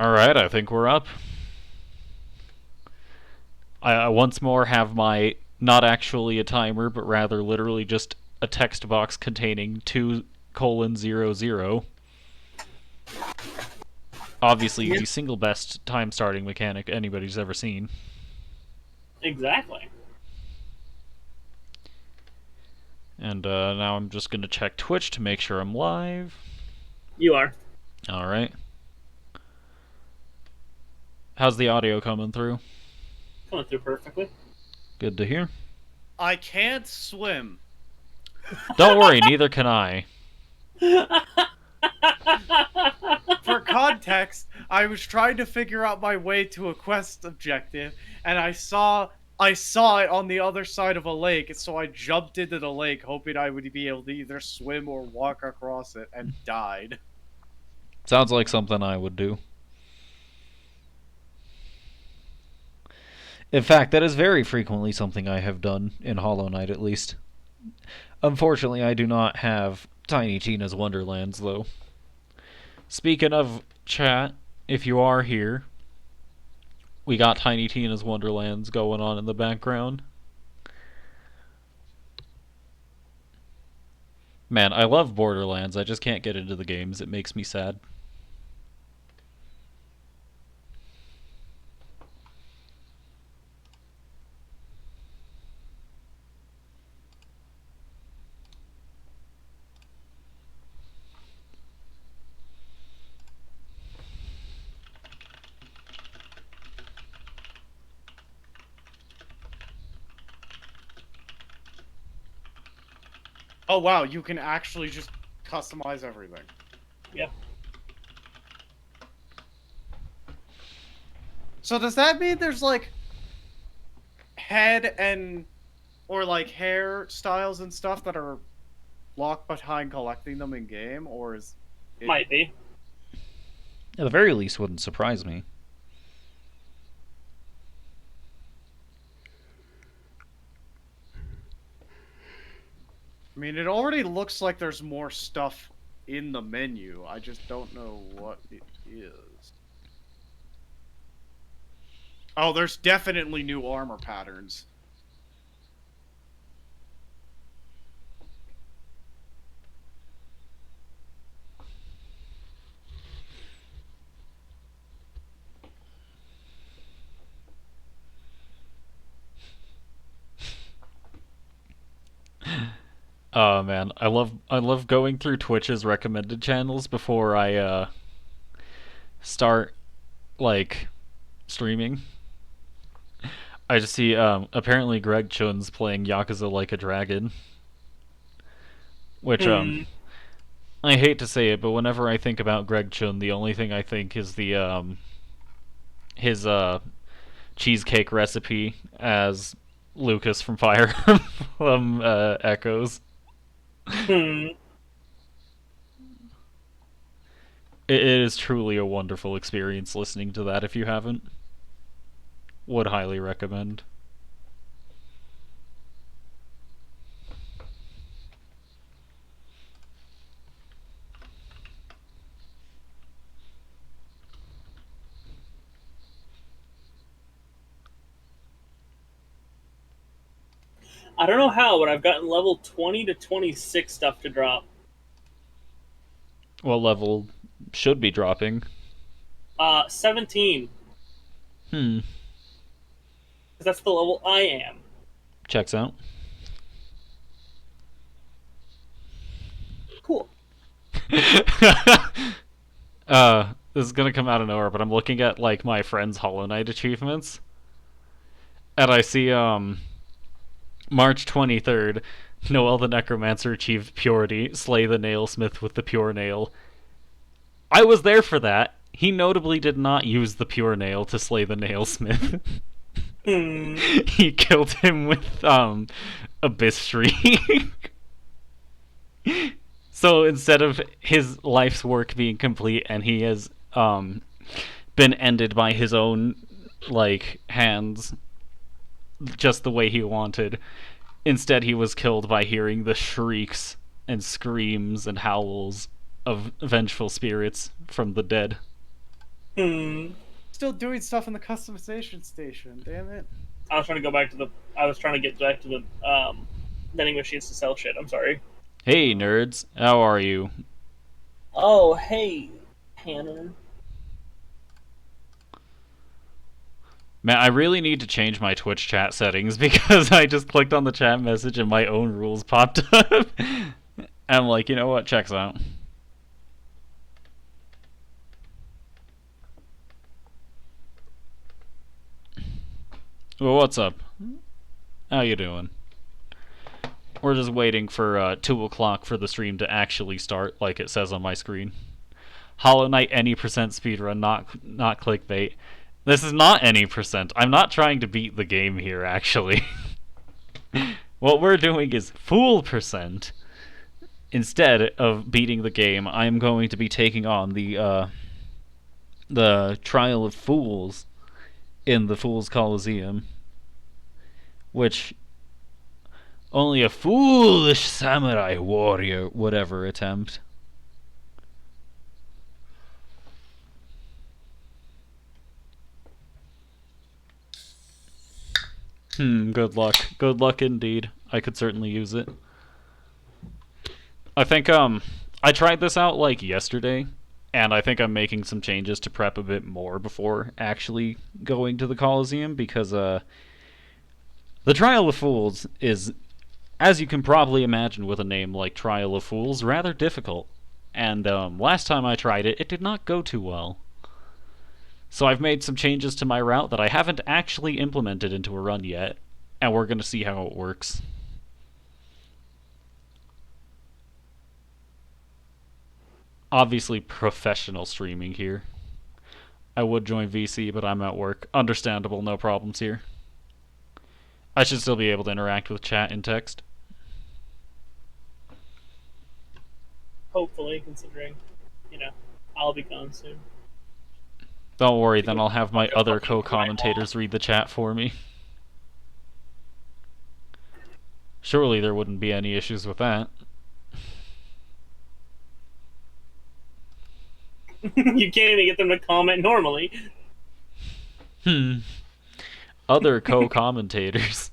Alright, I think we're up. I once more have my, not actually a timer, but rather literally just a text box containing 2:00. Obviously, Yeah. the single best time starting mechanic anybody's ever seen. Exactly. And now I'm just going to check Twitch to make sure I'm live. You are. Alright. How's the audio coming through? Coming through perfectly. Good to hear. I can't swim. Don't worry, neither can I. For context, I was trying to figure out my way to a quest objective, and I saw it on the other side of a lake, so I jumped into the lake, hoping I would be able to either swim or walk across it, and died. Sounds like something I would do. In fact, that is very frequently something I have done in Hollow Knight, at least. Unfortunately, I do not have Tiny Tina's Wonderlands, though. Speaking of chat, if you are here, we got Tiny Tina's Wonderlands going on in the background. Man, I love Borderlands, I just can't get into the games. It makes me sad. Oh wow, you can actually just customize everything. Yep. So does that mean there's like head and or like hair styles and stuff that are locked behind collecting them in game, or is it... Might be. At the very least, wouldn't surprise me. I mean, it already looks like there's more stuff in the menu. I just don't know what it is. Oh, there's definitely new armor patterns. Oh man, I love going through Twitch's recommended channels before I start like streaming. I just see apparently Greg Chun's playing Yakuza Like a Dragon, which I hate to say it, but whenever I think about Greg Chun, the only thing I think is the his cheesecake recipe as Lucas from Fire from Echoes. Hmm. It is truly a wonderful experience listening to that if you haven't. Would highly recommend. I don't know how, but I've gotten level 20 to 26 stuff to drop. What level should be dropping? 17. Hmm. Because that's the level I am. Checks out. Cool. This is gonna come out of nowhere, but I'm looking at like my friend's Hollow Knight achievements, and I see March 23rd, Noel the Necromancer achieved purity, slay the nailsmith with the pure nail. I was there for that. He notably did not use the pure nail to slay the nailsmith. Hmm. He killed him with Abyss Shriek. So instead of his life's work being complete and he has been ended by his own like hands just the way he wanted, instead he was killed by hearing the shrieks and screams and howls of vengeful spirits from the dead. Hmm. Still doing stuff in the customization station. Damn it. I was trying to go back to the. I was trying to get back to the vending machines to sell shit. I'm sorry. Hey, nerds. How are you? Oh, hey, Hannah. Man, I really need to change my Twitch chat settings because I just clicked on the chat message and my own rules popped up. I'm like, you know what? Checks out. Well, what's up? How you doing? We're just waiting for 2 o'clock for the stream to actually start, like it says on my screen. Hollow Knight any percent speedrun, not clickbait. This is not any percent. I'm not trying to beat the game here, actually. What we're doing is full percent. Instead of beating the game, I am going to be taking on the Trial of Fools in the Fools Coliseum, which only a foolish samurai warrior would ever attempt. Good luck. Good luck indeed. I could certainly use it. I think, I tried this out, like, yesterday, and I think I'm making some changes to prep a bit more before actually going to the Coliseum, because, the Trial of Fools is, as you can probably imagine with a name like Trial of Fools, rather difficult. And, last time I tried it, it did not go too well. So I've made some changes to my route that I haven't actually implemented into a run yet, and we're going to see how it works. Obviously professional streaming here. I would join VC, but I'm at work. Understandable, no problems here. I should still be able to interact with chat and text. Hopefully, considering, I'll be gone soon. Don't worry, then I'll have my other co-commentators read the chat for me. Surely there wouldn't be any issues with that. You can't even get them to comment normally. Other co-commentators.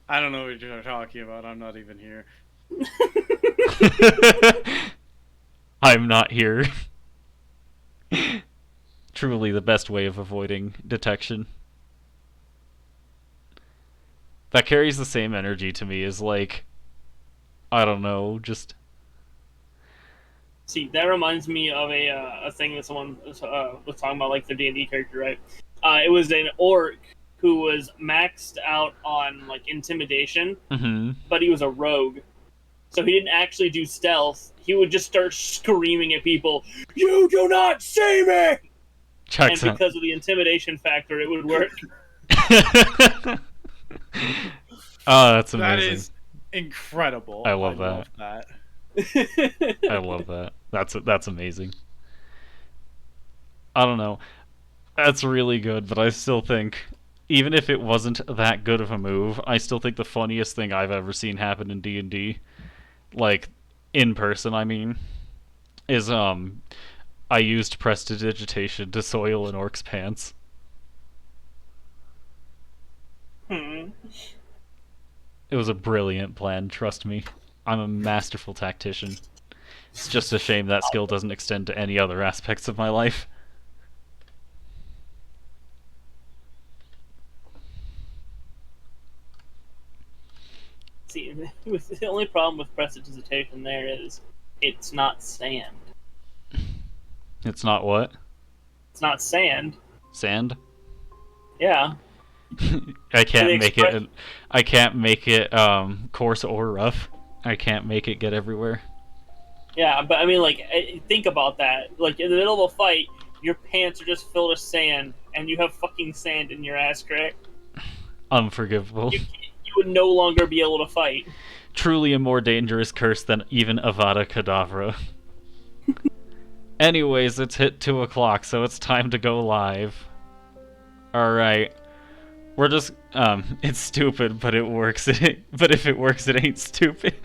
I don't know what you're talking about. I'm not even here. I'm not here. Truly the best way of avoiding detection. That carries the same energy to me as, like, I don't know, just... See, that reminds me of a thing that someone was talking about, like, their D&D character, right? It was an orc who was maxed out on, like, intimidation, but he was a rogue. So he didn't actually do stealth. He would just start screaming at people, "You do not see me!" Checks and because of the intimidation factor, it would work. Oh, that's amazing. That is incredible. I love that. I love that. That's amazing. I don't know. That's really good, but I still think, even if it wasn't that good of a move, I still think the funniest thing I've ever seen happen in D&D, like, in person, I mean, is, I used prestidigitation to soil an orc's pants. It was a brilliant plan, trust me. I'm a masterful tactician. It's just a shame that skill doesn't extend to any other aspects of my life. See, the only problem with prestidigitation there is it's not sand. It's not what? It's not sand. Sand? Yeah. I can't make it. I can't make it coarse or rough. I can't make it get everywhere. Yeah, but I mean, like, think about that. Like, in the middle of a fight, your pants are just filled with sand, and you have fucking sand in your ass crack. Unforgivable. You would no longer be able to fight. Truly a more dangerous curse than even Avada Kedavra. Anyways, it's hit 2 o'clock, so it's time to go live. Alright. We're just, it's stupid, but it works. But if it works, it ain't stupid.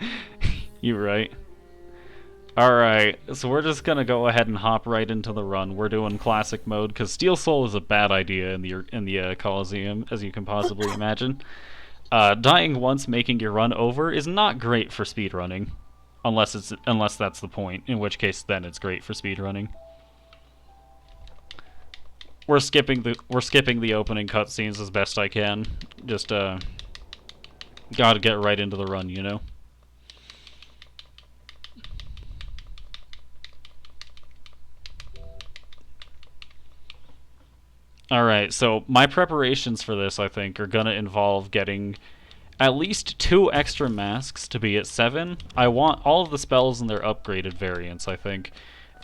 You're right. Alright, so we're just gonna go ahead and hop right into the run. We're doing classic mode, because Steel Soul is a bad idea in the Coliseum, as you can possibly imagine. Dying once, making your run over, is not great for speedrunning. Unless that's the point, in which case then it's great for speedrunning. We're skipping the opening cutscenes as best I can. Just gotta get right into the run, you know? Alright, so my preparations for this, I think, are gonna involve getting at least 2 extra masks to be at 7. I want all of the spells in their upgraded variants, I think.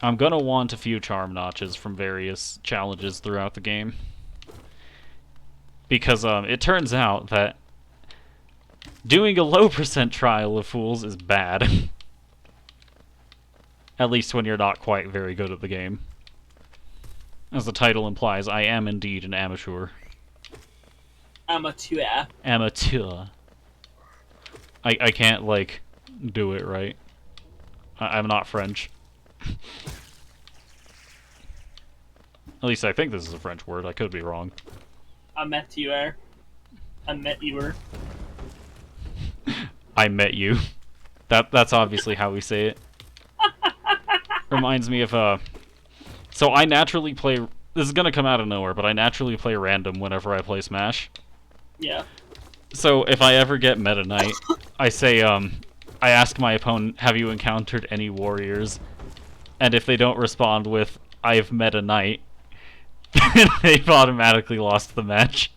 I'm gonna want a few charm notches from various challenges throughout the game. Because it turns out that doing a low percent trial of fools is bad. At least when you're not quite very good at the game. As the title implies, I am indeed an amateur. Amateur. Amateur. I can't, like, do it right. I'm not French. At least I think this is a French word. I could be wrong. Amateur. I met you. I met you. That's obviously how we say it. Reminds me of, so I naturally play... This is gonna come out of nowhere, but I naturally play random whenever I play Smash. Yeah. So if I ever get Meta Knight, I say, I ask my opponent, have you encountered any warriors? And if they don't respond with, I've met a knight, they've automatically lost the match.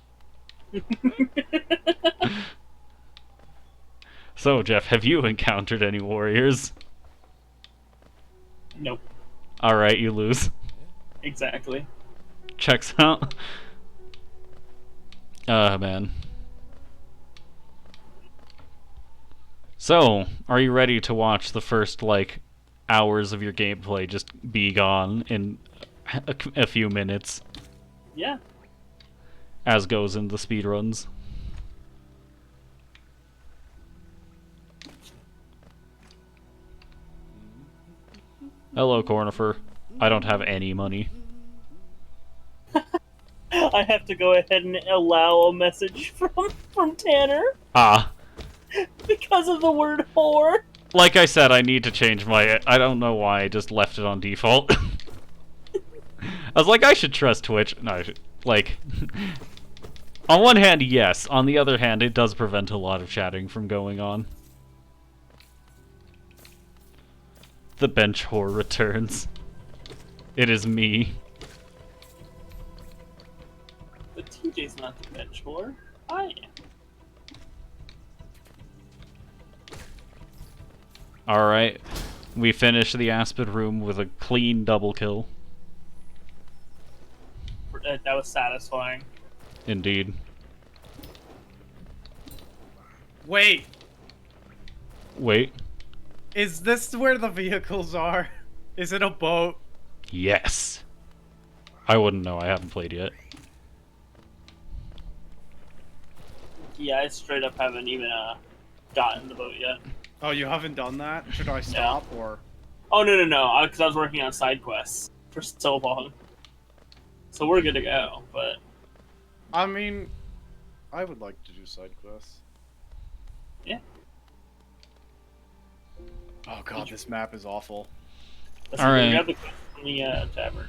So, Jeff, have you encountered any warriors? Nope. Alright, you lose. Exactly. Checks out. Man. So, are you ready to watch the first, like, hours of your gameplay just be gone in a few minutes? Yeah. As goes in the speedruns. Hello, Cornifer. I don't have any money. I have to go ahead and allow a message from Tanner. Ah. Because of the word whore. Like I said, I need to change my... I don't know why I just left it on default. I was like, I should trust Twitch. No, like... On one hand, yes. On the other hand, it does prevent a lot of chatting from going on. The bench whore returns. It is me. But TJ's not the bench whore. I am. Alright. We finish the Aspid room with a clean double kill. That was satisfying. Indeed. Wait, Wait. is this where the vehicles are? Is it a boat? Yes. I wouldn't know. I haven't played yet. Yeah, I straight up haven't even gotten the boat yet. Oh, you haven't done that? Should I stop or? Oh no! Because I was working on side quests for so long. So we're good to go, but... I mean, I would like to do side quests. Yeah. Oh god, this map is awful. Let's Alright. grab the quest from the tavern.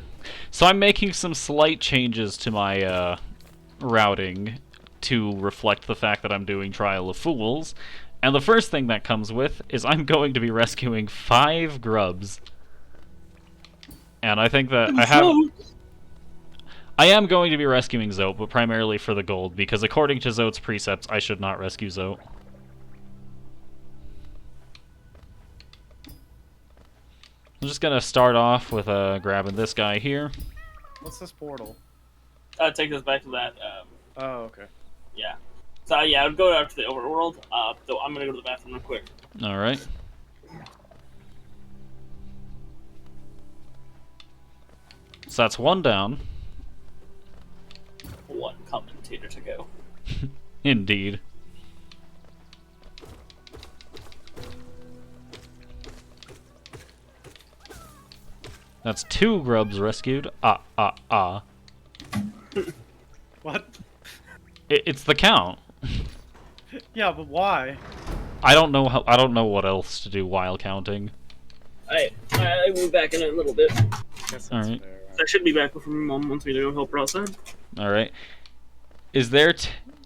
So I'm making some slight changes to my routing to reflect the fact that I'm doing Trial of Fools. And the first thing that comes with is I'm going to be rescuing 5 grubs. And I think that I am going to be rescuing Zote, but primarily for the gold, because according to Zote's precepts, I should not rescue Zote. I'm just gonna start off with grabbing this guy here. What's this portal? Take us back to that. Oh, okay. Yeah. So yeah, I would go out to the overworld. Though I'm gonna go to the bathroom real quick. All right. So that's 1 down. 1 commentator to go. Indeed. That's 2 grubs rescued. What? It's the count. Yeah, but why? I don't know what else to do while counting. I will be back in a little bit. Guess that's Alright. fair. I should be back before my mom wants me to go help her outside. Alright. Is there...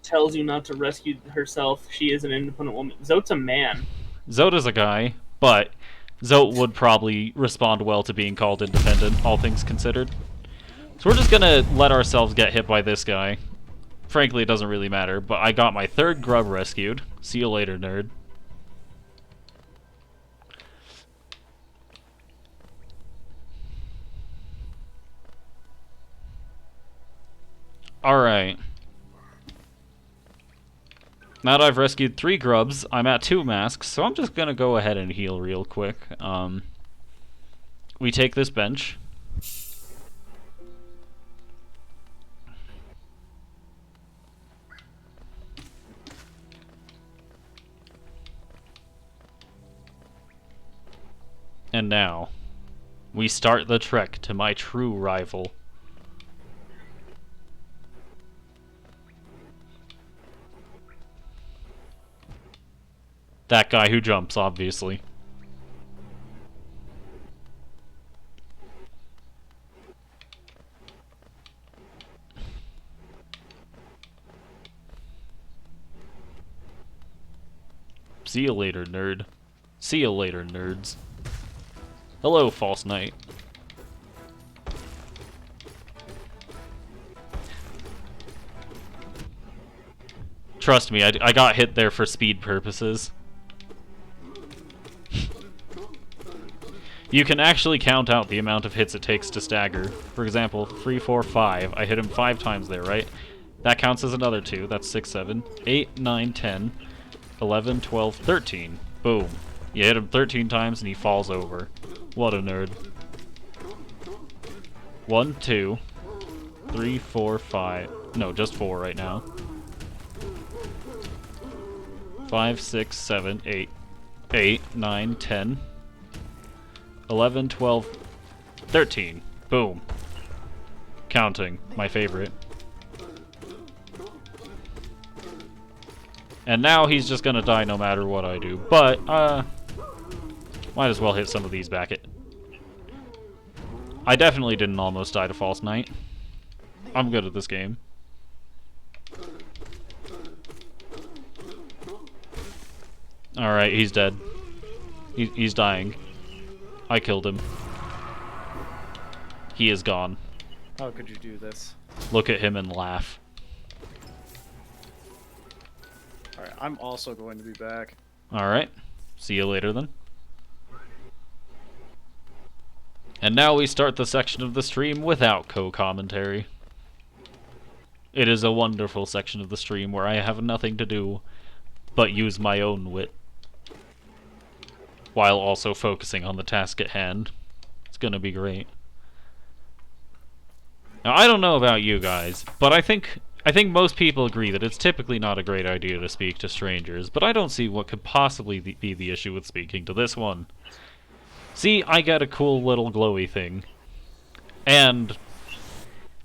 Tells you not to rescue herself. She is an independent woman. Zote's a man. Zota's a guy, but Zote would probably respond well to being called independent, all things considered. So we're just gonna let ourselves get hit by this guy. Frankly, it doesn't really matter, but I got my 3rd grub rescued. See you later, nerd. Alright. Now that I've rescued 3 grubs, I'm at 2 masks, so I'm just gonna go ahead and heal real quick. We take this bench. And now, we start the trek to my true rival. That guy who jumps, obviously. See you later, nerd. See you later, nerds. Hello, False Knight. Trust me, I got hit there for speed purposes. You can actually count out the amount of hits it takes to stagger. For example, 3, 4, 5. I hit him 5 times there, right? That counts as another 2. That's 6, 7, 8, 9, 10, 11, 12, 13. Boom. You hit him 13 times and he falls over. What a nerd. 1, 2, 3, 4, 5. No, just 4 right now. 5, 6, 7, 8. 8, 9, 10. 11, 12, 13. Boom. Counting. My favorite. And now he's just gonna die no matter what I do. But, might as well hit some of these back at... I definitely didn't almost die to False Knight. I'm good at this game. Alright, he's dead. He's dying. I killed him. He is gone. How could you do this? Look at him and laugh. Alright, I'm also going to be back. Alright. See you later then. And now we start the section of the stream without co-commentary. It is a wonderful section of the stream where I have nothing to do but use my own wit, while also focusing on the task at hand. It's gonna be great. Now, I don't know about you guys, but I think most people agree that it's typically not a great idea to speak to strangers, but I don't see what could possibly be the issue with speaking to this one. See, I get a cool little glowy thing. And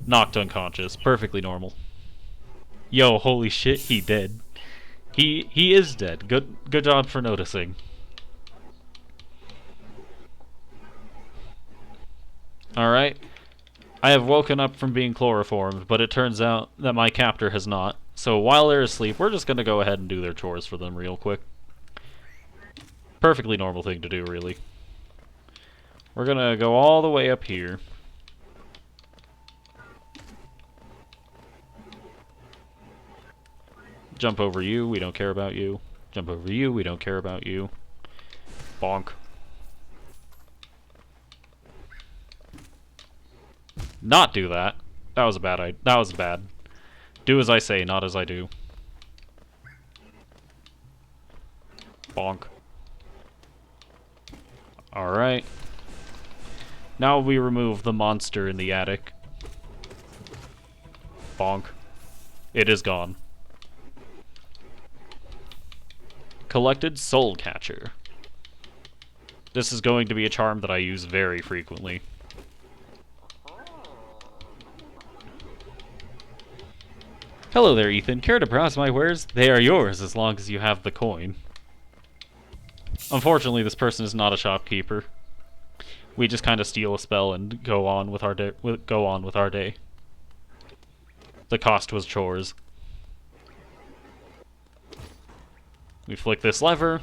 knocked unconscious. Perfectly normal. Yo, holy shit, he dead. He is dead. Good job for noticing. Alright. I have woken up from being chloroformed, but it turns out that my captor has not. So while they're asleep, we're just gonna go ahead and do their chores for them real quick. Perfectly normal thing to do, really. We're gonna go all the way up here. Jump over you, we don't care about you. Jump over you, we don't care about you. Bonk. Not do that. That was a bad idea. That was bad. Do as I say, not as I do. Bonk. Alright. Now we remove the monster in the attic. Bonk. It is gone. Collected Soul Catcher. This is going to be a charm that I use very frequently. Hello there, Ethan. Care to browse my wares? They are yours as long as you have the coin. Unfortunately, this person is not a shopkeeper. We just kind of steal a spell and go on with our day. The cost was chores. We flick this lever,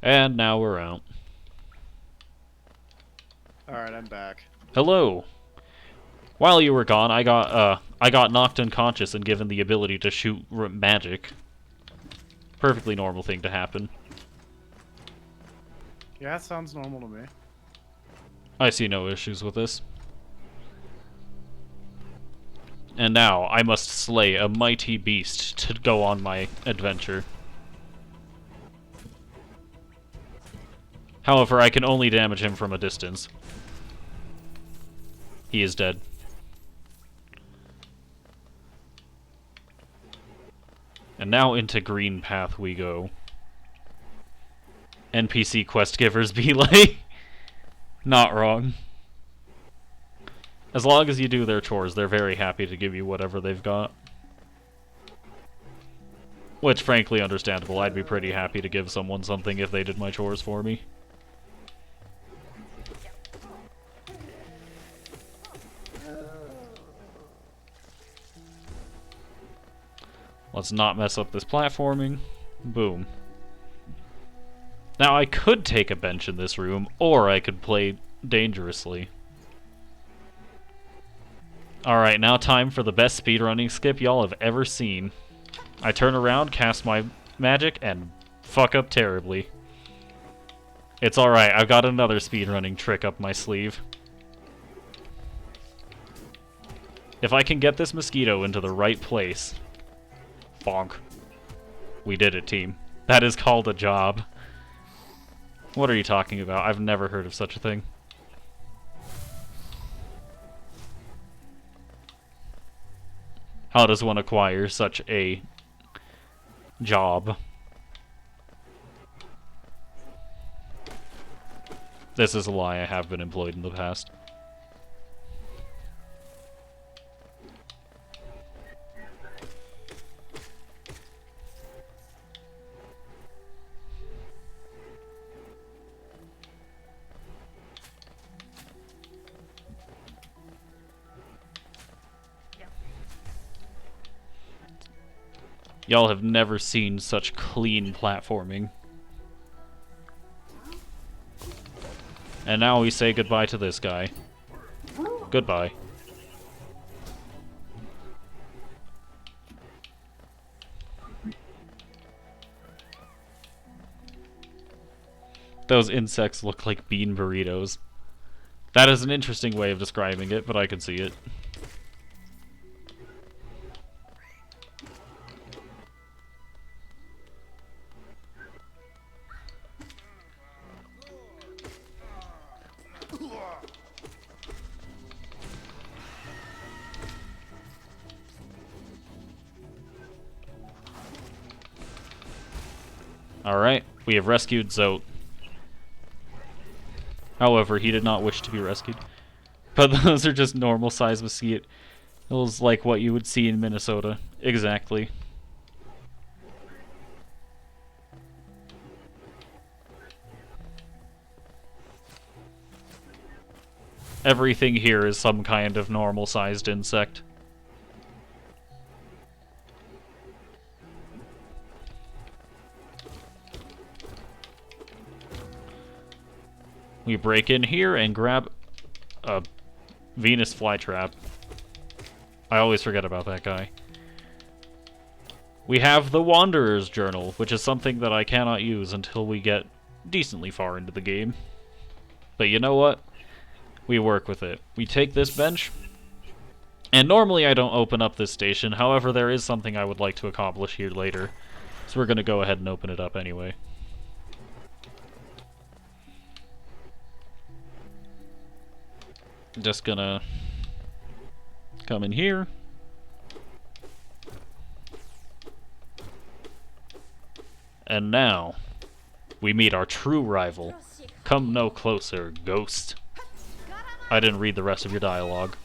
and now we're out. Alright, I'm back. Hello. While you were gone, I got knocked unconscious and given the ability to shoot magic. Perfectly normal thing to happen. Yeah, it sounds normal to me. I see no issues with this. And now I must slay a mighty beast to go on my adventure. However, I can only damage him from a distance. He is dead. And now into Green Path we go. NPC quest givers be like... Not wrong. As long as you do their chores, they're very happy to give you whatever they've got. Which, frankly, understandable. I'd be pretty happy to give someone something if they did my chores for me. Let's not mess up this platforming. Boom. Now, I could take a bench in this room, or I could play dangerously. Alright, now time for the best speedrunning skip y'all have ever seen. I turn around, cast my magic, and fuck up terribly. It's alright, I've got another speedrunning trick up my sleeve. If I can get this mosquito into the right place... Bonk. We did it, team. That is called a job. What are you talking about? I've never heard of such a thing. How does one acquire such a job? This is a lie. I have been employed in the past. Y'all have never seen such clean platforming. And now we say goodbye to this guy. Goodbye. Those insects look like bean burritos. That is an interesting way of describing it, but I can see it. Alright, we have rescued Zote. However, he did not wish to be rescued. But those are just normal size mosquitoes like what you would see in Minnesota. Exactly. Everything here is some kind of normal sized insect. We break in here and grab a Venus flytrap. I always forget about that guy. We have the Wanderer's Journal, which is something that I cannot use until we get decently far into the game. But you know what? We work with it. We take this bench, and normally I don't open up this station, however there is something I would like to accomplish here later. So we're going to go ahead and open it up anyway. Just gonna come in here. And now, we meet our true rival. Come no closer, ghost. I didn't read the rest of your dialogue.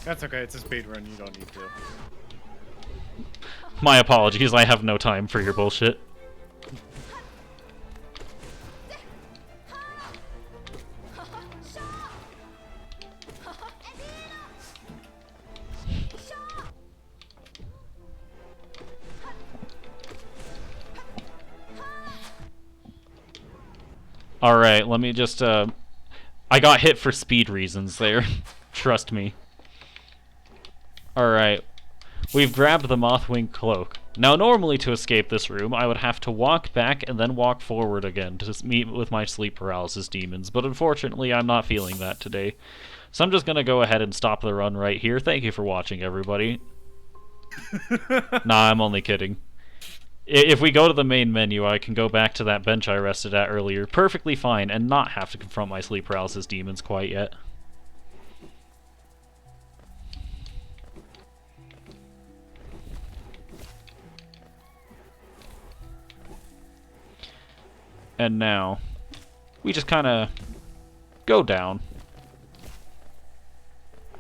That's okay, it's a speedrun, you don't need to. My apologies, I have no time for your bullshit. Alright, let me just, I got hit for speed reasons there. Trust me. Alright. We've grabbed the Mothwing Cloak. Now, normally to escape this room, I would have to walk back and then walk forward again to meet with my sleep paralysis demons, but unfortunately, I'm not feeling that today. So I'm just gonna go ahead and stop the run right here. Thank you for watching, everybody. Nah, I'm only kidding. If we go to the main menu, I can go back to that bench I rested at earlier perfectly fine and not have to confront my sleep paralysis demons quite yet. And now, we just kind of go down.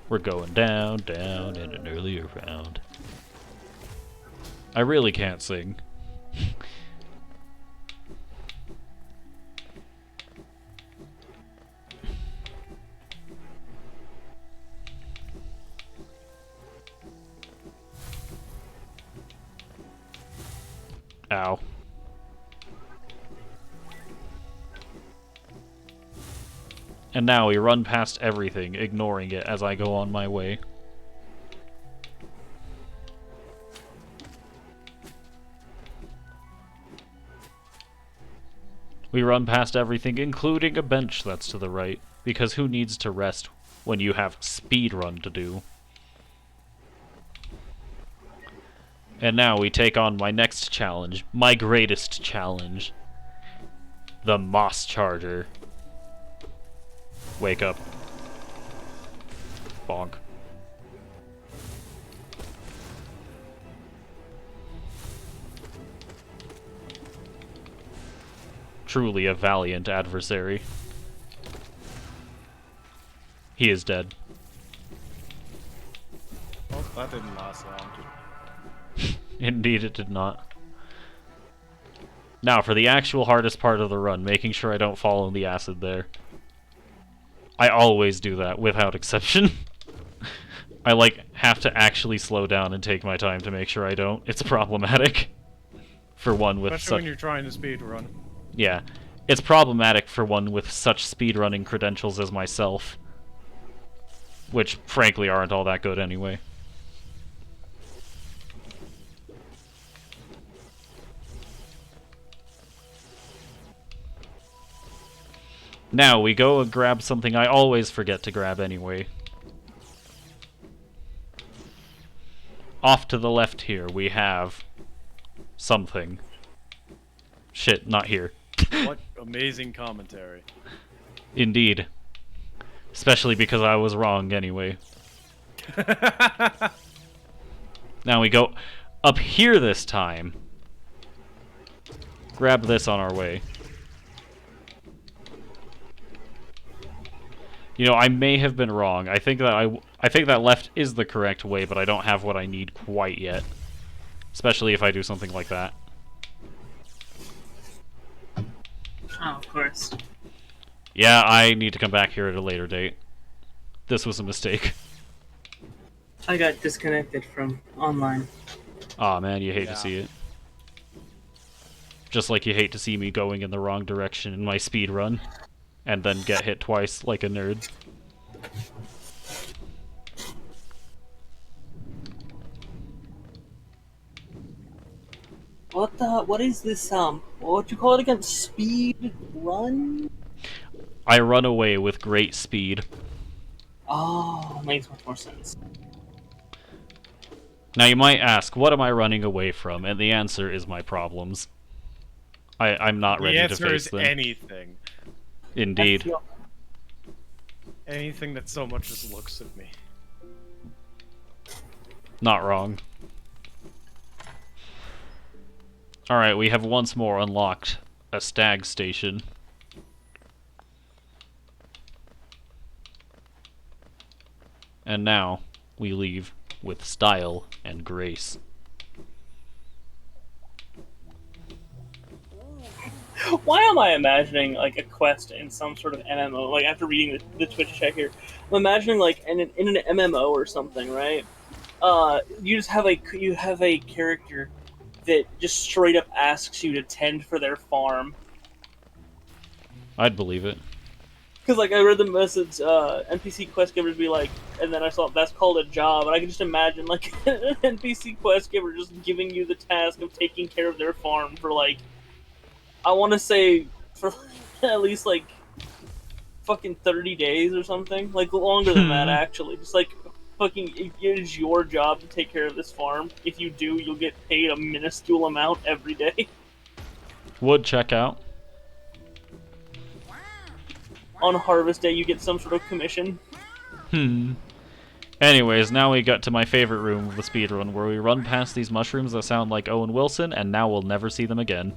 We're going down, down, in an earlier round. I really can't sing. Ow. And now we run past everything, ignoring it as I go on my way. We run past everything, including a bench that's to the right, because who needs to rest when you have speedrun to do? And now we take on my next challenge, my greatest challenge. The Moss Charger. Wake up. Bonk. Truly a valiant adversary. He is dead. Well, that didn't last long. Indeed it did not. Now for the actual hardest part of the run, making sure I don't fall in the acid there. I always do that, without exception. I, have to actually slow down and take my time to make sure I don't. It's problematic. For one with Especially when you're trying to speedrun. Yeah. It's problematic for one with such speedrunning credentials as myself. Which, frankly, aren't all that good anyway. Now, we go and grab something I always forget to grab anyway. Off to the left here, we have... something. Shit, not here. What amazing commentary. Indeed. Especially because I was wrong anyway. Now we go up here this time. Grab this on our way. You know, I may have been wrong. I think that left is the correct way, but I don't have what I need quite yet. Especially if I do something like that. Oh, of course. Yeah, I need to come back here at a later date. This was a mistake. I got disconnected from online. Aw, man, you hate to see it. Just like you hate to see me going in the wrong direction in my speed run. And then get hit twice like a nerd. What is this, what you call it again? Speed run? I run away with great speed. Oh, makes much more sense. Now you might ask, what am I running away from? And the answer is my problems. I'm not ready to face them. The answer is anything. Indeed. Anything that so much as looks at me. Not wrong. Alright, we have once more unlocked a stag station. And now, we leave with style and grace. Why am I imagining like a quest in some sort of MMO? Like after reading the Twitch chat here, I'm imagining like in an MMO or something, right? You just have a character that just straight up asks you to tend for their farm. I'd believe it. Because like I read the message, NPC quest giver to be like, and then I saw that's called a job, and I can just imagine like an NPC quest giver just giving you the task of taking care of their farm for like, I want to say for at least like fucking 30 days or something, like longer than that actually. Just like fucking, it is your job to take care of this farm. If you do, you'll get paid a minuscule amount every day. Would check out. On harvest day, you get some sort of commission. Anyways, now we got to my favorite room of the speedrun, where we run past these mushrooms that sound like Owen Wilson, and now we'll never see them again.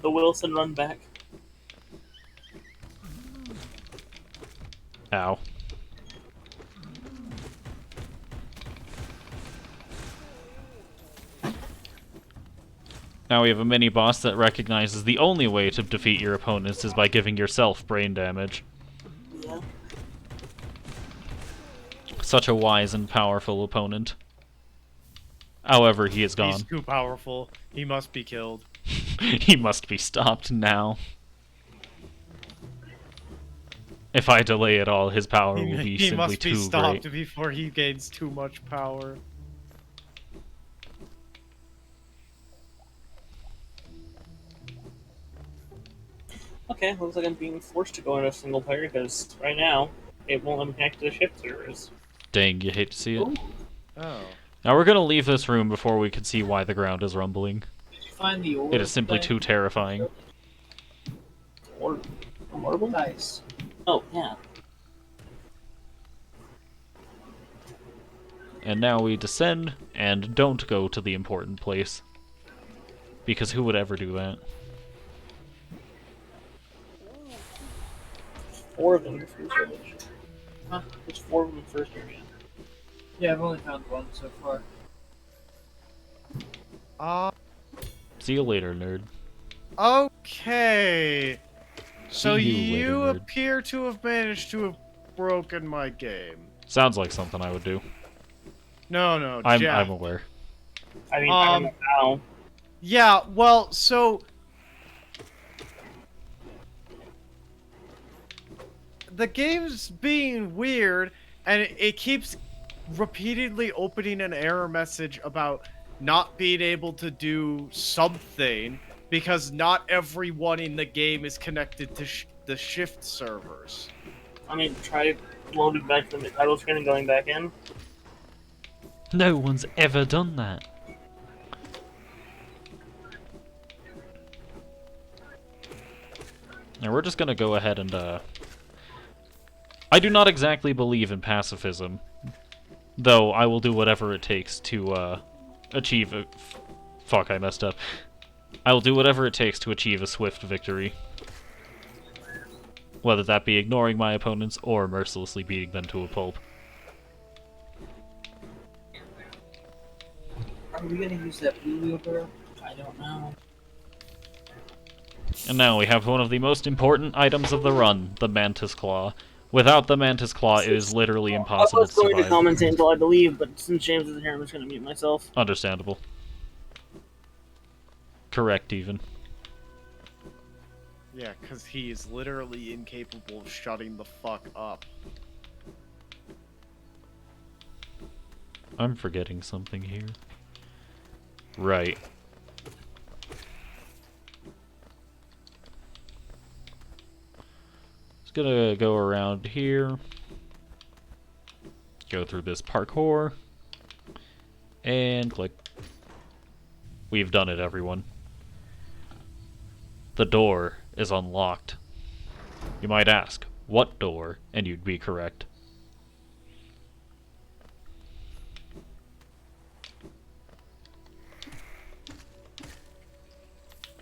The Wilson run back. Ow. Now we have a mini-boss that recognizes the only way to defeat your opponents is by giving yourself brain damage. Yeah. Such a wise and powerful opponent. However, he is gone. He's too powerful. He must be killed. He must be stopped now. If I delay at all, his power will be He simply must be too stopped great. before he gains too much power. Okay, looks like I'm being forced to go into single player because right now it won't let me connect to the shift servers. Dang, you hate to see it. Ooh. Oh. Now we're gonna leave this room before we can see why the ground is rumbling. Did you find the orb? It is simply too terrifying. Or marble? Nice. Oh, yeah. And now we descend and don't go to the important place. Because who would ever do that? 4 of them in the first village. Huh? There's 4 of them in the first area. Yeah, I've only found one so far. See you later, nerd. Okay. So See you later, you nerd. appear to have managed to have broken my game. Sounds like something I would do. No, I'm Jack. aware. I mean, I don't know how. Yeah, well, so... The game's being weird, and it keeps repeatedly opening an error message about not being able to do something, because not everyone in the game is connected to the shift servers. I mean, try loading back to the title screen and going back in. No one's ever done that. Now we're just gonna go ahead and, I do not exactly believe in pacifism, though I will do whatever it takes to, achieve a... Fuck, I messed up. I will do whatever it takes to achieve a swift victory. Whether that be ignoring my opponents or mercilessly beating them to a pulp. Are we gonna use that blue wheelbarrow? I don't know. And now we have one of the most important items of the run, the Mantis Claw. Without the Mantis Claw, it is literally impossible I was to going to survive. commentate until I believe, but since James isn't here, I'm just going to mute myself. Understandable. Correct, even. Yeah, because he is literally incapable of shutting the fuck up. I'm forgetting something here. Right. Just gonna go around here. Go through this parkour. And click. We've done it, everyone. The door is unlocked. You might ask, what door? And you'd be correct.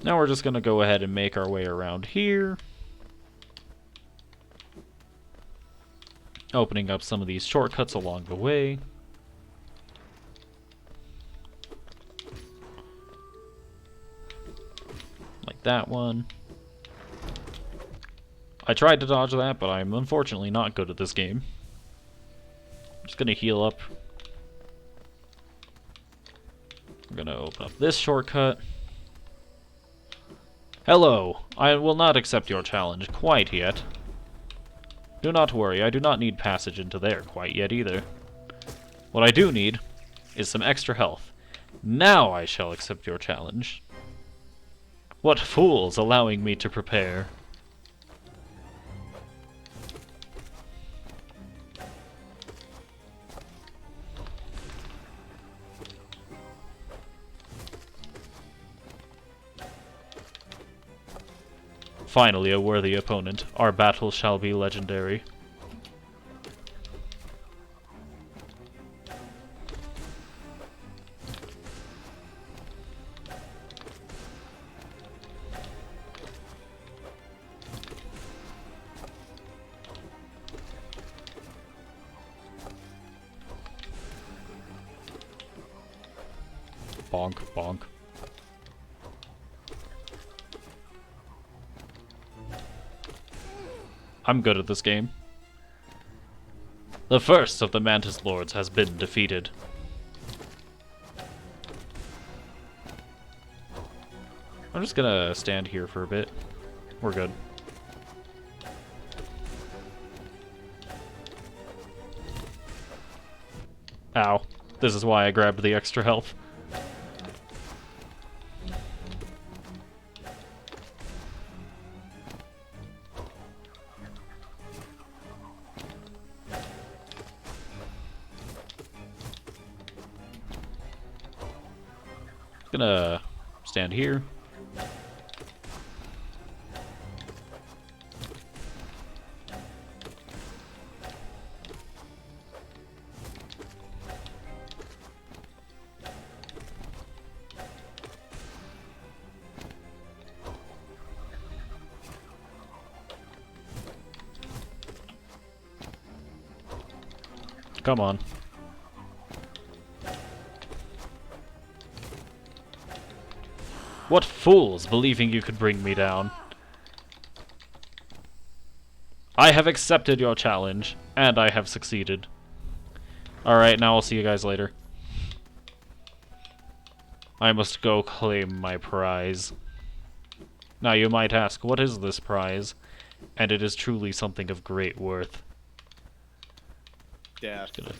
Now we're just gonna go ahead and make our way around here. Opening up some of these shortcuts along the way. Like that one. I tried to dodge that, but I'm unfortunately not good at this game. I'm just gonna heal up. We're gonna open up this shortcut. Hello, I will not accept your challenge quite yet. Do not worry, I do not need passage into there quite yet either. What I do need is some extra health. Now I shall accept your challenge. What fools allowing me to prepare. Finally, a worthy opponent. Our battle shall be legendary. Bonk, bonk. I'm good at this game. The first of the Mantis Lords has been defeated. I'm just gonna stand here for a bit. We're good. Ow. This is why I grabbed the extra health. Gonna stand here. Come on. What fools, believing you could bring me down. I have accepted your challenge, and I have succeeded. Alright, now I'll see you guys later. I must go claim my prize. Now you might ask, what is this prize? And it is truly something of great worth. Death. Just gonna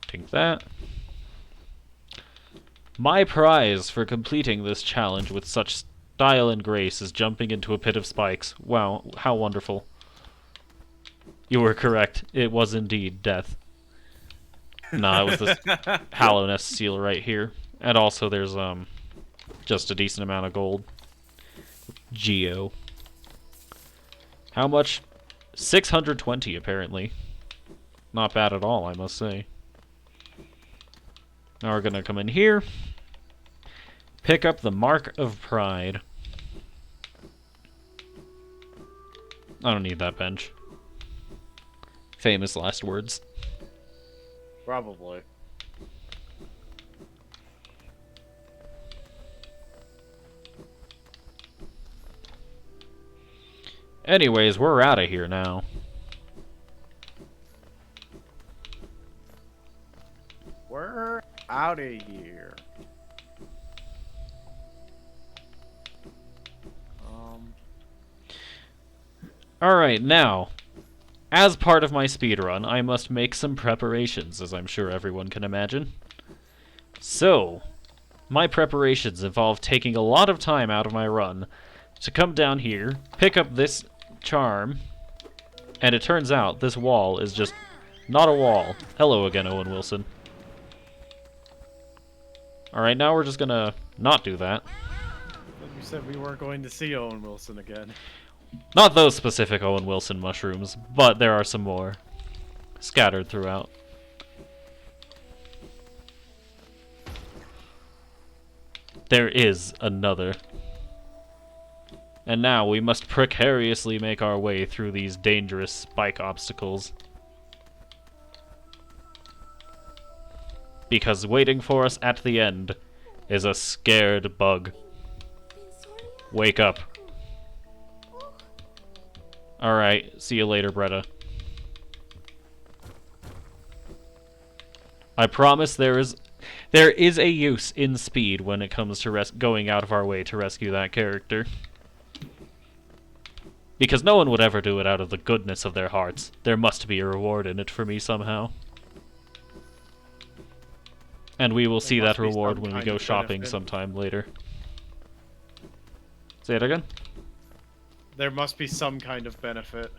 take that. My prize for completing this challenge with such style and grace is jumping into a pit of spikes. Wow, how wonderful. You were correct. It was indeed death. Nah, it was this Hallownest seal right here. And also there's just a decent amount of gold. Geo. How much? 620 apparently. Not bad at all, I must say. Now we're gonna come in here. Pick up the Mark of Pride. I don't need that bench. Famous last words. Probably. Anyways, we're out of here now. We're out of here. Alright, now, as part of my speedrun, I must make some preparations, as I'm sure everyone can imagine. So, my preparations involve taking a lot of time out of my run to come down here, pick up this charm, and it turns out this wall is just not a wall. Hello again, Owen Wilson. Alright, now we're just gonna not do that. You said we weren't going to see Owen Wilson again. Not those specific Owen Wilson mushrooms, but there are some more scattered throughout. There is another. And now we must precariously make our way through these dangerous spike obstacles. Because waiting for us at the end is a scared bug. Wake up. Alright, see you later, Bretta. I promise there is a use in speed when it comes to going out of our way to rescue that character. Because no one would ever do it out of the goodness of their hearts. There must be a reward in it for me somehow. And we will see that reward when we go shopping sometime later. Say it again? There must be some kind of benefit.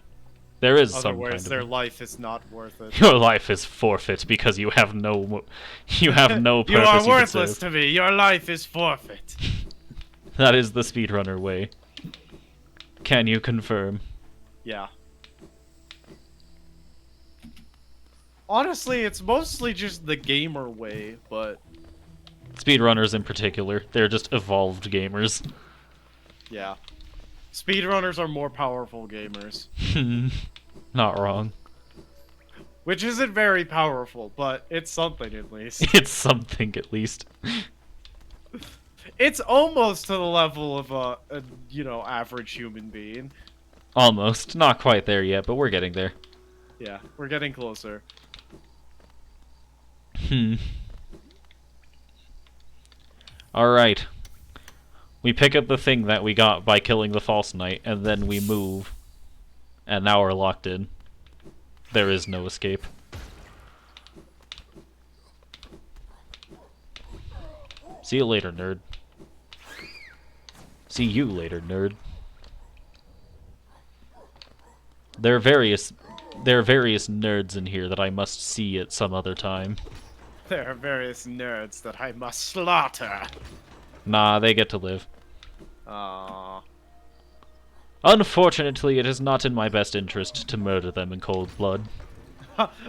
There is some kind Otherwise, of... their life is not worth it. Your life is forfeit because you have no... You have no purpose. You are worthless to me. Your life is forfeit. That is the speedrunner way. Can you confirm? Yeah. Honestly, it's mostly just the gamer way, but... Speedrunners in particular. They're just evolved gamers. Yeah. Speedrunners are more powerful gamers. Not wrong. Which isn't very powerful, but it's something at least. It's something at least. It's almost to the level of a average human being. Almost. Not quite there yet, but we're getting there. Yeah, we're getting closer. Alright. We pick up the thing that we got by killing the false knight, and then we move. And now we're locked in. There is no escape. See you later, nerd. See you later, nerd. There are various nerds in here that I must see at some other time. There are various nerds that I must slaughter. Nah, they get to live. Aww. Unfortunately, it is not in my best interest to murder them in cold blood.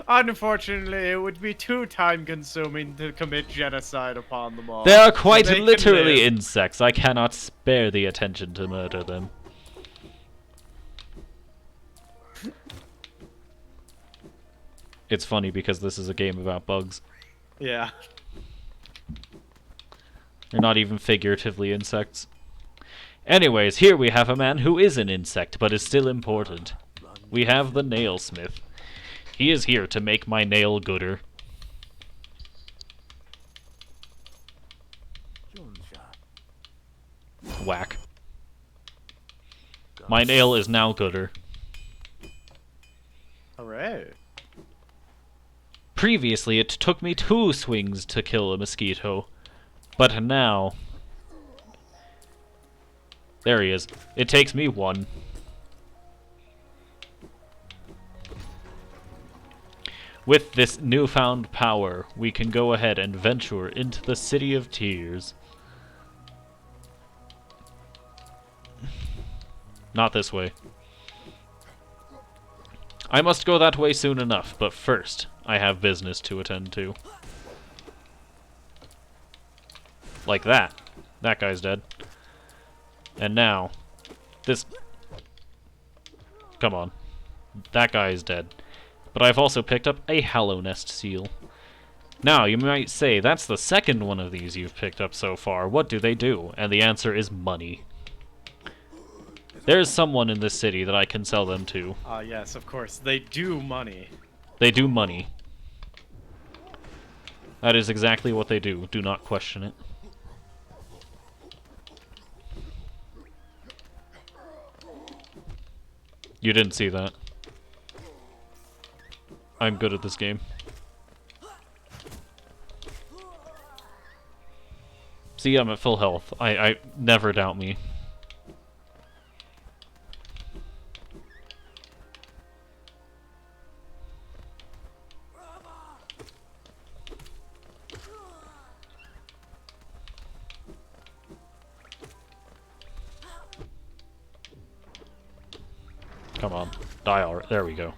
Unfortunately, it would be too time-consuming to commit genocide upon them all. They are quite So they literally can live. insects. I cannot spare the attention to murder them. It's funny because this is a game about bugs. Yeah. They're not even figuratively insects. Anyways, here we have a man who is an insect, but is still important. We have the nailsmith. He is here to make my nail gooder. Whack. My nail is now gooder. Hooray. Previously, it took me 2 swings to kill a mosquito. But now... There he is. It takes me 1. With this newfound power, we can go ahead and venture into the City of Tears. Not this way. I must go that way soon enough, but first, I have business to attend to. Like that. That guy's dead. And now, this... Come on. That guy is dead. But I've also picked up a Hallow Nest seal. Now, you might say, that's the second one of these you've picked up so far. What do they do? And the answer is money. There's someone in this city that I can sell them to. Yes, of course. They do money. They do money. That is exactly what they do. Do not question it. You didn't see that. I'm good at this game. See, I'm at full health. I never doubt me. Come on. Die already. There we go.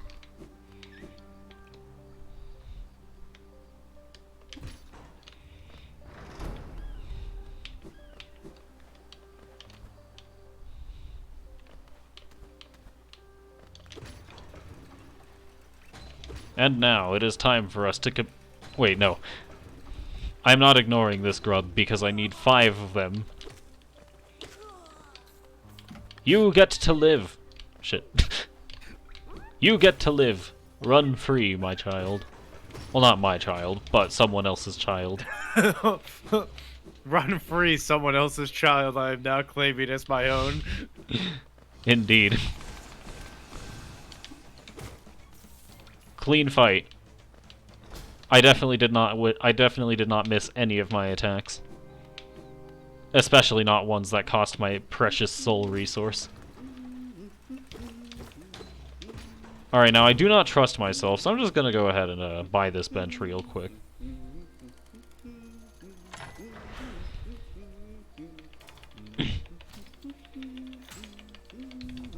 And now, it is time for us to wait, no. I'm not ignoring this grub because I need 5 of them. You get to live. Shit. You get to live. Run free, my child. Well, not my child, but someone else's child. Run free, someone else's child I am now claiming as my own. Indeed. Clean fight. I definitely did not miss any of my attacks. Especially not ones that cost my precious soul resource. Alright, now I do not trust myself, so I'm just gonna go ahead and buy this bench real quick.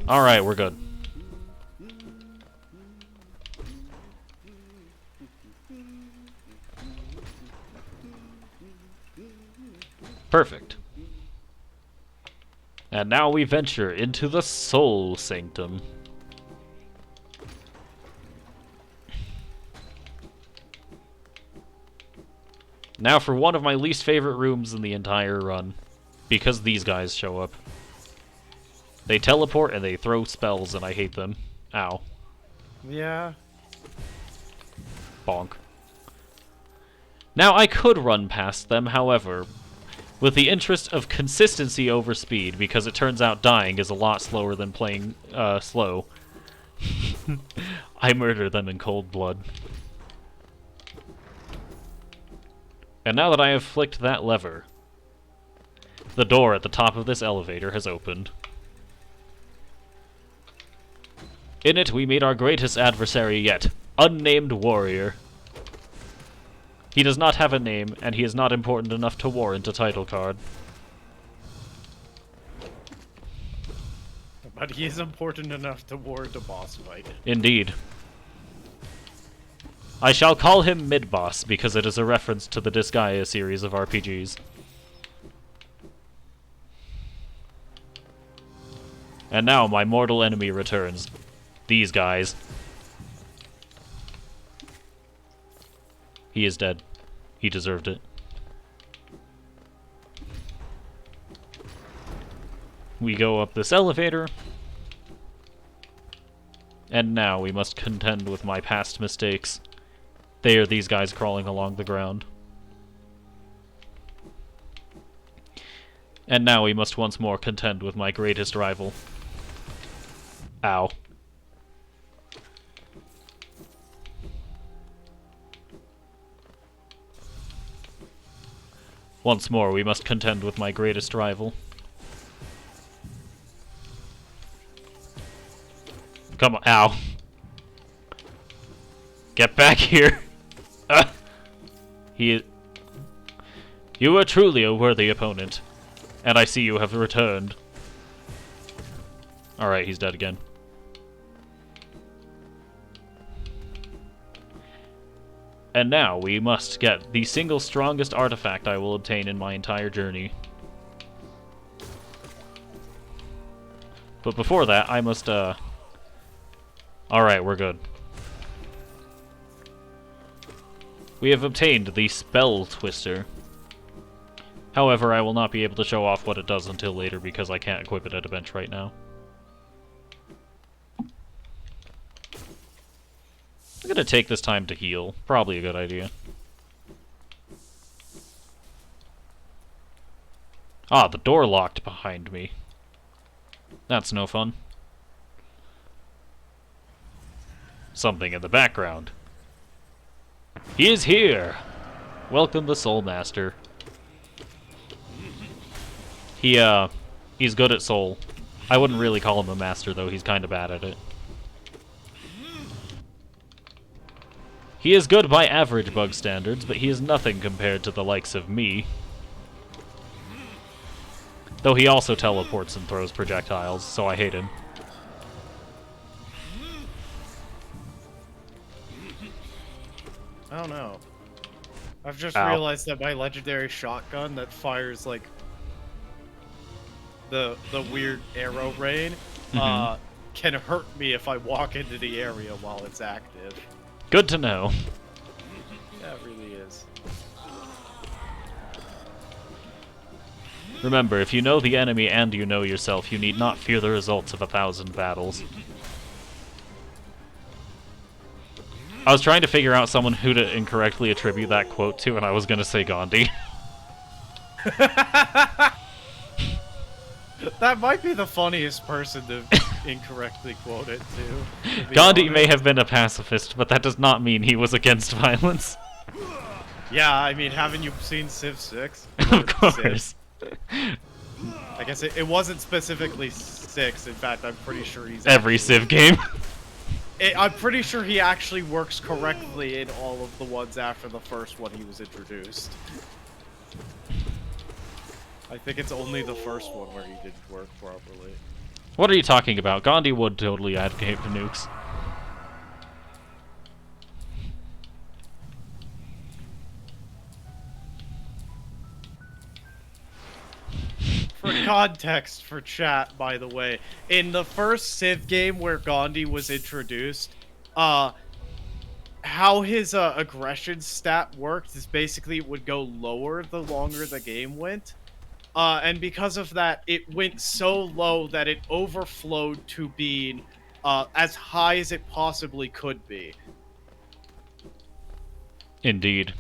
Alright, we're good. Perfect. And now we venture into the Soul Sanctum. Now for one of my least favorite rooms in the entire run, because these guys show up. They teleport and they throw spells and I hate them. Ow. Yeah. Bonk. Now I could run past them, however, with the interest of consistency over speed, because it turns out dying is a lot slower than playing slow. I murder them in cold blood. And now that I have flicked that lever, the door at the top of this elevator has opened. In it, we meet our greatest adversary yet, Unnamed Warrior. He does not have a name, and he is not important enough to warrant a title card. But he is important enough to warrant a boss fight. Indeed. I shall call him Mid-Boss, because it is a reference to the Disgaea series of RPGs. And now my mortal enemy returns. These guys. He is dead. He deserved it. We go up this elevator. And now we must contend with my past mistakes. They are these guys crawling along the ground. And now we must once more contend with my greatest rival. Ow. Once more, we must contend with my greatest rival. Come on, ow. Get back here! You are truly a worthy opponent. And I see you have returned. Alright, he's dead again. And now we must get the single strongest artifact I will obtain in my entire journey. But before that, I must, Alright, we're good. We have obtained the Spell Twister. However, I will not be able to show off what it does until later because I can't equip it at a bench right now. I'm gonna take this time to heal. Probably a good idea. Ah, the door locked behind me. That's no fun. Something in the background. He is here! Welcome the Soul Master. He's good at Soul. I wouldn't really call him a master, though. He's kind of bad at it. He is good by average bug standards, but he is nothing compared to the likes of me. Though he also teleports and throws projectiles, so I hate him. I don't know. I've just Ow. realized that my legendary shotgun that fires like the weird arrow rain can hurt me if I walk into the area while it's active. Good to know. Yeah, it really is. Remember, if you know the enemy and you know yourself, you need not fear the results of 1,000 battles. I was trying to figure out someone who to incorrectly attribute that quote to, and I was gonna say Gandhi. That might be the funniest person to incorrectly quote it to Gandhi honest. may have been a pacifist, but that does not mean he was against violence. Yeah, I mean, haven't you seen Civ 6? Of course. I guess it wasn't specifically 6. In fact, I'm pretty sure he's Every Civ game. I'm pretty sure he actually works correctly in all of the ones after the first one he was introduced. I think it's only the first one where he didn't work properly. What are you talking about? Gandhi would totally advocate for nukes. For context for chat, by the way, in the first Civ game where Gandhi was introduced, how his aggression stat worked is basically it would go lower the longer the game went. And because of that, it went so low that it overflowed to being as high as it possibly could be. Indeed.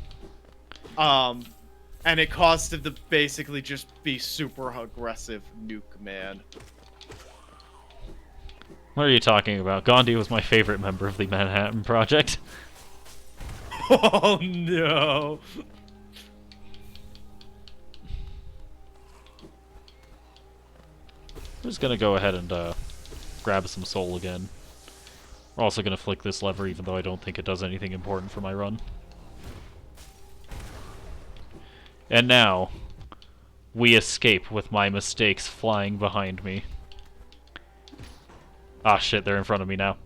And it caused him to basically just be super aggressive nuke man. What are you talking about? Gandhi was my favorite member of the Manhattan Project. Oh no! I'm just gonna go ahead and grab some soul again. We're also gonna flick this lever even though I don't think it does anything important for my run. And now, we escape with my mistakes flying behind me. Ah shit, they're in front of me now.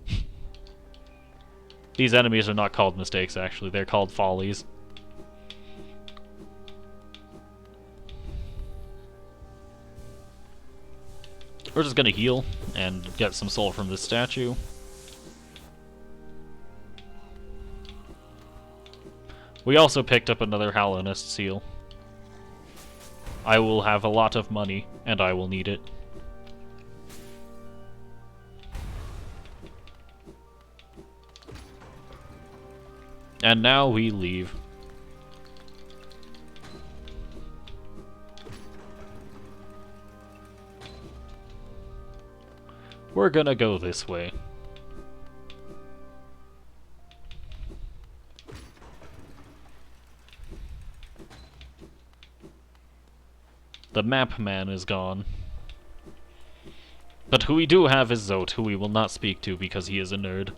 These enemies are not called mistakes actually, they're called follies. We're just gonna heal and get some soul from this statue. We also picked up another Hallownest seal. I will have a lot of money, and I will need it. And now we leave. We're gonna go this way. The map man is gone. But who we do have is Zote, who we will not speak to because he is a nerd.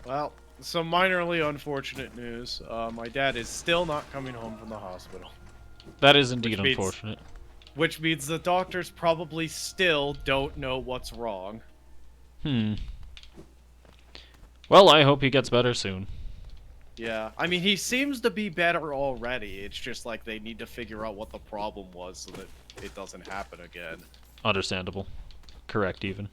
Well, some minorly unfortunate news. My dad is still not coming home from the hospital. That is indeed Which means- unfortunate. Which means the doctors probably still don't know what's wrong. Well, I hope he gets better soon. Yeah, I mean, he seems to be better already. It's just like they need to figure out what the problem was so that it doesn't happen again. Understandable. Correct, even.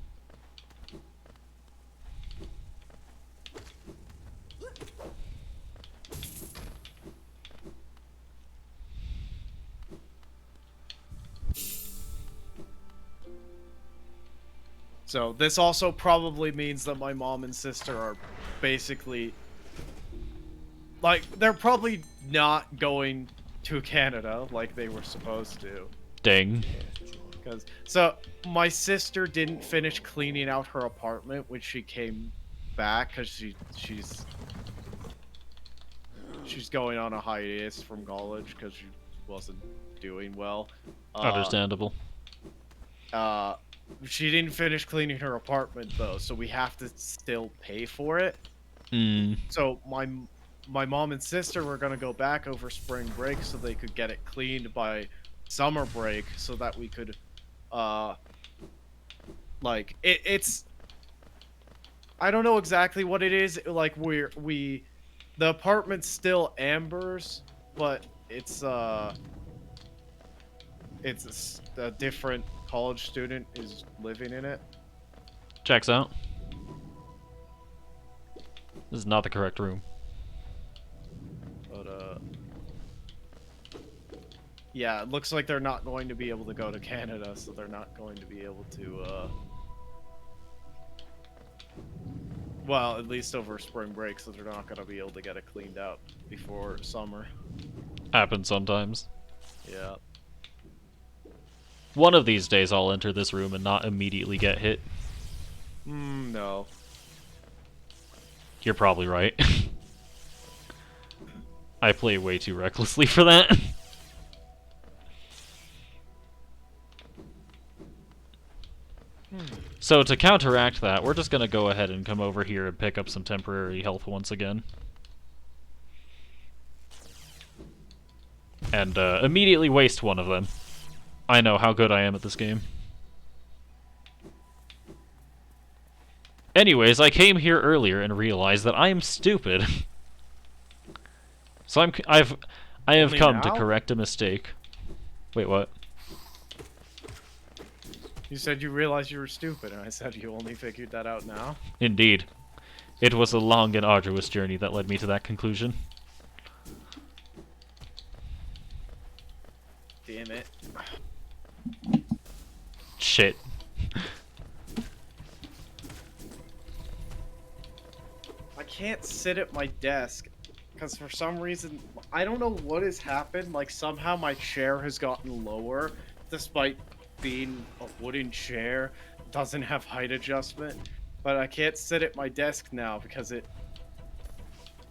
So this also probably means that my mom and sister are basically... like, they're probably not going to Canada like they were supposed to. Dang. So, my sister didn't finish cleaning out her apartment when she came back because she's going on a hiatus from college because she wasn't doing well. Understandable. She didn't finish cleaning her apartment though, so we have to still pay for it. So my mom and sister were gonna go back over spring break so they could get it cleaned by summer break so that we could like it's I don't know exactly what it is, like we The apartment's still Amber's, but it's a different college student is living in it. Checks out. This is not the correct room. But yeah, it looks like they're not going to be able to go to Canada, so they're not going to be able to well, at least over spring break, so they're not going to be able to get it cleaned out before summer. Happens sometimes. Yeah. One of these days I'll enter this room and not immediately get hit. No. You're probably right. I play way too recklessly for that. So to counteract that, we're just gonna go ahead and come over here and pick up some temporary health once again. And immediately waste one of them. I know how good I am at this game. Anyways, I came here earlier and realized that I am stupid. So I have come to correct a mistake. Wait, what? You said you realized you were stupid, and I said you only figured that out now? Indeed. It was a long and arduous journey that led me to that conclusion. Damn it. Shit. I can't sit at my desk, because for some reason, I don't know what has happened, like somehow my chair has gotten lower, despite being a wooden chair, doesn't have height adjustment, but I can't sit at my desk now because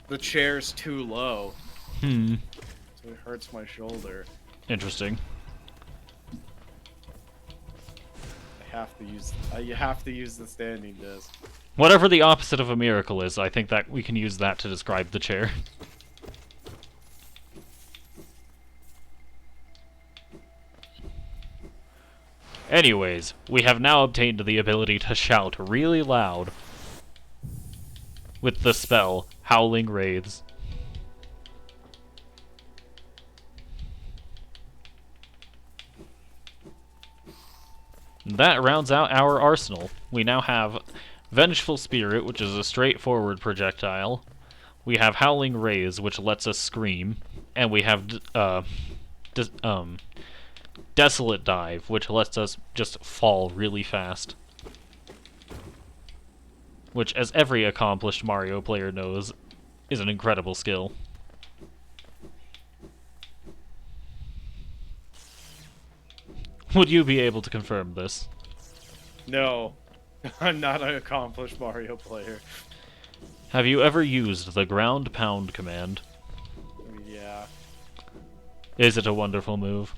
the chair's too low. So it hurts my shoulder. Interesting. You have to use the standing desk. Whatever the opposite of a miracle is, I think that we can use that to describe the chair. Anyways, we have now obtained the ability to shout really loud with the spell Howling Wraiths. That rounds out our arsenal. We now have Vengeful Spirit, which is a straightforward projectile. We have Howling Wraiths, which lets us scream. And we have Desolate Dive, which lets us just fall really fast. Which, as every accomplished Mario player knows, is an incredible skill. Would you be able to confirm this? No. I'm not an accomplished Mario player. Have you ever used the ground pound command? Yeah. Is it a wonderful move?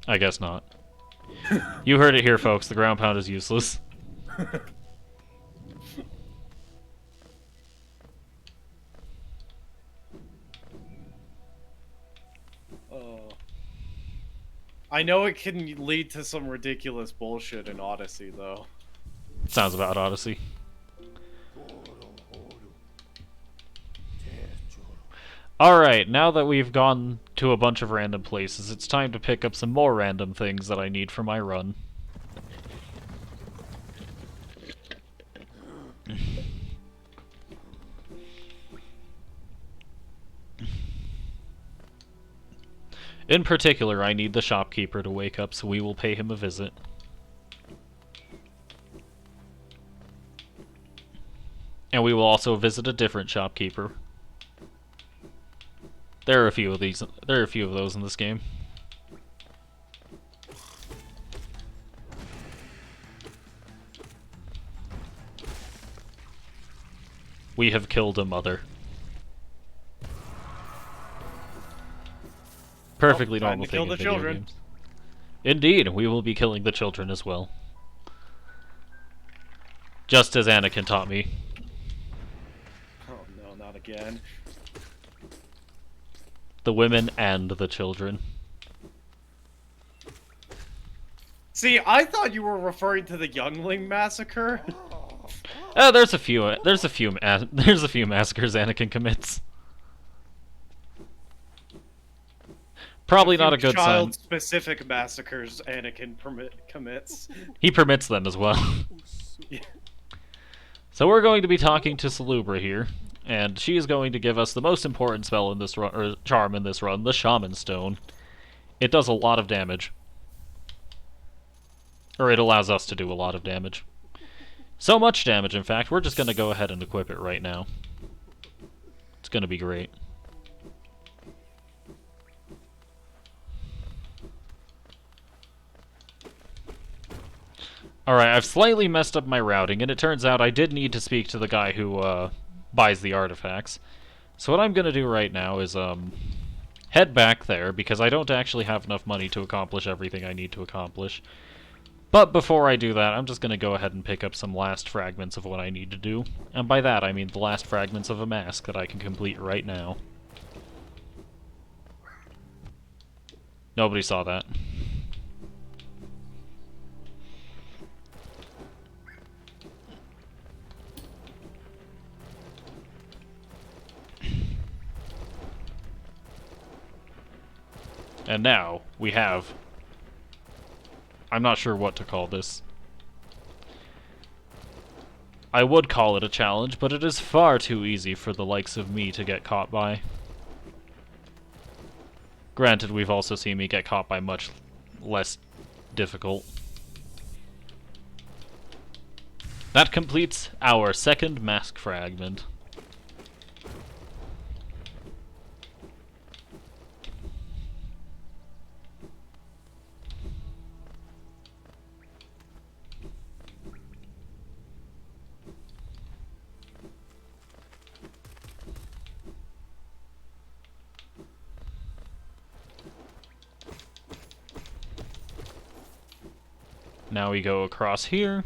I guess not. You heard it here, folks. The ground pound is useless. I know it can lead to some ridiculous bullshit in Odyssey, though. Sounds about Odyssey. Alright, now that we've gone to a bunch of random places, it's time to pick up some more random things that I need for my run. In particular, I need the shopkeeper to wake up, so we will pay him a visit. And we will also visit a different shopkeeper. There are a few of these. There are a few of those in this game. We have killed a mother. Perfectly normal thing in video games. Indeed, we will be killing the children as well. Just as Anakin taught me. Oh no, not again. The women and the children. See, I thought you were referring to the Youngling Massacre. There's a few massacres Anakin commits. Probably not a good sign. Child-specific massacres Anakin commits. He permits them as well. Yeah. So we're going to be talking to Salubra here, and she is going to give us the most important spell in this run, or charm in this run, the Shaman Stone. It does a lot of damage. Or it allows us to do a lot of damage. So much damage, in fact, we're just going to go ahead and equip it right now. It's going to be great. Alright, I've slightly messed up my routing, and it turns out I did need to speak to the guy who buys the artifacts. So what I'm going to do right now is head back there, because I don't actually have enough money to accomplish everything I need to accomplish. But before I do that, I'm just going to go ahead and pick up some last fragments of what I need to do. And by that, I mean the last fragments of a mask that I can complete right now. Nobody saw that. And now, we have... I'm not sure what to call this. I would call it a challenge, but it is far too easy for the likes of me to get caught by. Granted, we've also seen me get caught by much less difficult. That completes our second mask fragment. Now we go across here.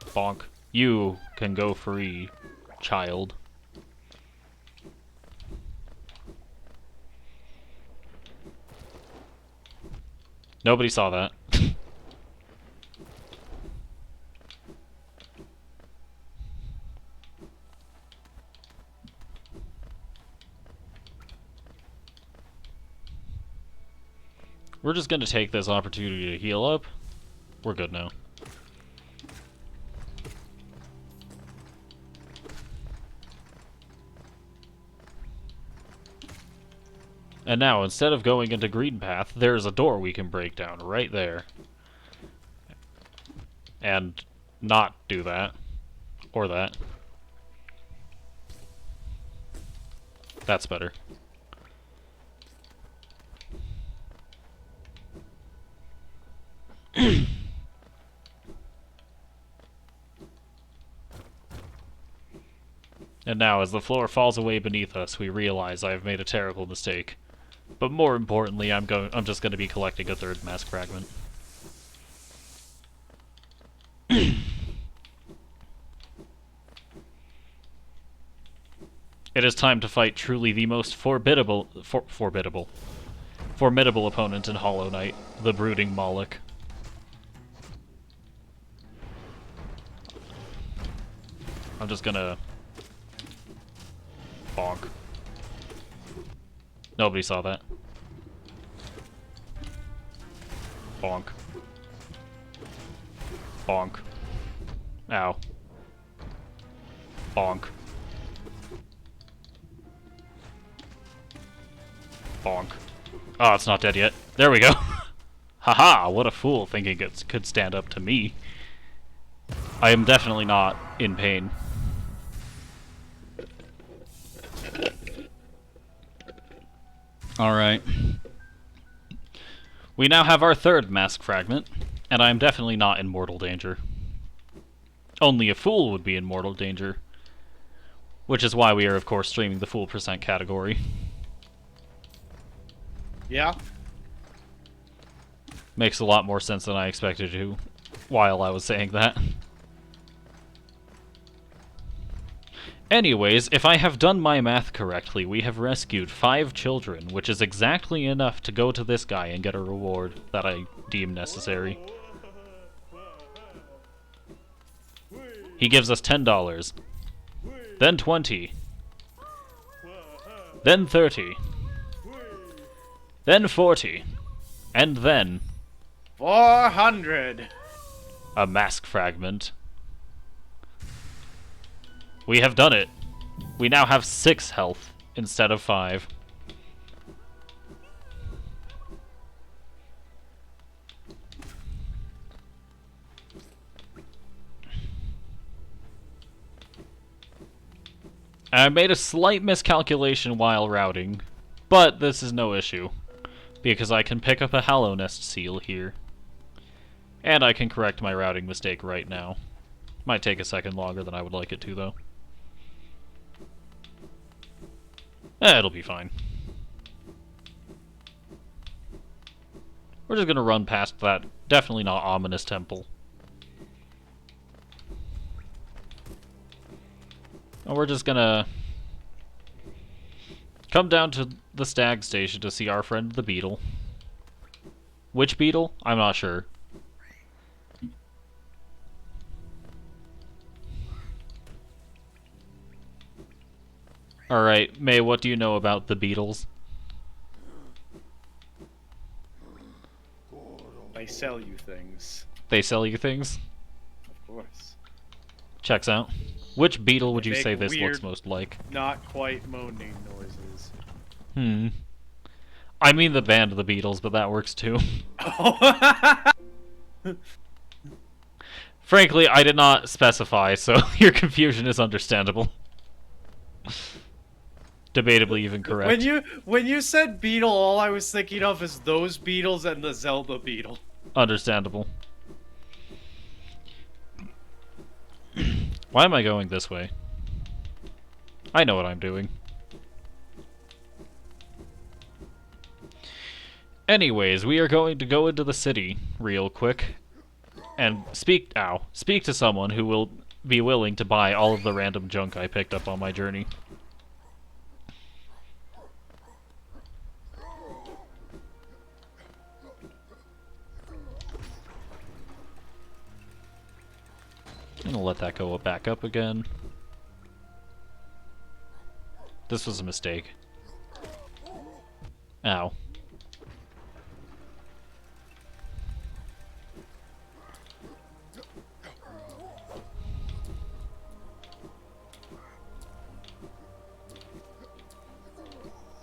Bonk. You can go free, child. Nobody saw that. We're just gonna take this opportunity to heal up. We're good now. And now, instead of going into Green Path, there's a door we can break down right there. And not do that. Or that. That's better. And now, as the floor falls away beneath us, we realize I have made a terrible mistake. But more importantly, I'm just going to be collecting a third mask fragment. It is time to fight truly the most formidable opponent in Hollow Knight, the Brooding Moloch. I'm just gonna... bonk. Nobody saw that. Bonk. Bonk. Ow. Bonk. Bonk. Oh, it's not dead yet. There we go. Haha, what a fool thinking it could stand up to me. I am definitely not in pain. Alright. We now have our third mask fragment, and I am definitely not in mortal danger. Only a fool would be in mortal danger. Which is why we are, of course, streaming the Fool % category. Yeah. Makes a lot more sense than I expected to while I was saying that. Anyways, if I have done my math correctly, we have rescued 5 children, which is exactly enough to go to this guy and get a reward that I deem necessary. He gives us $10, then 20, then 30, then 40, and then 400. a mask fragment. We have done it. We now have 6 health instead of 5. I made a slight miscalculation while routing, but this is no issue, because I can pick up a Hallow Nest seal here. And I can correct my routing mistake right now. Might take a second longer than I would like it to, though. It'll be fine. We're just gonna run past that definitely not ominous temple. And we're just gonna come down to the stag station to see our friend the beetle. Which beetle? I'm not sure. Alright, May, what do you know about the beetles? They sell you things. They sell you things? Of course. Checks out. Which beetle would you Make say this looks weird, most like? Not quite moaning noises. I mean the band The Beatles, but that works too. Oh. Frankly, I did not specify, so your confusion is understandable. Debatably even correct. When you said beetle, all I was thinking of is those beetles and the Zelda beetle. Understandable. Why am I going this way? I know what I'm doing. Anyways, we are going to go into the city real quick and speak to someone who will be willing to buy all of the random junk I picked up on my journey. I'm gonna let that go back up again. This was a mistake. Ow.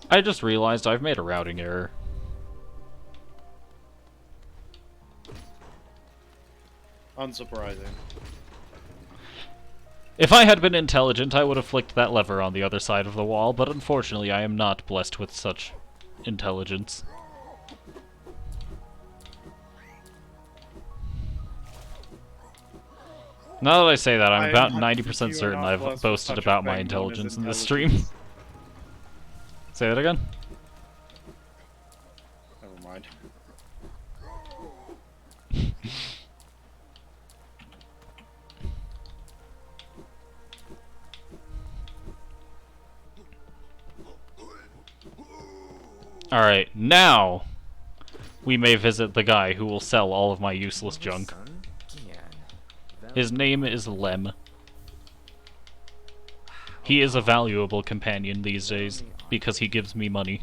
I just realized I've made a routing error. Unsurprising. If I had been intelligent, I would have flicked that lever on the other side of the wall, but unfortunately I am not blessed with such intelligence. Now that I say that, I'm about 90% certain I've boasted about my intelligence in this stream. Say that again? Never mind. Alright, now we may visit the guy who will sell all of my useless junk. His name is Lem. He is a valuable companion these days, because he gives me money.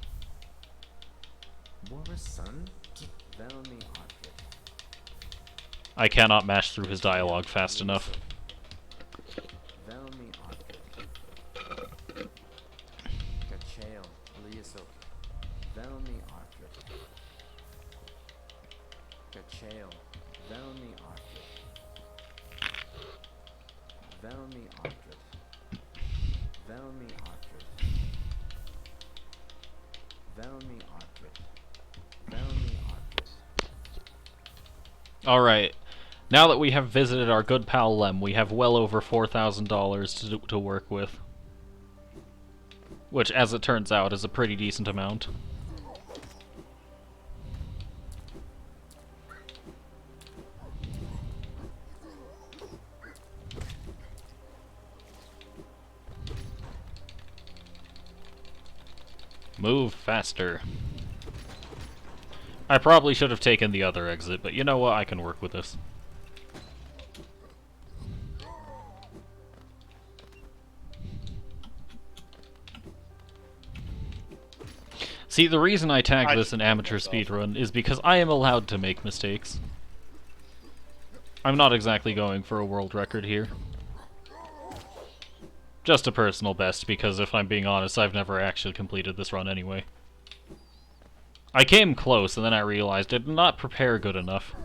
I cannot mash through his dialogue fast enough. Alright, now that we have visited our good pal Lem, we have well over $4,000 to work with. Which, as it turns out, is a pretty decent amount. Move faster. I probably should have taken the other exit, but you know what? I can work with this. See, the reason I tag this an amateur speedrun is because I am allowed to make mistakes. I'm not exactly going for a world record here. Just a personal best, because if I'm being honest, I've never actually completed this run anyway. I came close, and then I realized I did not prepare good enough.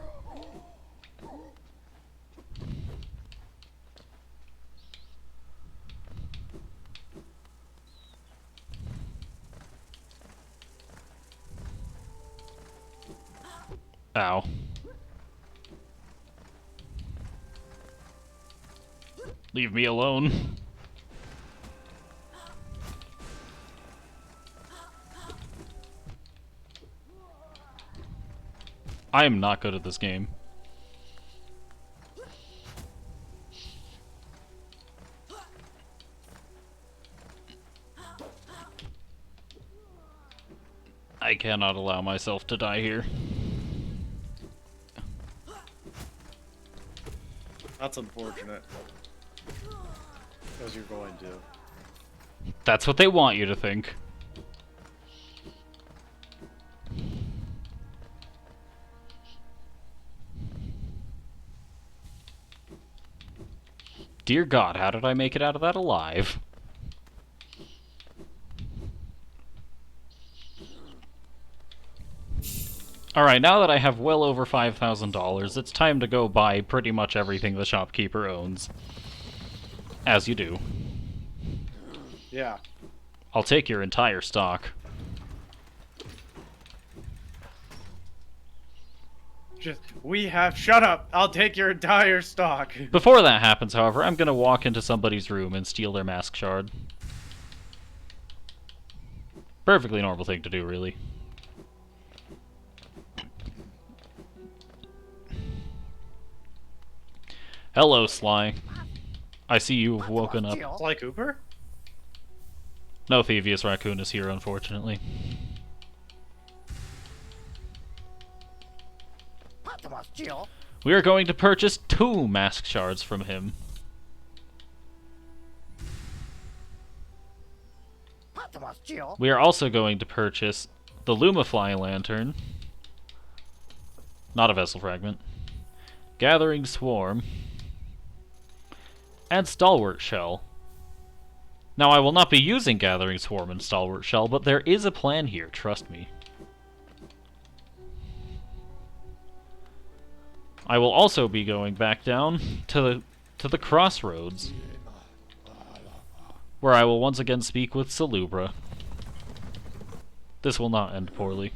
Ow. Leave me alone. I am not good at this game. I cannot allow myself to die here. That's unfortunate. Because you're going to. That's what they want you to think. Dear God, how did I make it out of that alive? Alright, now that I have well over $5,000, it's time to go buy pretty much everything the shopkeeper owns. As you do. Yeah. I'll take your entire stock. Shut up! I'll take your entire stock! Before that happens, however, I'm gonna walk into somebody's room and steal their mask shard. Perfectly normal thing to do, really. Hello, Sly. I see you've woken up. Sly Cooper? No Thievius Raccoon is here, unfortunately. We are going to purchase 2 mask shards from him. We are also going to purchase the Lumafly Lantern. Not a Vessel Fragment. Gathering Swarm. And Stalwart Shell. Now, I will not be using Gathering Swarm and Stalwart Shell, but there is a plan here, trust me. I will also be going back down to the Crossroads, where I will once again speak with Salubra. This will not end poorly.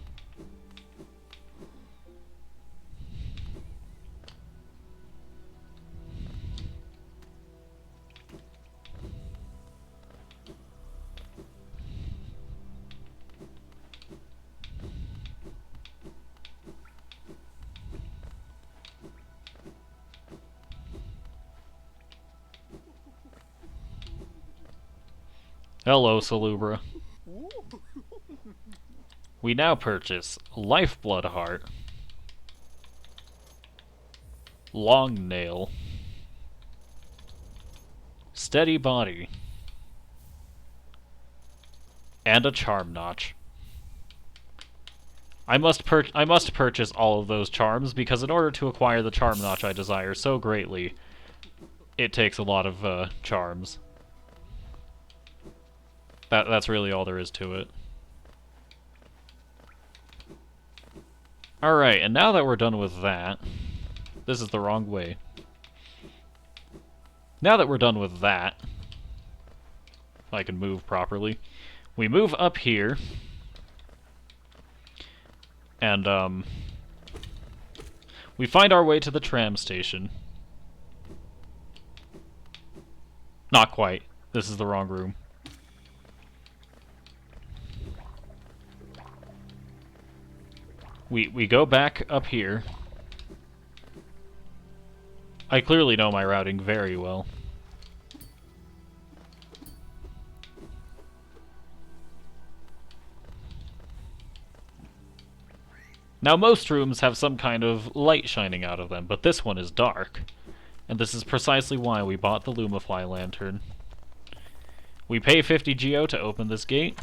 Hello, Salubra. We now purchase Lifeblood Heart, Long Nail, Steady Body, and a Charm Notch. I must purchase all of those charms, because in order to acquire the Charm Notch I desire so greatly, it takes a lot of charms. That's really all there is to it. Alright, and now that we're done with that... This is the wrong way. Now that we're done with that... If I can move properly. We move up here. And, we find our way to the tram station. Not quite. This is the wrong room. We go back up here. I clearly know my routing very well. Now, most rooms have some kind of light shining out of them, but this one is dark. And this is precisely why we bought the Lumify lantern. We pay 50 Geo to open this gate.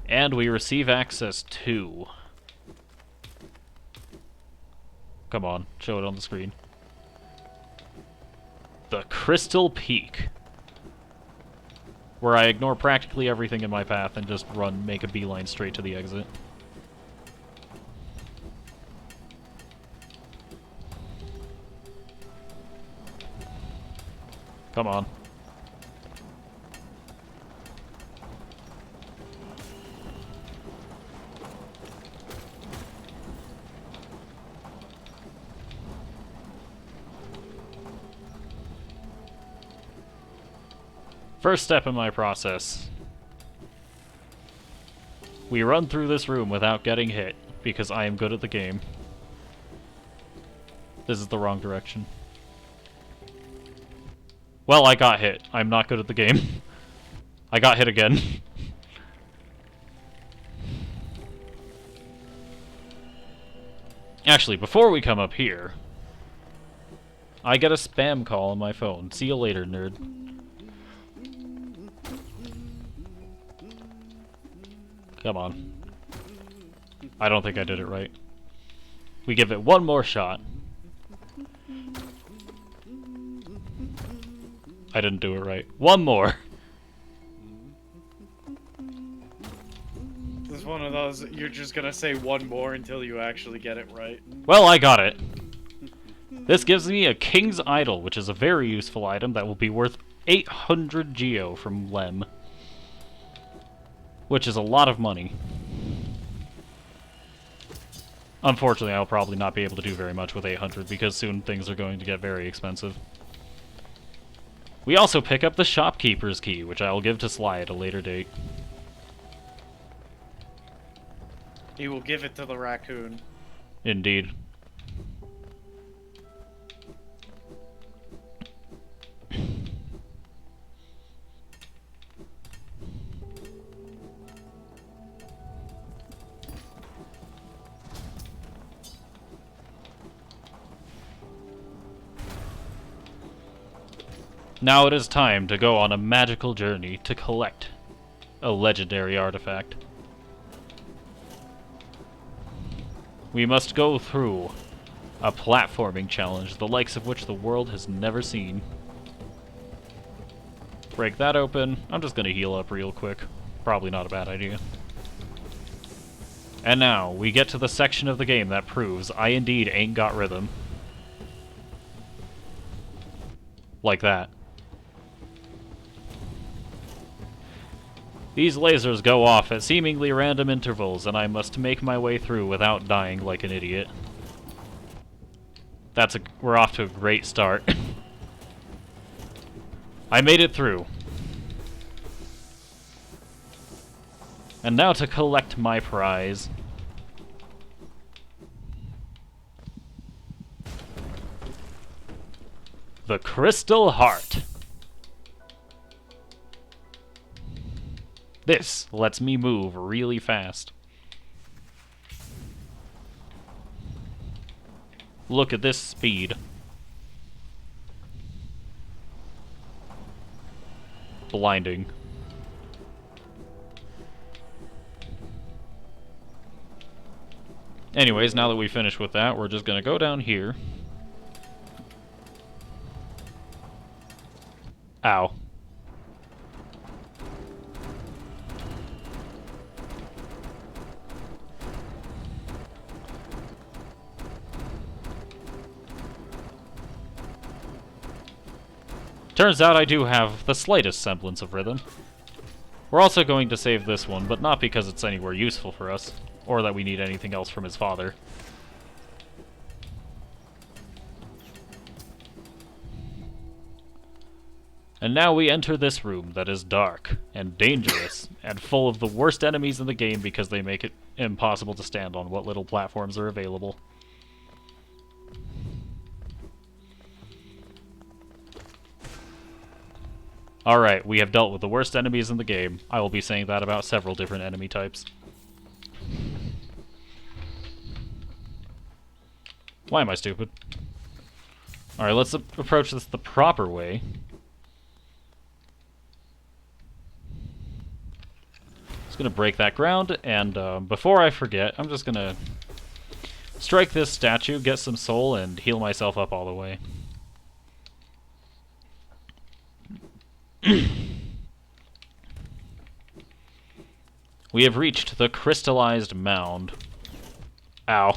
And we receive access to... Come on, show it on the screen. The Crystal Peak. Where I ignore practically everything in my path and just make a beeline straight to the exit. Come on. First step in my process. We run through this room without getting hit, because I am good at the game. This is the wrong direction. Well, I got hit. I'm not good at the game. I got hit again. Actually, before we come up here, I get a spam call on my phone. See you later, nerd. Come on. I don't think I did it right. We give it one more shot. I didn't do it right. One more! This is one of those, you're just gonna say one more until you actually get it right. Well, I got it. This gives me a King's Idol, which is a very useful item that will be worth 800 Geo from Lem. Which is a lot of money. Unfortunately, I'll probably not be able to do very much with 800 because soon things are going to get very expensive. We also pick up the Shopkeepers Key, which I will give to Sly at a later date. He will give it to the raccoon. Indeed. Now it is time to go on a magical journey to collect a legendary artifact. We must go through a platforming challenge, the likes of which the world has never seen. Break that open. I'm just gonna heal up real quick. Probably not a bad idea. And now, we get to the section of the game that proves I indeed ain't got rhythm. Like that. These lasers go off at seemingly random intervals, and I must make my way through without dying like an idiot. We're off to a great start. I made it through. And now to collect my prize. The Crystal Heart. This lets me move really fast. Look at this speed. Blinding. Anyways, now that we finished with that, we're just gonna go down here. Ow. Turns out I do have the slightest semblance of rhythm. We're also going to save this one, but not because it's anywhere useful for us, or that we need anything else from his father. And now we enter this room that is dark, and dangerous, and full of the worst enemies in the game because they make it impossible to stand on what little platforms are available. Alright, we have dealt with the worst enemies in the game. I will be saying that about several different enemy types. Why am I stupid? Alright, let's approach this the proper way. Just gonna break that ground, and before I forget, I'm just gonna strike this statue, get some soul, and heal myself up all the way. We have reached the Crystallized Mound. Ow.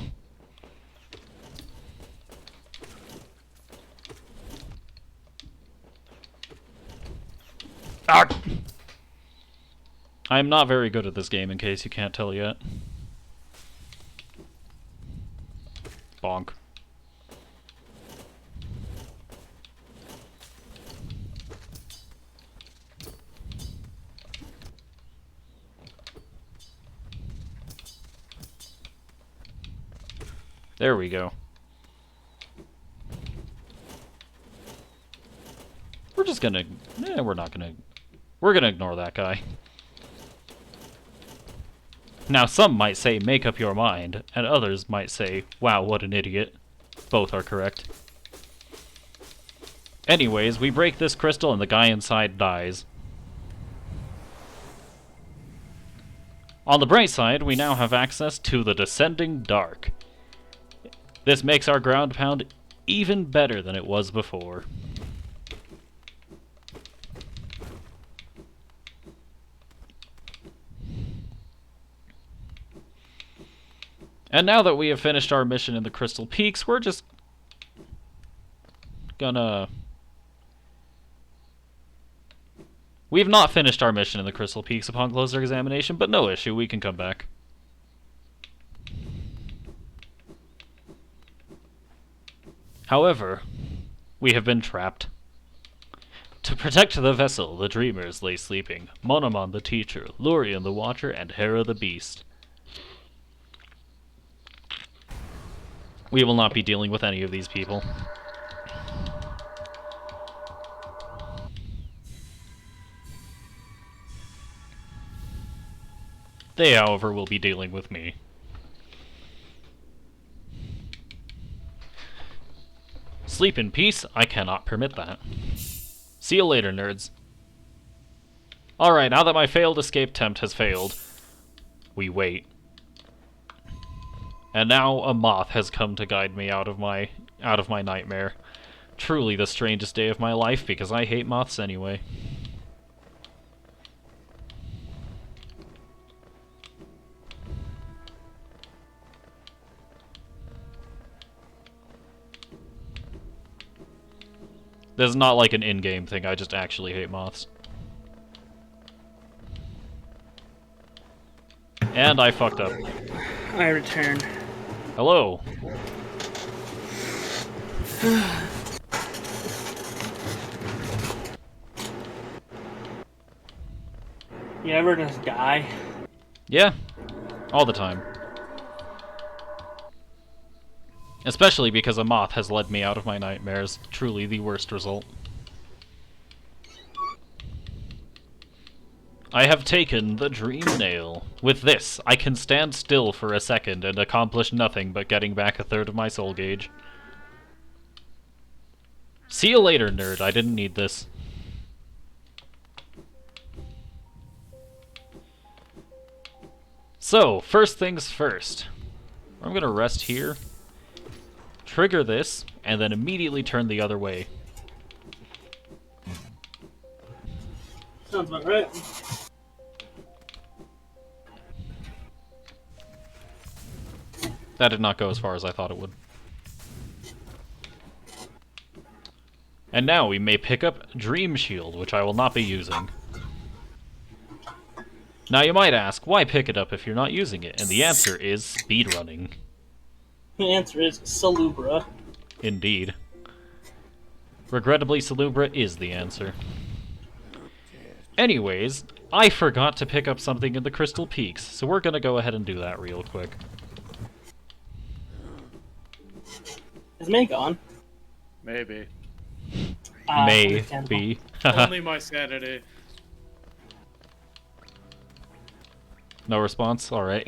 Ah! I am not very good at this game, in case you can't tell yet. Bonk. There we go. We're just gonna... we're not gonna... We're gonna ignore that guy. Now, some might say, make up your mind, and others might say, wow, what an idiot. Both are correct. Anyways, we break this crystal and the guy inside dies. On the bright side, we now have access to the Descending Dark. This makes our ground pound even better than it was before. And now that we have finished our mission in the Crystal Peaks, we're just gonna... We have not finished our mission in the Crystal Peaks upon closer examination, but no issue, we can come back. However, we have been trapped. To protect the vessel, the dreamers lay sleeping. Monomon the teacher, Lurian the watcher, and Hera the beast. We will not be dealing with any of these people. They, however, will be dealing with me. Sleep in peace? I cannot permit that. See you later, nerds. Alright, now that my failed escape attempt has failed, we wait. And now a moth has come to guide me out of my nightmare. Truly the strangest day of my life, because I hate moths anyway. This is not like an in-game thing, I just actually hate moths. And I fucked up. I return. Hello. You ever just die? Yeah, all the time. Especially because a moth has led me out of my nightmares. Truly the worst result. I have taken the dream nail. With this, I can stand still for a second and accomplish nothing but getting back a third of my soul gauge. See you later, nerd. I didn't need this. So, first things first. I'm gonna rest here, trigger this, and then immediately turn the other way. Sounds about right. That did not go as far as I thought it would. And now we may pick up Dream Shield, which I will not be using. Now you might ask, why pick it up if you're not using it? And the answer is speedrunning. The answer is Salubra. Indeed. Regrettably, Salubra is the answer. Anyways, I forgot to pick up something in the Crystal Peaks, so we're gonna go ahead and do that real quick. Is May gone? Maybe. Maybe. Only my sanity. No response? Alright.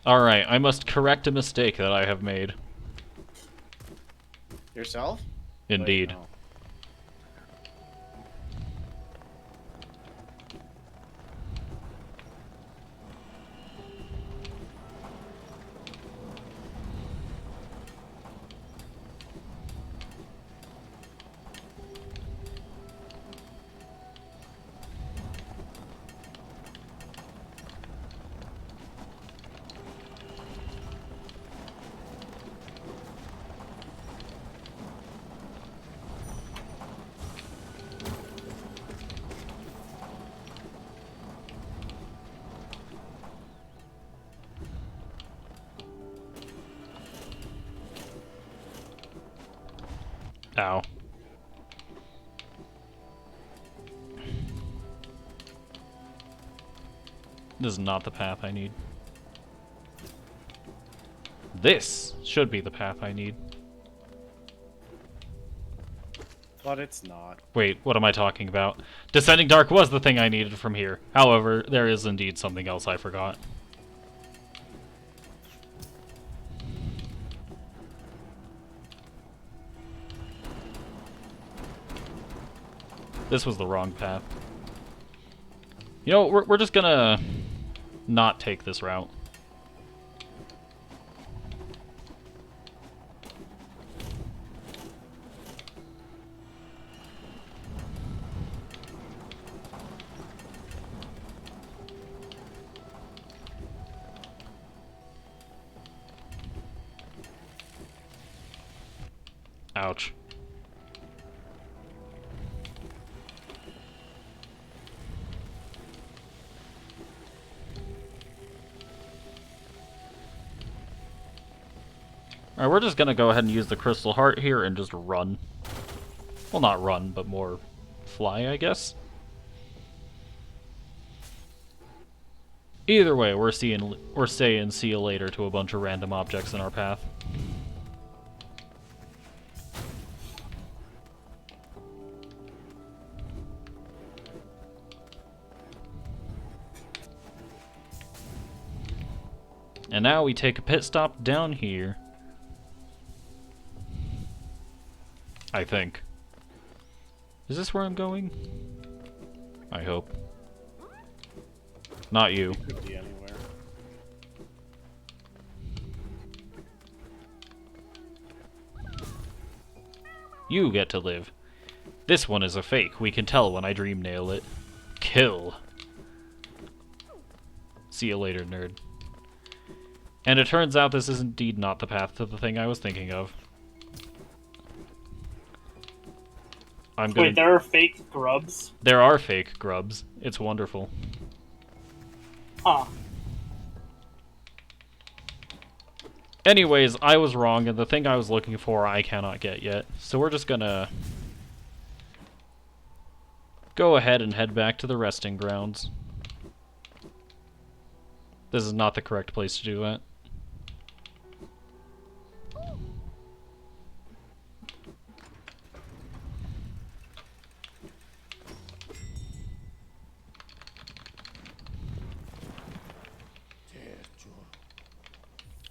Alright, I must correct a mistake that I have made. Yourself? Indeed. Wait, no. Ow. This is not the path I need. This should be the path I need. But it's not. Wait, what am I talking about? Descending Dark was the thing I needed from here. However, there is indeed something else I forgot. This was the wrong path. You know, we're just gonna not take this route. Ouch. Alright, we're just gonna go ahead and use the Crystal Heart here and just run. Well, not run, but more fly, I guess. Either way, we're saying see you later to a bunch of random objects in our path. And now we take a pit stop down here. I think. Is this where I'm going? I hope. Not you. Could be anywhere. You get to live. This one is a fake. We can tell when I dream nail it. Kill. See you later, nerd. And it turns out this is indeed not the path to the thing I was thinking of. Wait, there are fake grubs? There are fake grubs. It's wonderful. Huh. Anyways, I was wrong, and the thing I was looking for I cannot get yet. So we're just gonna go ahead and head back to the resting grounds. This is not the correct place to do that.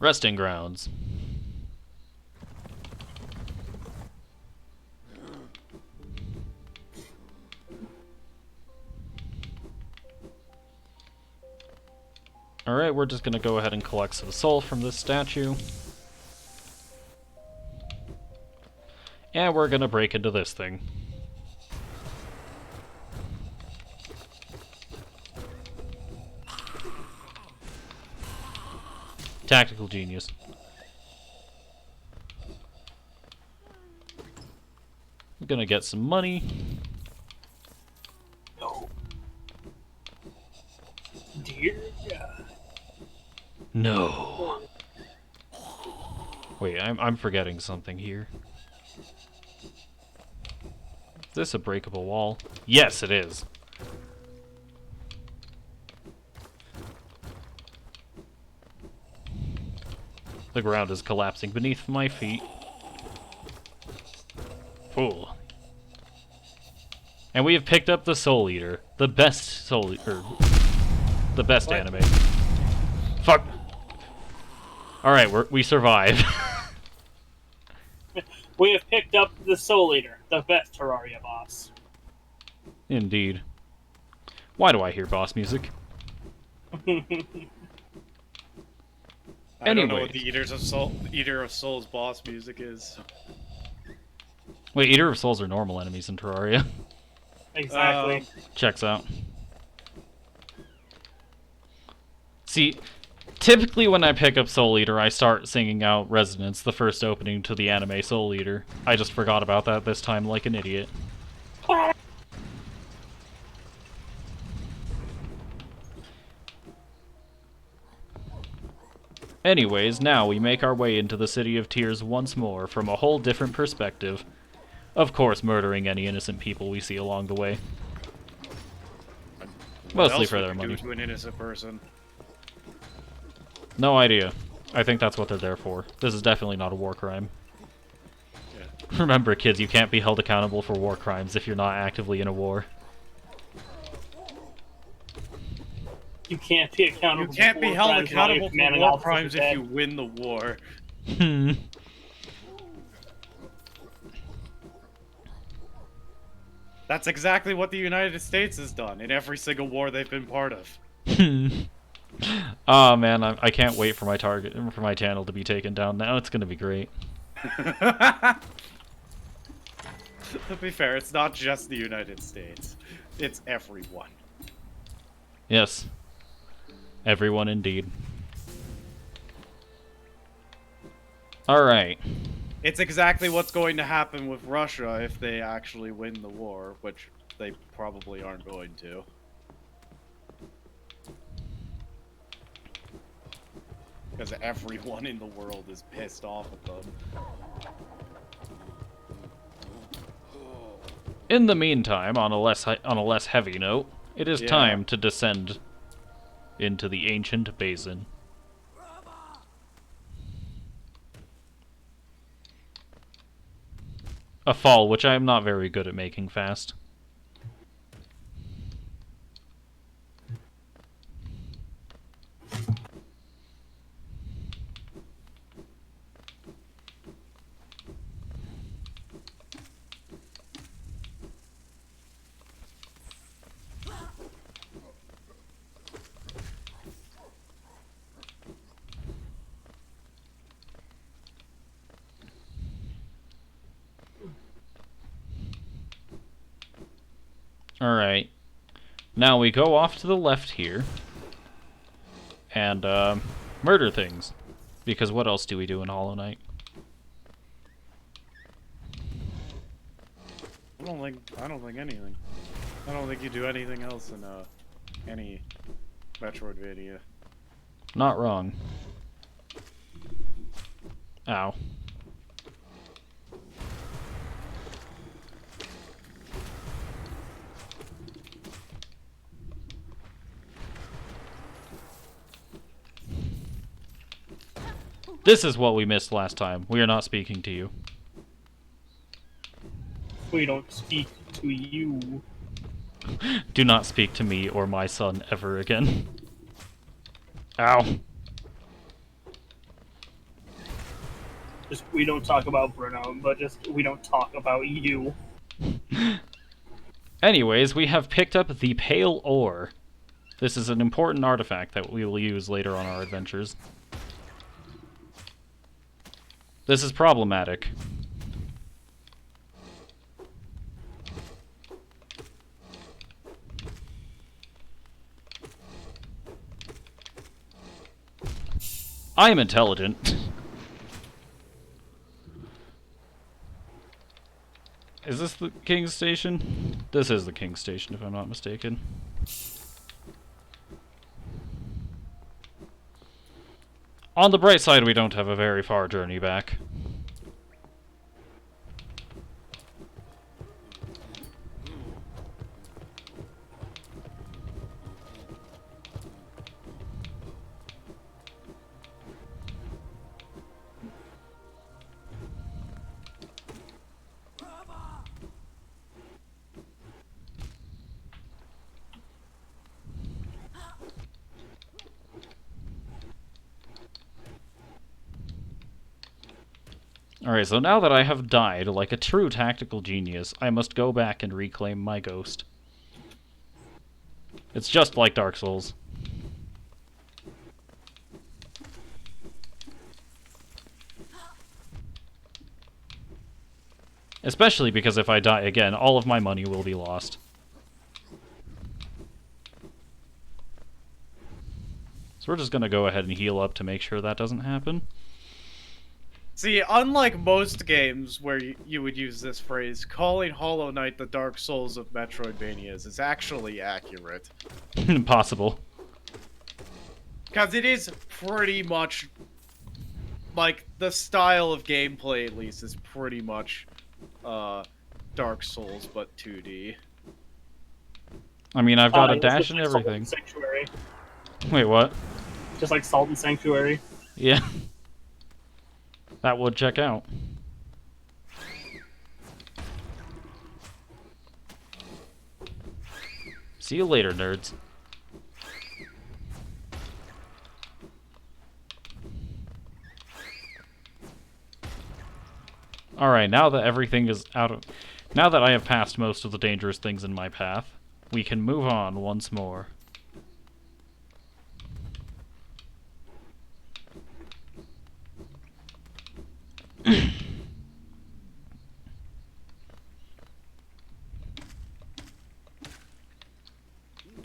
Resting grounds. Alright, we're just gonna go ahead and collect some soul from this statue. And we're gonna break into this thing. Tactical genius. I'm gonna get some money. No. Dear God. No. Wait, I'm forgetting something here. Is this a breakable wall? Yes, it is. The ground is collapsing beneath my feet. Fool. And we have picked up the Soul Eater, the best Soul Eater, the best What? anime. Fuck. Alright, we survived. We have picked up the Soul Eater, the best Terraria boss. Indeed. Why do I hear boss music? I don't know Anyway. what the Eater of Souls boss music is. Wait, Eater of Souls are normal enemies in Terraria. Exactly. Checks out. See, typically when I pick up Soul Eater, I start singing out Resonance, the first opening to the anime Soul Eater. I just forgot about that this time like an idiot. Anyways, now we make our way into the City of Tears once more from a whole different perspective. Of course, murdering any innocent people we see along the way. Mostly for their money. What else would you do to an innocent person? No idea. I think that's what they're there for. This is definitely not a war crime. Yeah. Remember, kids, you can't be held accountable for war crimes if you're not actively in a war. You can't be accountable. You can't be held accountable for commanding war officer crimes if dead. you win the war. That's exactly what the United States has done in every single war they've been part of. Oh man, I can't wait for my channel to be taken down now. It's gonna be great. To be fair, it's not just the United States. It's everyone. Yes. Everyone indeed. Alright. It's exactly what's going to happen with Russia if they actually win the war, which they probably aren't going to. Because everyone in the world is pissed off at them. In the meantime, on a less heavy note, it is time to descend into the ancient basin. A fall which I am not very good at making fast. Alright. Now we go off to the left here. And, murder things. Because what else do we do in Hollow Knight? I don't think anything. I don't think you do anything else in, any Metroidvania. Not wrong. Ow. This is what we missed last time. We are not speaking to you. We don't speak to you. Do not speak to me or my son ever again. Ow. Just we don't talk about Bruno, but just we don't talk about you. Anyways, we have picked up the Pale Ore. This is an important artifact that we will use later on our adventures. This is problematic. I am intelligent. Is this the King's Station? This is the King's Station, if I'm not mistaken. On the bright side, we don't have a very far journey back. Alright, so now that I have died like a true tactical genius, I must go back and reclaim my ghost. It's just like Dark Souls. Especially because if I die again, all of my money will be lost. So we're just gonna go ahead and heal up to make sure that doesn't happen. See, unlike most games where you would use this phrase, calling Hollow Knight the Dark Souls of Metroidvanias is actually accurate. Impossible. Because it is pretty much, like, the style of gameplay, at least, is pretty much Dark Souls, but 2D. I mean, I've got a It's dash just and like Salt everything. Sanctuary. Wait, what? Just like Salt and Sanctuary. Yeah. That would check out. See you later, nerds. Alright, now that everything is out of... Now that I have passed most of the dangerous things in my path, we can move on once more.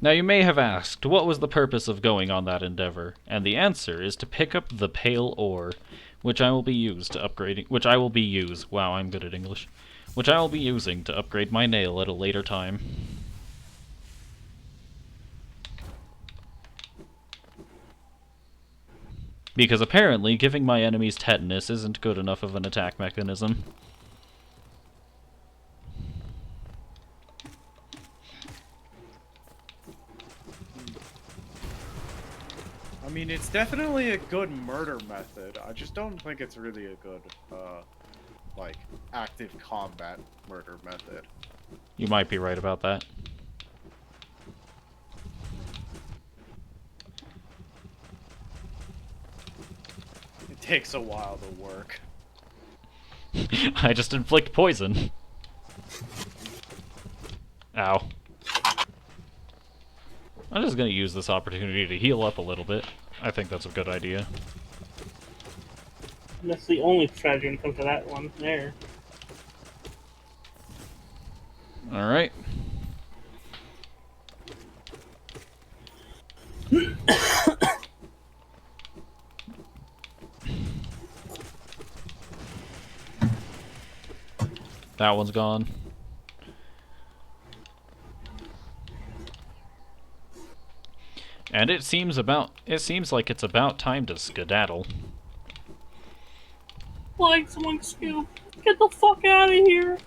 Now you may have asked, what was the purpose of going on that endeavor? And the answer is to pick up the pale ore, which I will be using to upgrade my nail at a later time. Because apparently giving my enemies tetanus isn't good enough of an attack mechanism. I mean, it's definitely a good murder method. I just don't think it's really a good, like, active combat murder method. You might be right about that. It takes a while to work. I just inflict poison. Ow. I'm just gonna use this opportunity to heal up a little bit. I think that's a good idea. And that's the only strategy when it comes to that one there. Alright. That one's gone. And it seems like it's about time to skedaddle. Like someone scoop. Get the fuck out of here.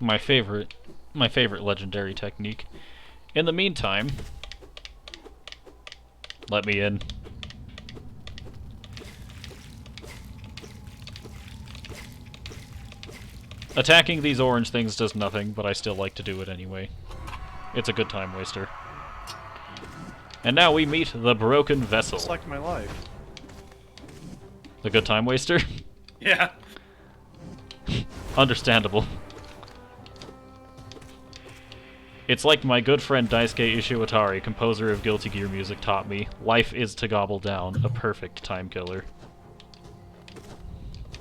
My favorite legendary technique. In the meantime, let me in. Attacking these orange things does nothing, but I still like to do it anyway. It's a good time waster. And now we meet the broken vessel. It's like my life. The good time waster? Yeah. Understandable. It's like my good friend Daisuke Ishiwatari, composer of Guilty Gear music, taught me. Life is to gobble down, a perfect time killer.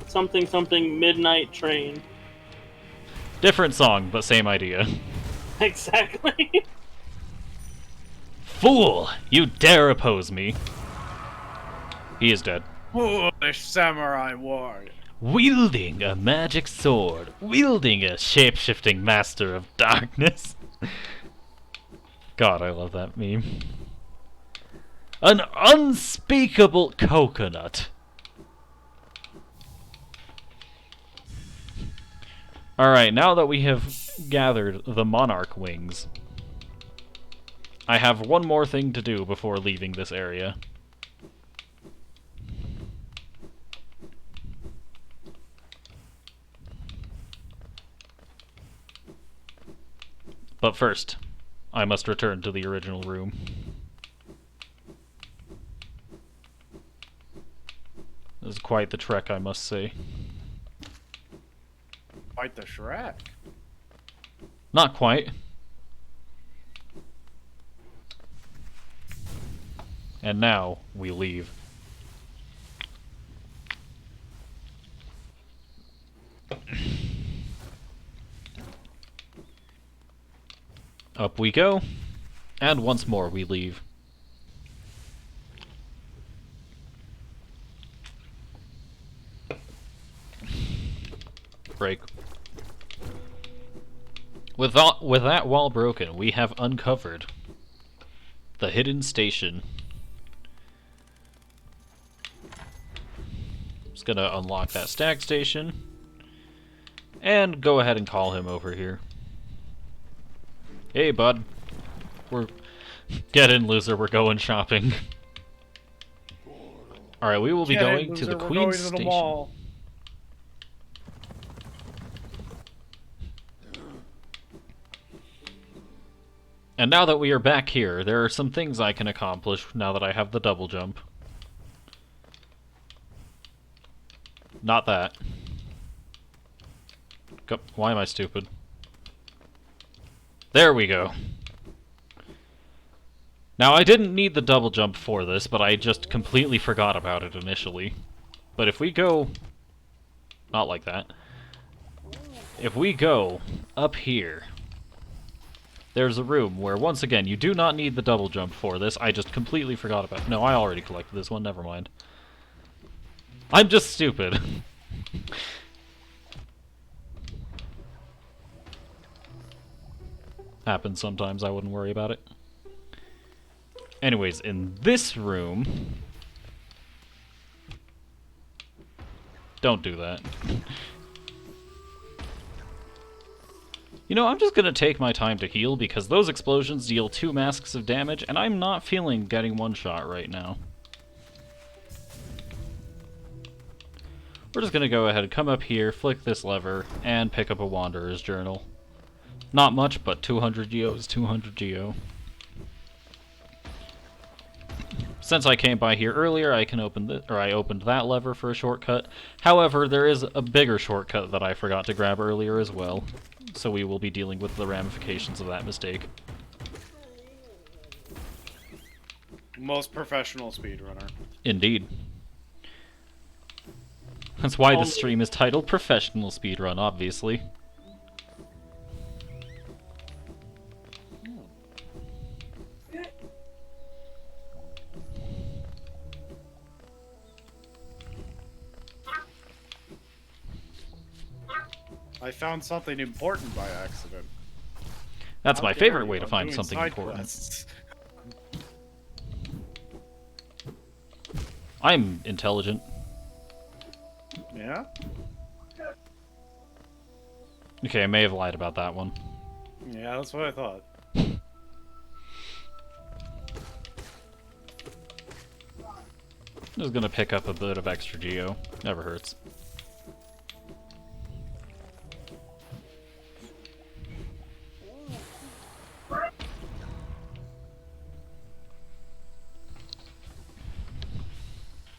Something something midnight train. Different song, but same idea. Exactly. Fool! You dare oppose me. He is dead. Foolish samurai warrior. Wielding a magic sword. Wielding a shape-shifting master of darkness. God, I love that meme. An unspeakable coconut. Alright, now that we have gathered the monarch wings, I have one more thing to do before leaving this area. But first, I must return to the original room. This is quite the trek, I must say. Quite the Shrek. Not quite. And now, we leave. Up we go, and once more we leave. Break. With that wall broken, we have uncovered the hidden station. Just gonna unlock that stack station and go ahead and call him over here. Hey, bud. Get in, loser. We're going shopping. Alright, we will be going to the Queen's Station. Mall. And now that we are back here, there are some things I can accomplish now that I have the double jump. Not that. Why am I stupid? There we go. Now, I didn't need the double jump for this, but I just completely forgot about it initially. But if we go... Not like that. If we go up here, there's a room where, once again, you do not need the double jump for this. I just completely forgot about it. No, I already collected this one. Never mind. I'm just stupid. Happens sometimes. I wouldn't worry about it. Anyways, in this room... Don't do that. You know, I'm just gonna take my time to heal, because those explosions deal 2 masks of damage, and I'm not feeling getting one shot right now. We're just gonna go ahead and come up here, flick this lever, and pick up a Wanderer's Journal. Not much, but 200 Geo is 200 Geo. Since I came by here earlier, I can I opened that lever for a shortcut. However, there is a bigger shortcut that I forgot to grab earlier as well. So we will be dealing with the ramifications of that mistake. Most professional speedrunner. Indeed. That's why the stream is titled Professional Speedrun, obviously. I found something important by accident. That's How my dare favorite you, way to I'm find doing something side important. quests. I'm intelligent. Yeah? Okay, I may have lied about that one. Yeah, that's what I thought. Just gonna pick up a bit of extra Geo. Never hurts.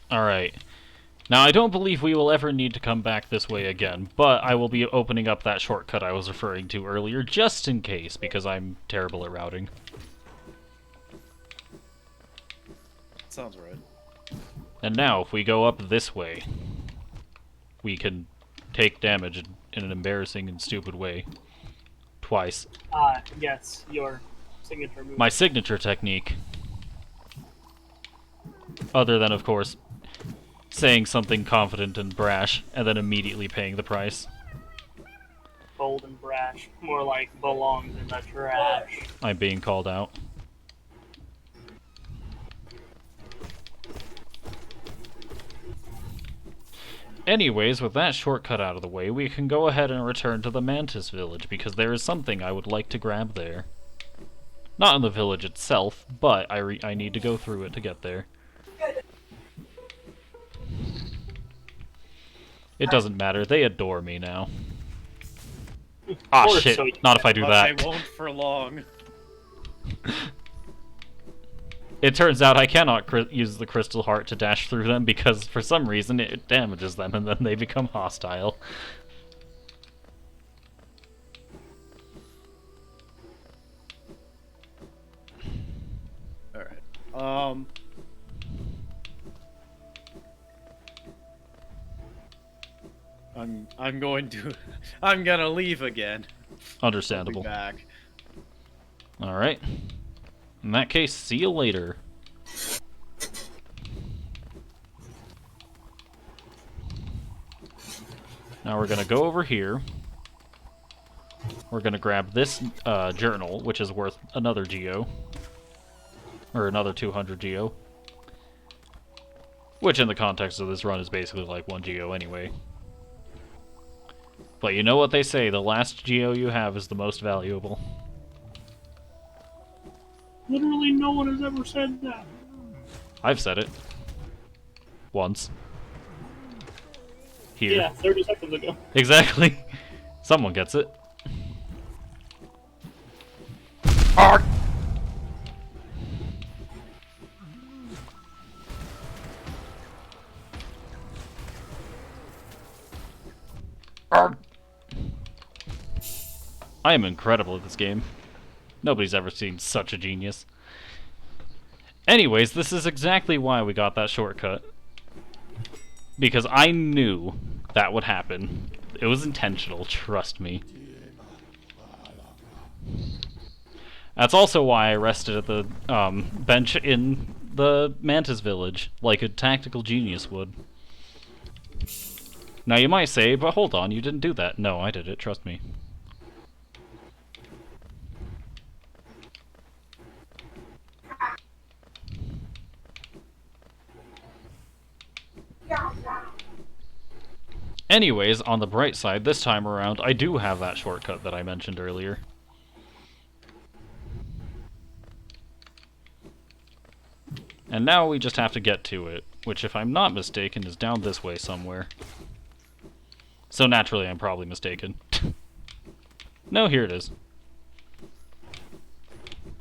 Alright. Now, I don't believe we will ever need to come back this way again, but I will be opening up that shortcut I was referring to earlier, just in case, because I'm terrible at routing. Sounds right. And now, if we go up this way, we can take damage in an embarrassing and stupid way. Twice. Yes, your signature move. My signature technique. Other than, of course, saying something confident and brash, and then immediately paying the price. Bold and brash. More like belongs in the trash. I'm being called out. Anyways, with that shortcut out of the way, we can go ahead and return to the Mantis village, because there is something I would like to grab there. Not in the village itself, but I need to go through it to get there. It doesn't matter, they adore me now. Ah, shit, not if I do But that. they won't for long. It turns out I cannot use the Crystal Heart to dash through them because for some reason it damages them and then they become hostile. Alright. I'm going to I'm gonna leave again. Understandable. I'll be back. Alright. In that case, see you later. Now we're gonna go over here. We're gonna grab this journal, which is worth another geo. Or another 200 geo. Which in the context of this run is basically like 1 geo anyway. But you know what they say, the last geo you have is the most valuable. Literally no one has ever said that. I've said it. Once. Here. Yeah, 30 seconds ago. Exactly. Someone gets it. Arr! Arr! I am incredible at this game. Nobody's ever seen such a genius. Anyways, this is exactly why we got that shortcut. Because I knew that would happen. It was intentional, trust me. That's also why I rested at the bench in the Mantis village, like a tactical genius would. Now you might say, but hold on, you didn't do that. No, I did it, trust me. Anyways, on the bright side, this time around, I do have that shortcut that I mentioned earlier. And now we just have to get to it, which if I'm not mistaken is down this way somewhere. So naturally I'm probably mistaken. No, here it is.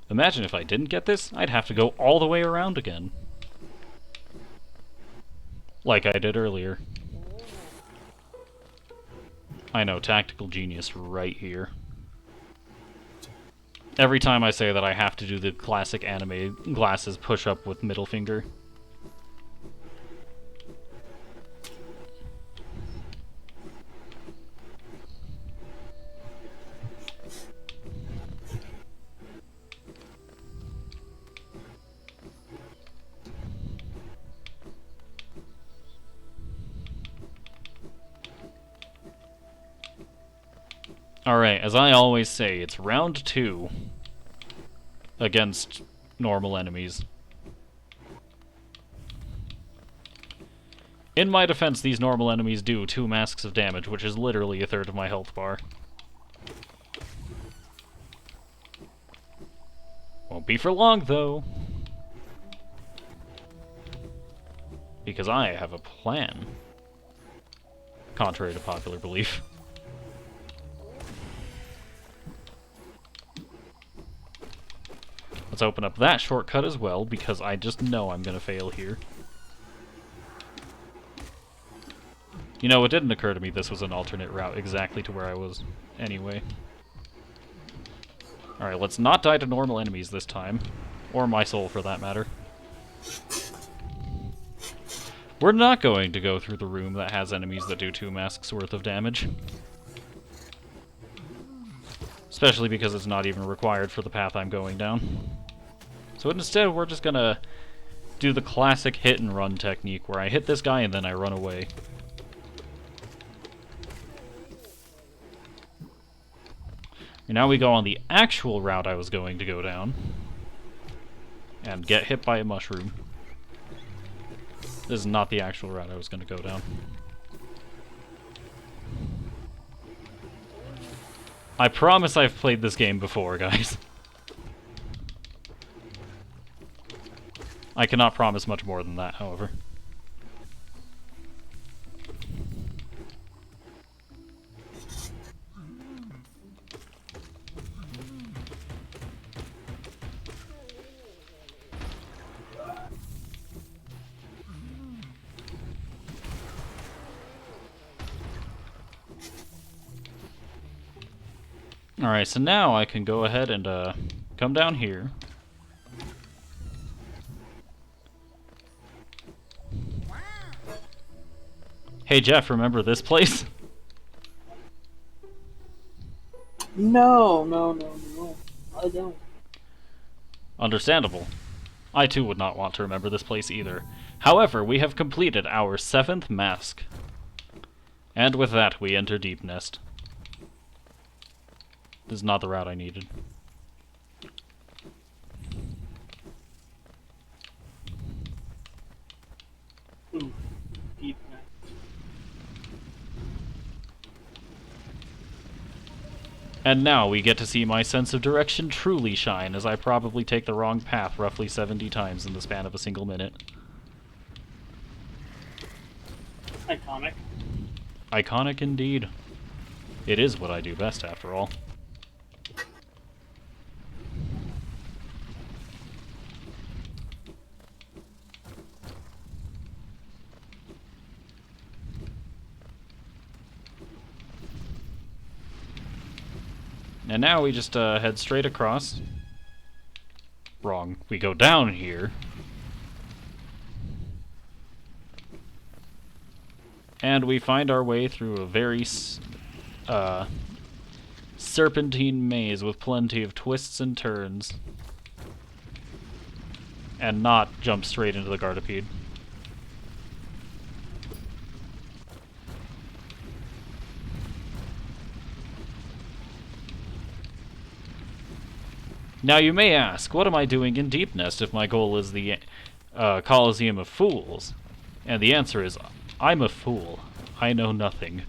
Imagine if I didn't get this, I'd have to go all the way around again. Like I did earlier. I know, tactical genius right here. Every time I say that I have to do the classic anime glasses push-up with middle finger. Alright, as I always say, it's round 2 against normal enemies. In my defense, these normal enemies do 2 masks of damage, which is literally a third of my health bar. Won't be for long, though. Because I have a plan. Contrary to popular belief. Let's open up that shortcut as well, because I just know I'm gonna fail here. You know, it didn't occur to me this was an alternate route exactly to where I was anyway. Alright, let's not die to normal enemies this time. Or my soul, for that matter. We're not going to go through the room that has enemies that do 2 masks worth of damage. Especially because it's not even required for the path I'm going down. So instead, we're just gonna do the classic hit and run technique, where I hit this guy and then I run away. And now we go on the actual route I was going to go down. And get hit by a mushroom. This is not the actual route I was going to go down. I promise I've played this game before, guys. I cannot promise much more than that, however. Alright, so now I can go ahead and come down here. Hey Jeff, remember this place? No. I don't. Understandable. I too would not want to remember this place either. However, we have completed our 7th mask. And with that, we enter Deep Nest. This is not the route I needed. Ooh, deep nest. And now we get to see my sense of direction truly shine, as I probably take the wrong path roughly 70 times in the span of a single minute. Iconic. Iconic indeed. It is what I do best, after all. And now we just head straight across. Wrong. We go down here. And we find our way through a very serpentine maze with plenty of twists and turns. And not jump straight into the Gardelepede. Now you may ask, what am I doing in Deep Nest if my goal is the Coliseum of Fools? And the answer is, I'm a fool. I know nothing.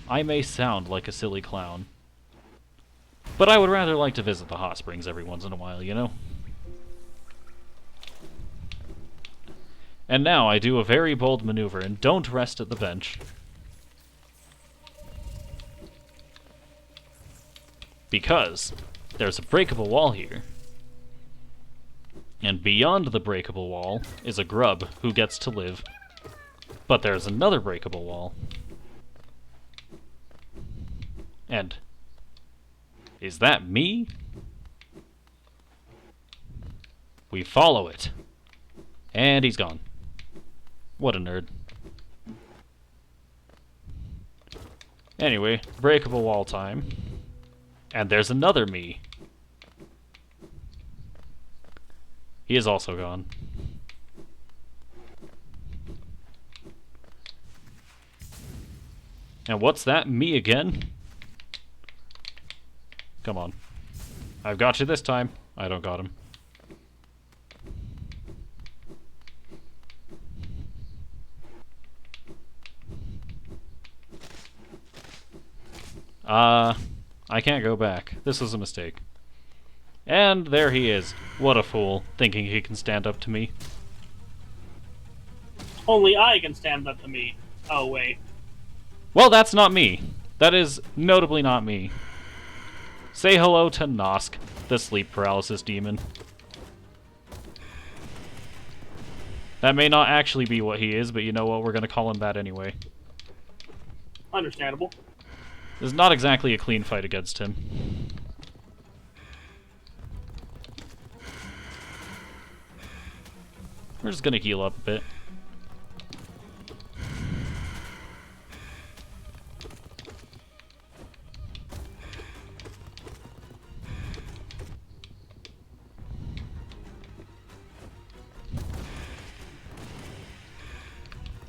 I may sound like a silly clown. But I would rather like to visit the hot springs every once in a while, you know? And now I do a very bold maneuver and don't rest at the bench. Because there's a breakable wall here. And beyond the breakable wall is a grub who gets to live. But there's another breakable wall. And is that me? We follow it. And he's gone. What a nerd. Anyway, breakable wall time. And there's another me. He is also gone. And what's that? Me again? Come on. I've got you this time. I don't got him. I can't go back. This was a mistake. And there he is. What a fool, thinking he can stand up to me. Only I can stand up to me. Oh, wait. Well, that's not me. That is notably not me. Say hello to Nosk, the sleep paralysis demon. That may not actually be what he is, but you know what? We're gonna call him that anyway. Understandable. This is not exactly a clean fight against him. We're just gonna heal up a bit.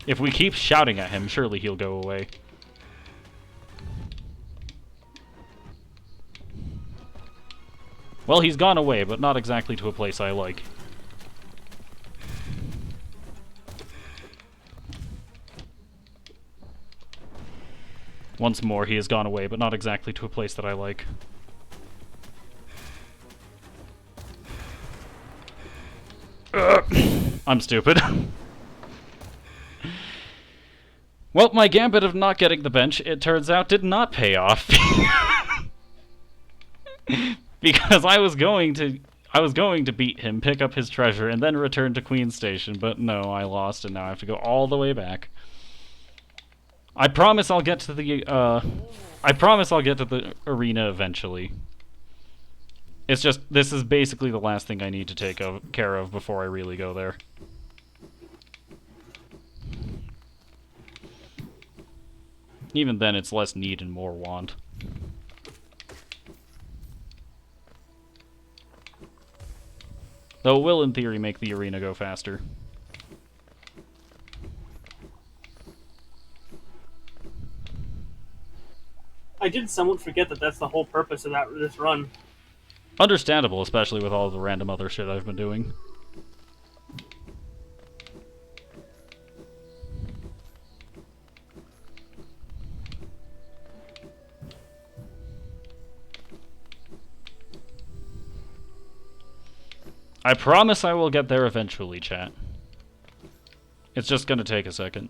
If we keep shouting at him, surely he'll go away. Well, he's gone away, but not exactly to a place I like. Once more, he has gone away, but not exactly to a place that I like. I'm stupid. Well, my gambit of not getting the bench, it turns out, did not pay off. Because I was going to beat him, pick up his treasure, and then return to Queen Station, but no, I lost, and now I have to go all the way back. I promise I'll get to the arena eventually. It's just, this is basically the last thing I need to take care of before I really go there. Even then, it's less need and more want. Though it will, in theory, make the arena go faster. I did somewhat forget that that's the whole purpose of this run. Understandable, especially with all the random other shit I've been doing. I promise I will get there eventually, chat. It's just gonna take a second.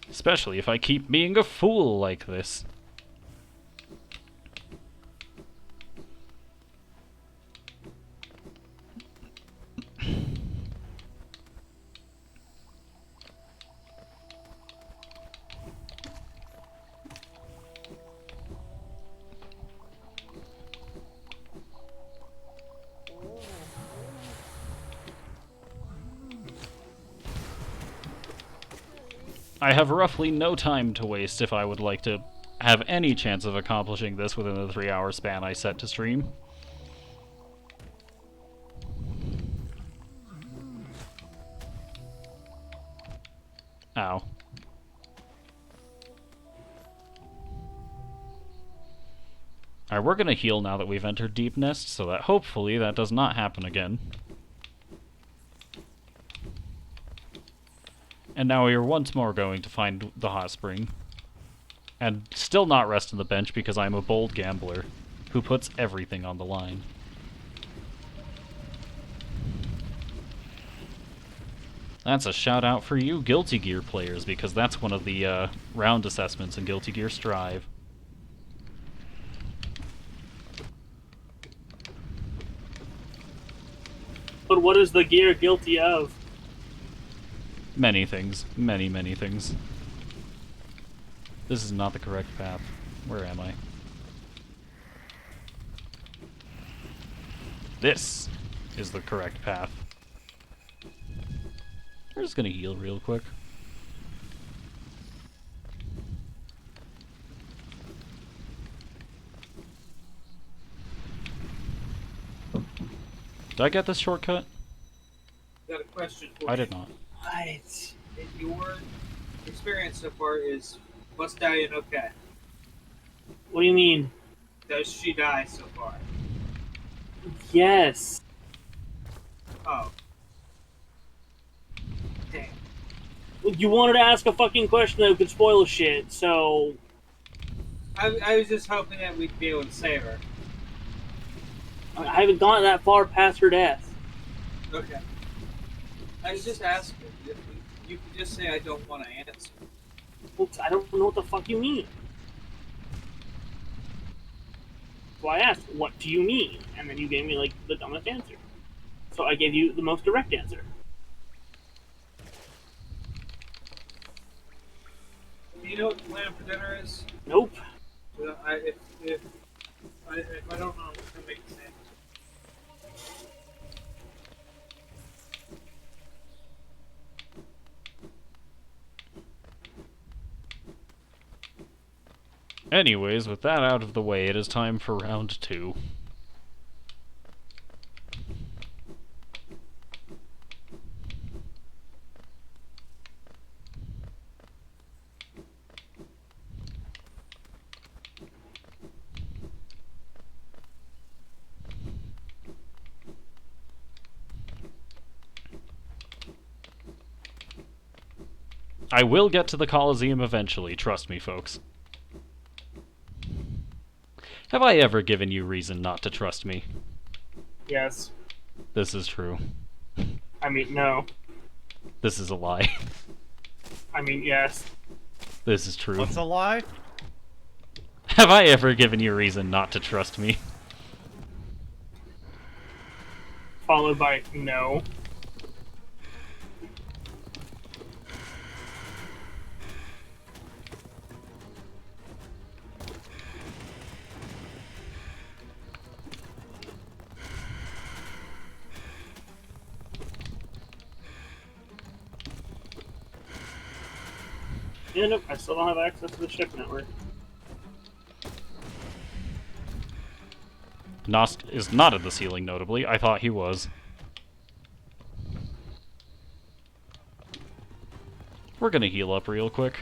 Especially if I keep being a fool like this. I have roughly no time to waste if I would like to have any chance of accomplishing this within the 3-hour span I set to stream. Ow. Alright, we're gonna heal now that we've entered Deep Nest, so that hopefully that does not happen again. And now we are once more going to find the hot spring. And still not rest on the bench because I'm a bold gambler who puts everything on the line. That's a shout out for you Guilty Gear players, because that's one of the round assessments in Guilty Gear Strive. But what is the gear guilty of? Many things. Many, many things. This is not the correct path. Where am I? This is the correct path. We're just gonna heal real quick. Did I get this shortcut? Got a question for you. I did not. Right. Your experience so far is was Stallion okay? What do you mean? Does she die so far? Yes. Oh. Dang. You wanted to ask a fucking question that could spoil shit, so... I was just hoping that we'd be able to save her. I haven't gone that far past her death. Okay. I was just asking. You can just say I don't want to answer. Oops, I don't know what the fuck you mean. So I asked, what do you mean? And then you gave me, like, the dumbest answer. So I gave you the most direct answer. Do you know what the plan for dinner is? Nope. Well, if I don't know, I'm gonna make a sandwich. Anyways, with that out of the way, it is time for round 2. I will get to the Coliseum eventually, trust me, folks. Have I ever given you reason not to trust me? Yes. This is true. I mean, no. This is a lie. I mean, yes. This is true. What's a lie? Have I ever given you reason not to trust me? followed by no. Yeah, nope, I still don't have access to the ship network. Nosk is not at the ceiling, notably. I thought he was. We're gonna heal up real quick.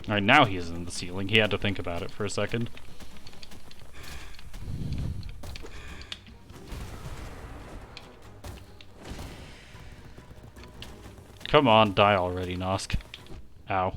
Alright, now he is in the ceiling. He had to think about it for a second. Come on, die already, Nosk. Ow.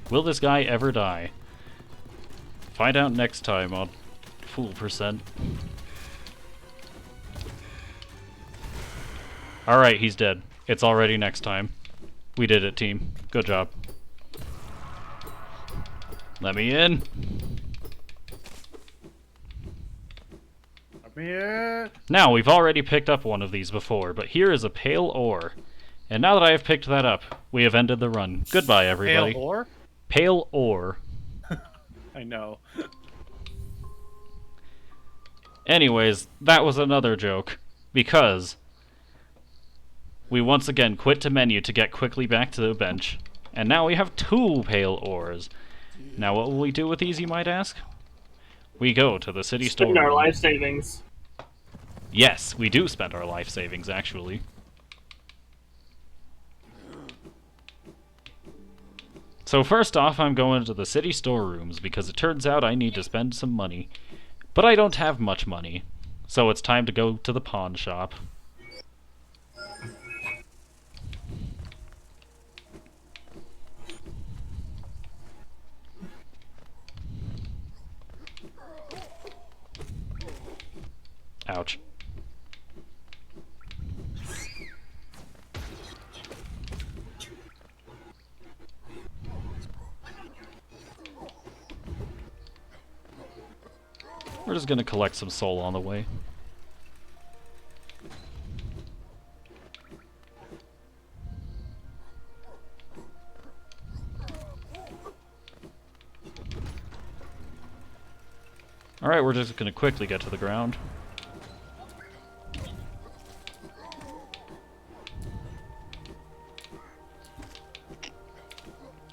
Will this guy ever die? Find out next time on Fool Percent. Alright, he's dead. It's already next time. We did it, team. Good job. Let me in. I'm here. Now, we've already picked up one of these before, but here is a pale ore. And now that I have picked that up, we have ended the run. Goodbye, everybody. Pale ore? Pale ore. I know. Anyways, that was another joke. Because we once again quit to menu to get quickly back to the bench. And now we have 2 pale ores. Now what will we do with these, you might ask? We go to the city store. Spend our life savings. Yes, we do spend our life savings, actually. So first off, I'm going to the city storerooms because it turns out I need to spend some money. But I don't have much money, so it's time to go to the pawn shop. Ouch. We're just gonna collect some soul on the way. Alright, we're just gonna quickly get to the ground.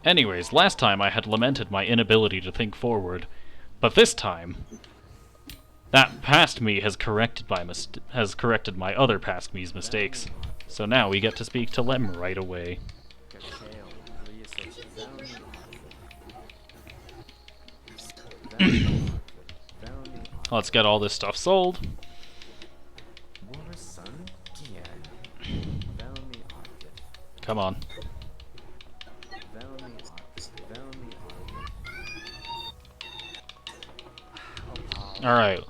Anyways, last time I had lamented my inability to think forward, but this time, that past me has corrected my other past me's mistakes. So now we get to speak to Lem right away. Let's get all this stuff sold. Come on. Alright.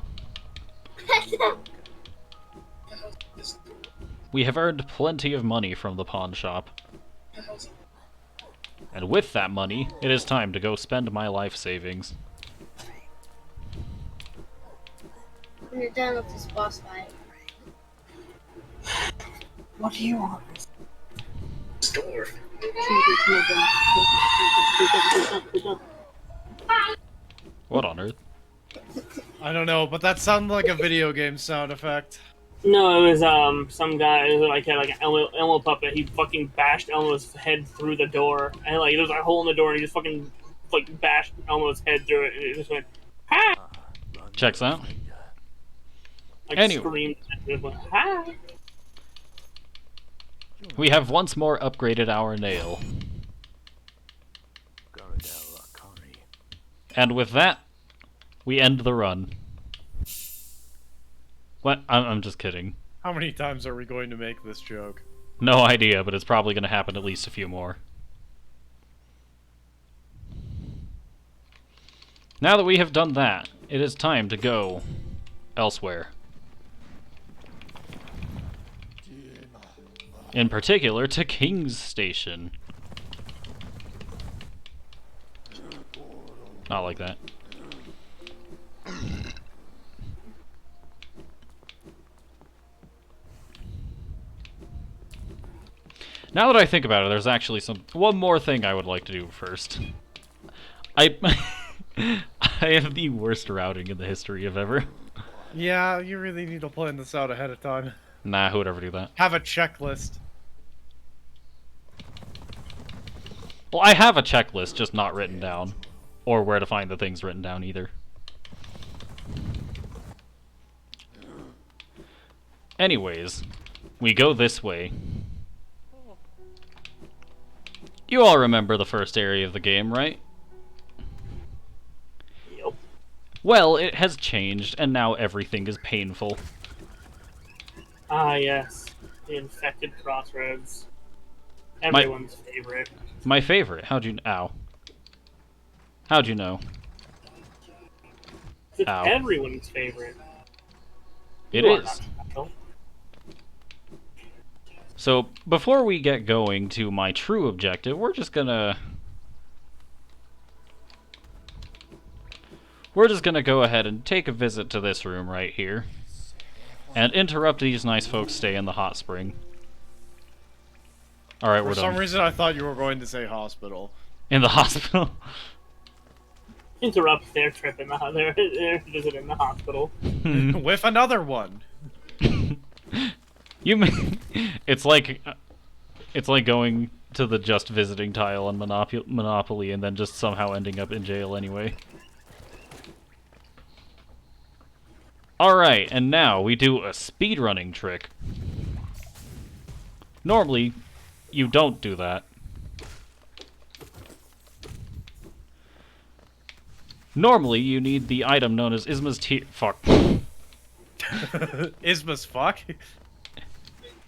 We have earned plenty of money from the pawn shop. And with that money, it is time to go spend my life savings. When you're done with this boss fight. What do you want? Store. What on earth? I don't know, but that sounded like a video game sound effect. No, it was some guy who like had like an Elmo puppet. He fucking bashed Elmo's head through the door, and like there was a hole in the door, and he just fucking like bashed Elmo's head through it, and it just went, "Ha!" Checks out. Like Anyway. screamed and went, hi! We have once more upgraded our nail. And with that, we end the run. What? I'm just kidding. How many times are we going to make this joke? No idea, but it's probably going to happen at least a few more. Now that we have done that, it is time to go elsewhere. In particular, to King's Station. Not like that. Now that I think about it, there's actually one more thing I would like to do first. I have the worst routing in the history of ever. Yeah, you really need to plan this out ahead of time. Nah, who would ever do that? Have a checklist. Well, I have a checklist, just not written down. Or where to find the things written down, either. Anyways, we go this way. You all remember the first area of the game, right? Yep. Well, it has changed, and now everything is painful. Ah, yes. The infected Crossroads. Everyone's favorite. My favorite. How'd you... Ow. How'd you know? It's Ow. everyone's favorite. It You are is. not special. So, before we get going to my true objective, we're just gonna go ahead and take a visit to this room right here. And interrupt these nice folks stay in the hot spring. Alright, we're For done. some reason, I thought you were going to say hospital. In the hospital? Interrupt their trip in their visit in the hospital. With another one. You mean... It's like going to the just visiting tile on Monopoly and then just somehow ending up in jail anyway. Alright, and now we do a speedrunning trick. Normally, you don't do that. Normally, you need the item known as Isma's Tear... Fuck. Isma's fuck?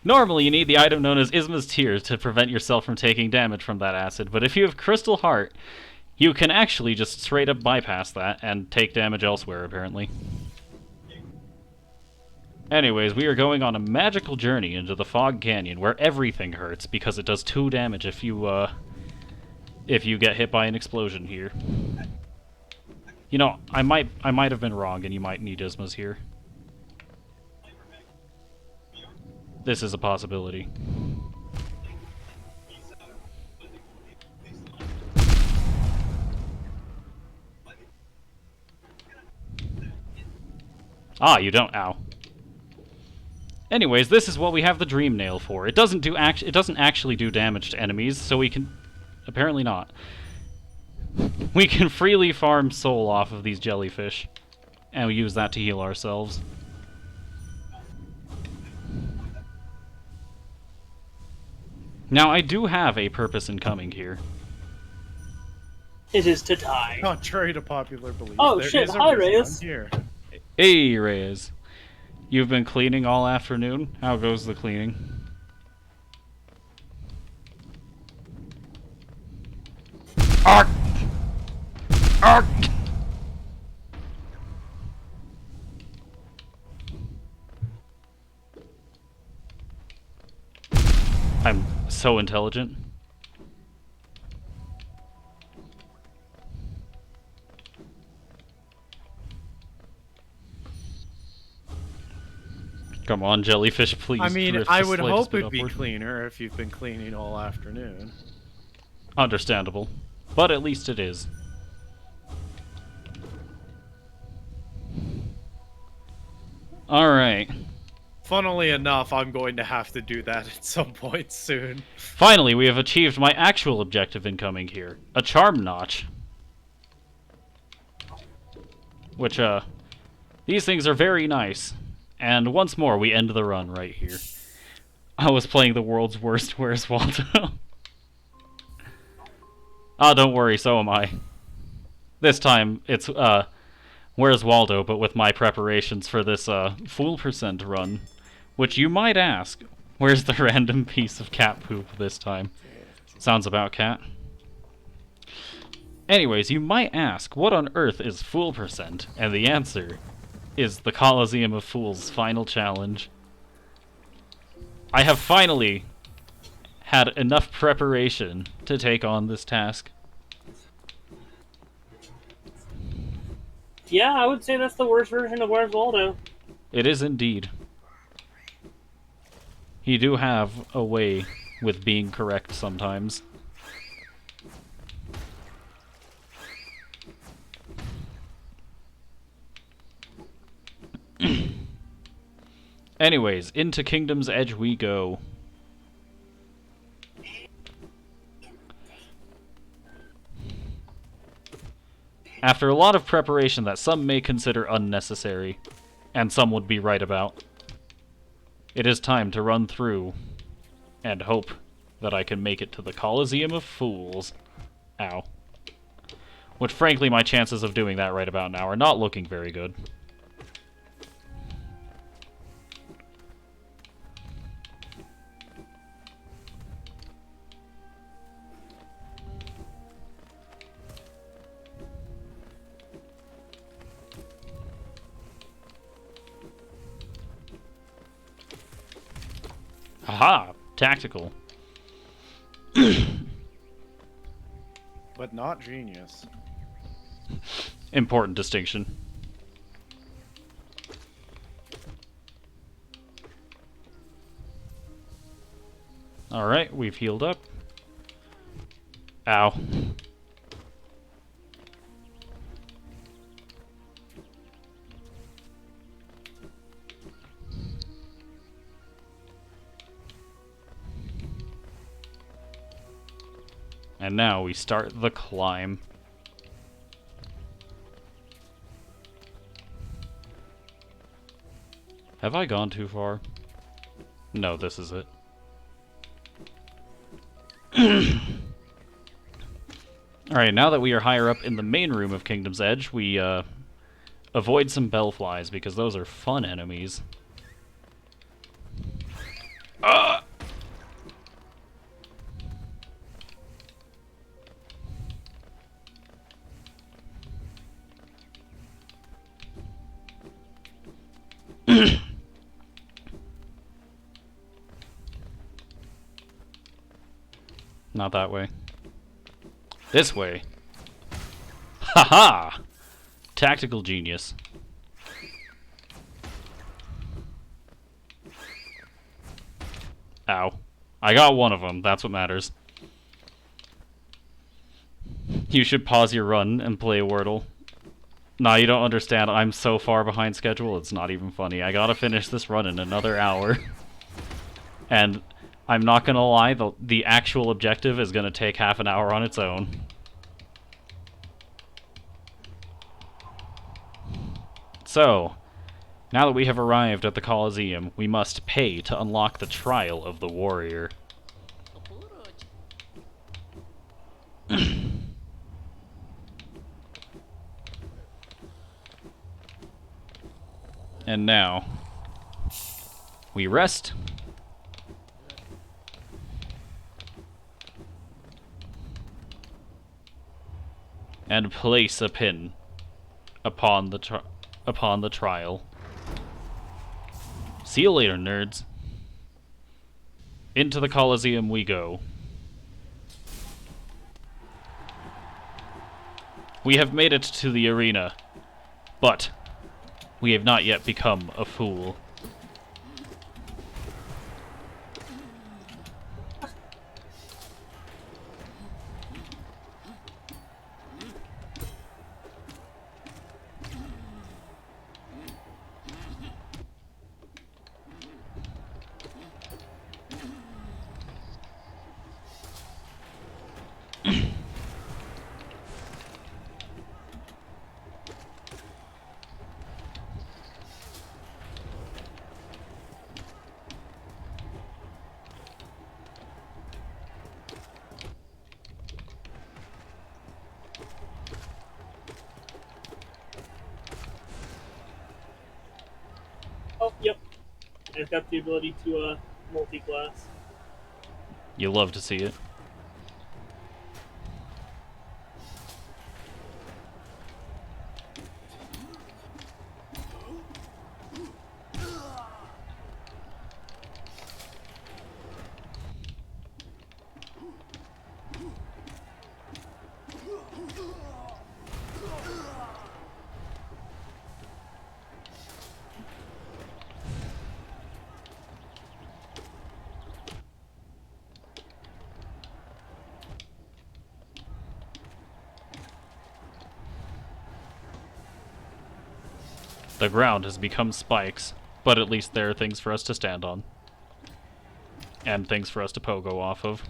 Normally, you need the item known as Isma's Tears to prevent yourself from taking damage from that acid, but if you have Crystal Heart, you can actually just straight up bypass that and take damage elsewhere, apparently. Anyways, we are going on a magical journey into the Fog Canyon, where everything hurts, because it does 2 damage if you get hit by an explosion here. You know, I might have been wrong, and you might need Ismas here. This is a possibility. Ah, you don't. Ow. Anyways, this is what we have the Dream Nail for. It doesn't actually do damage to enemies, so we can... Apparently not. We can freely farm soul off of these jellyfish. And we use that to heal ourselves. Now, I do have a purpose in coming here. It is to die. Contrary to popular belief, Oh, there shit. is a Hi, reason Reyes. I'm here. Hey, Reyes. You've been cleaning all afternoon? How goes the cleaning? Ark! Ark! I'm so intelligent. Come on, jellyfish, please. I mean, drift I the would slightest hope bit it'd be upward. cleaner if you've been cleaning all afternoon. Understandable. But at least it is. Alright. Funnily enough, I'm going to have to do that at some point soon. Finally, we have achieved my actual objective in coming here. A charm notch. Which, These things are very nice. And once more, we end the run right here. I was playing the world's worst Where's Waldo. Ah, don't worry, so am I. This time, it's, Where's Waldo, but with my preparations for this, Fool Percent run. Which you might ask, where's the random piece of cat poop this time? Sounds about cat. Anyways, you might ask, what on earth is Fool Percent? And the answer is the Coliseum of Fools final challenge. I have finally had enough preparation to take on this task. Yeah, I would say that's the worst version of Where's Waldo. It is indeed. You do have a way with being correct sometimes. Anyways, into Kingdom's Edge we go. After a lot of preparation that some may consider unnecessary, and some would be right about, it is time to run through and hope that I can make it to the Coliseum of Fools. Ow. Which, frankly, my chances of doing that right about now are not looking very good. Haha! Tactical. But not genius. Important distinction. Alright, we've healed up. Ow. And now we start the climb. Have I gone too far? No, this is it. Alright, now that we are higher up in the main room of Kingdom's Edge, we avoid some bellflies, because those are fun enemies. Not that way. This way. Haha! Tactical genius. Ow. I got one of them, that's what matters. You should pause your run and play Wordle. Nah, you don't understand. I'm so far behind schedule, it's not even funny. I gotta finish this run in another hour. And I'm not gonna lie, the actual objective is gonna take half an hour on its own. So, now that we have arrived at the Coliseum, we must pay to unlock the Trial of the Warrior. And now, we rest. And place a pin upon the trial. See you later, nerds. Into the Coliseum we go. We have made it to the arena, but we have not yet become a fool. And it's got the ability to multi-class. You love to see it. The ground has become spikes, but at least there are things for us to stand on. And things for us to pogo off of.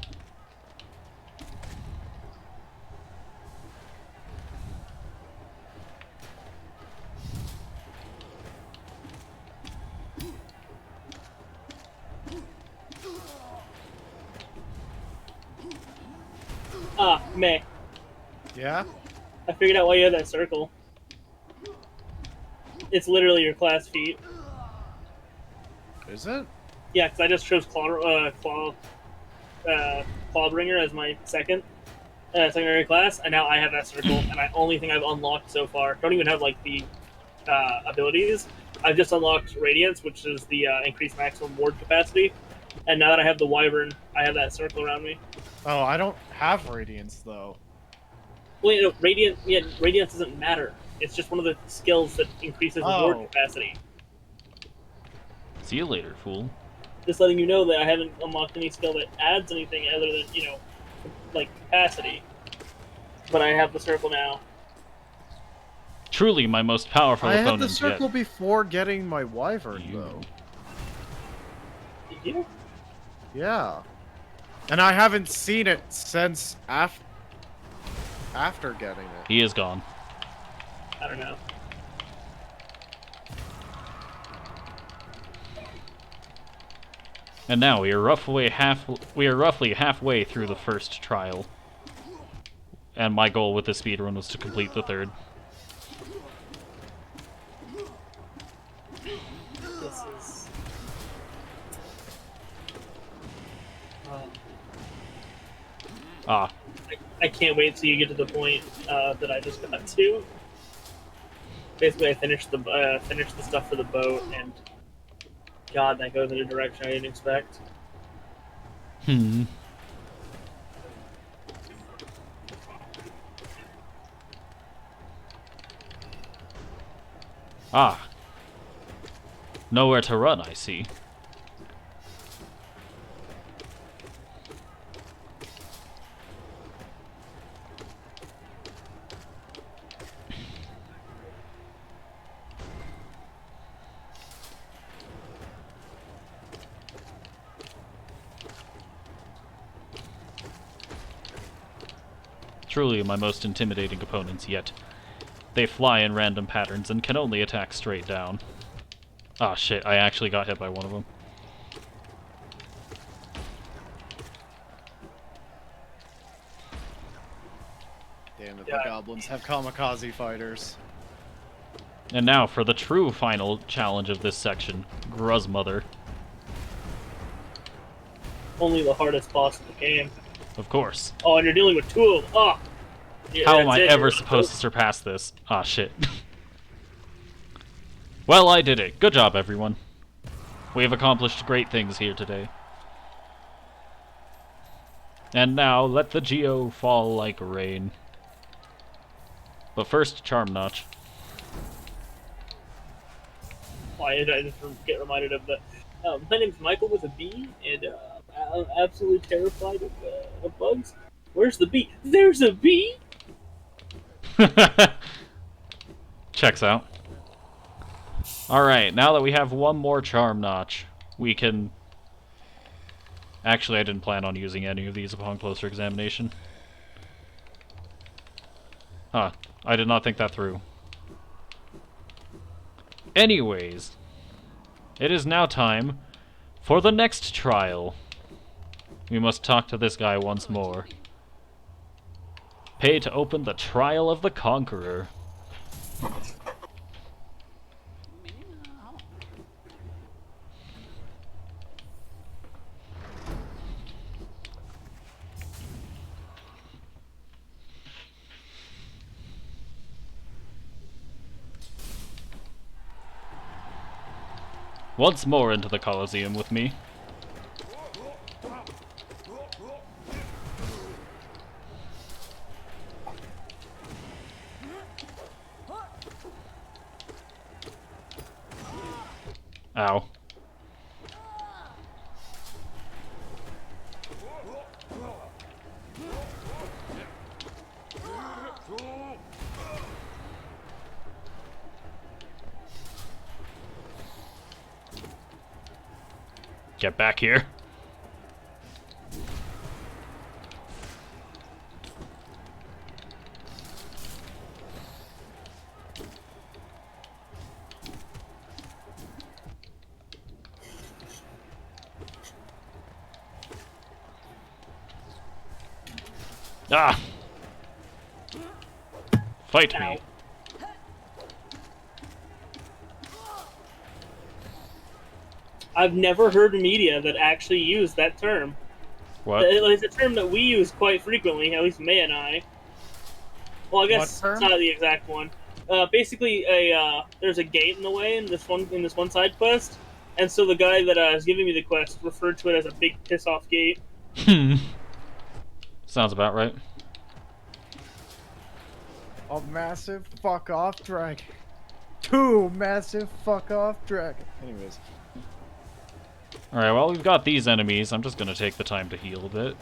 Ah, meh. Yeah? I figured out why you had that circle. It's literally your class feat. Is it? Yeah, because I just chose Clawbringer as my secondary class, and now I have that circle, and I only thing I've unlocked so far. Don't even have like the abilities. I've just unlocked Radiance, which is the increased maximum ward capacity, and now that I have the Wyvern, I have that circle around me. Oh, I don't have Radiance, though. Wait, no, Radiance doesn't matter. It's just one of the skills that increases ward capacity. See you later, fool. Just letting you know that I haven't unlocked any skill that adds anything other than, like capacity. But I have the circle now. Truly my most powerful I had opponent the circle yet. before getting my Wyvern, though. Did you? Yeah. And I haven't seen it since after getting it. He is gone. I don't know. And now we are roughly halfway through the first trial. And my goal with this speedrun was to complete the third. This is... Ah. I can't wait till you get to the point that I just got to. Basically, I finished the stuff for the boat, and God, that goes in a direction I didn't expect. Ah. Nowhere to run, I see. Truly my most intimidating opponents yet. They fly in random patterns and can only attack straight down. Ah shit, I actually got hit by one of them. Damn it, the goblins have kamikaze fighters. And now for the true final challenge of this section, Grassmother. Only the hardest boss in the game. Of course. Oh, and you're dealing with two of them. Oh! Yeah, How am that's I it. ever supposed to surpass this? Ah, shit. Well, I did it. Good job, everyone. We have accomplished great things here today. And now, let the Geo fall like rain. But first, Charm Notch. I just get reminded of the... my name's Michael with a B, and I'm absolutely terrified of bugs. Where's the bee? There's a bee! Checks out. Alright, now that we have one more Charm Notch, we can... Actually, I didn't plan on using any of these upon closer examination. Huh, I did not think that through. Anyways, it is now time for the next trial. We must talk to this guy once more. Pay to open the Trial of the Conqueror. Once more into the Colosseum with me. Ow. Get back here. Ah! Fight me. Ow. I've never heard media that actually used that term. What? It's a term that we use quite frequently, at least May and I. Well, I guess What it's term? not the exact one. Basically, there's a gate in the way in this one side quest, and so the guy that is giving me the quest referred to it as a big piss off gate. Sounds about right. A massive fuck off dragon. 2 massive fuck off dragon. Anyways. Alright, well, we've got these enemies. I'm just gonna take the time to heal a bit.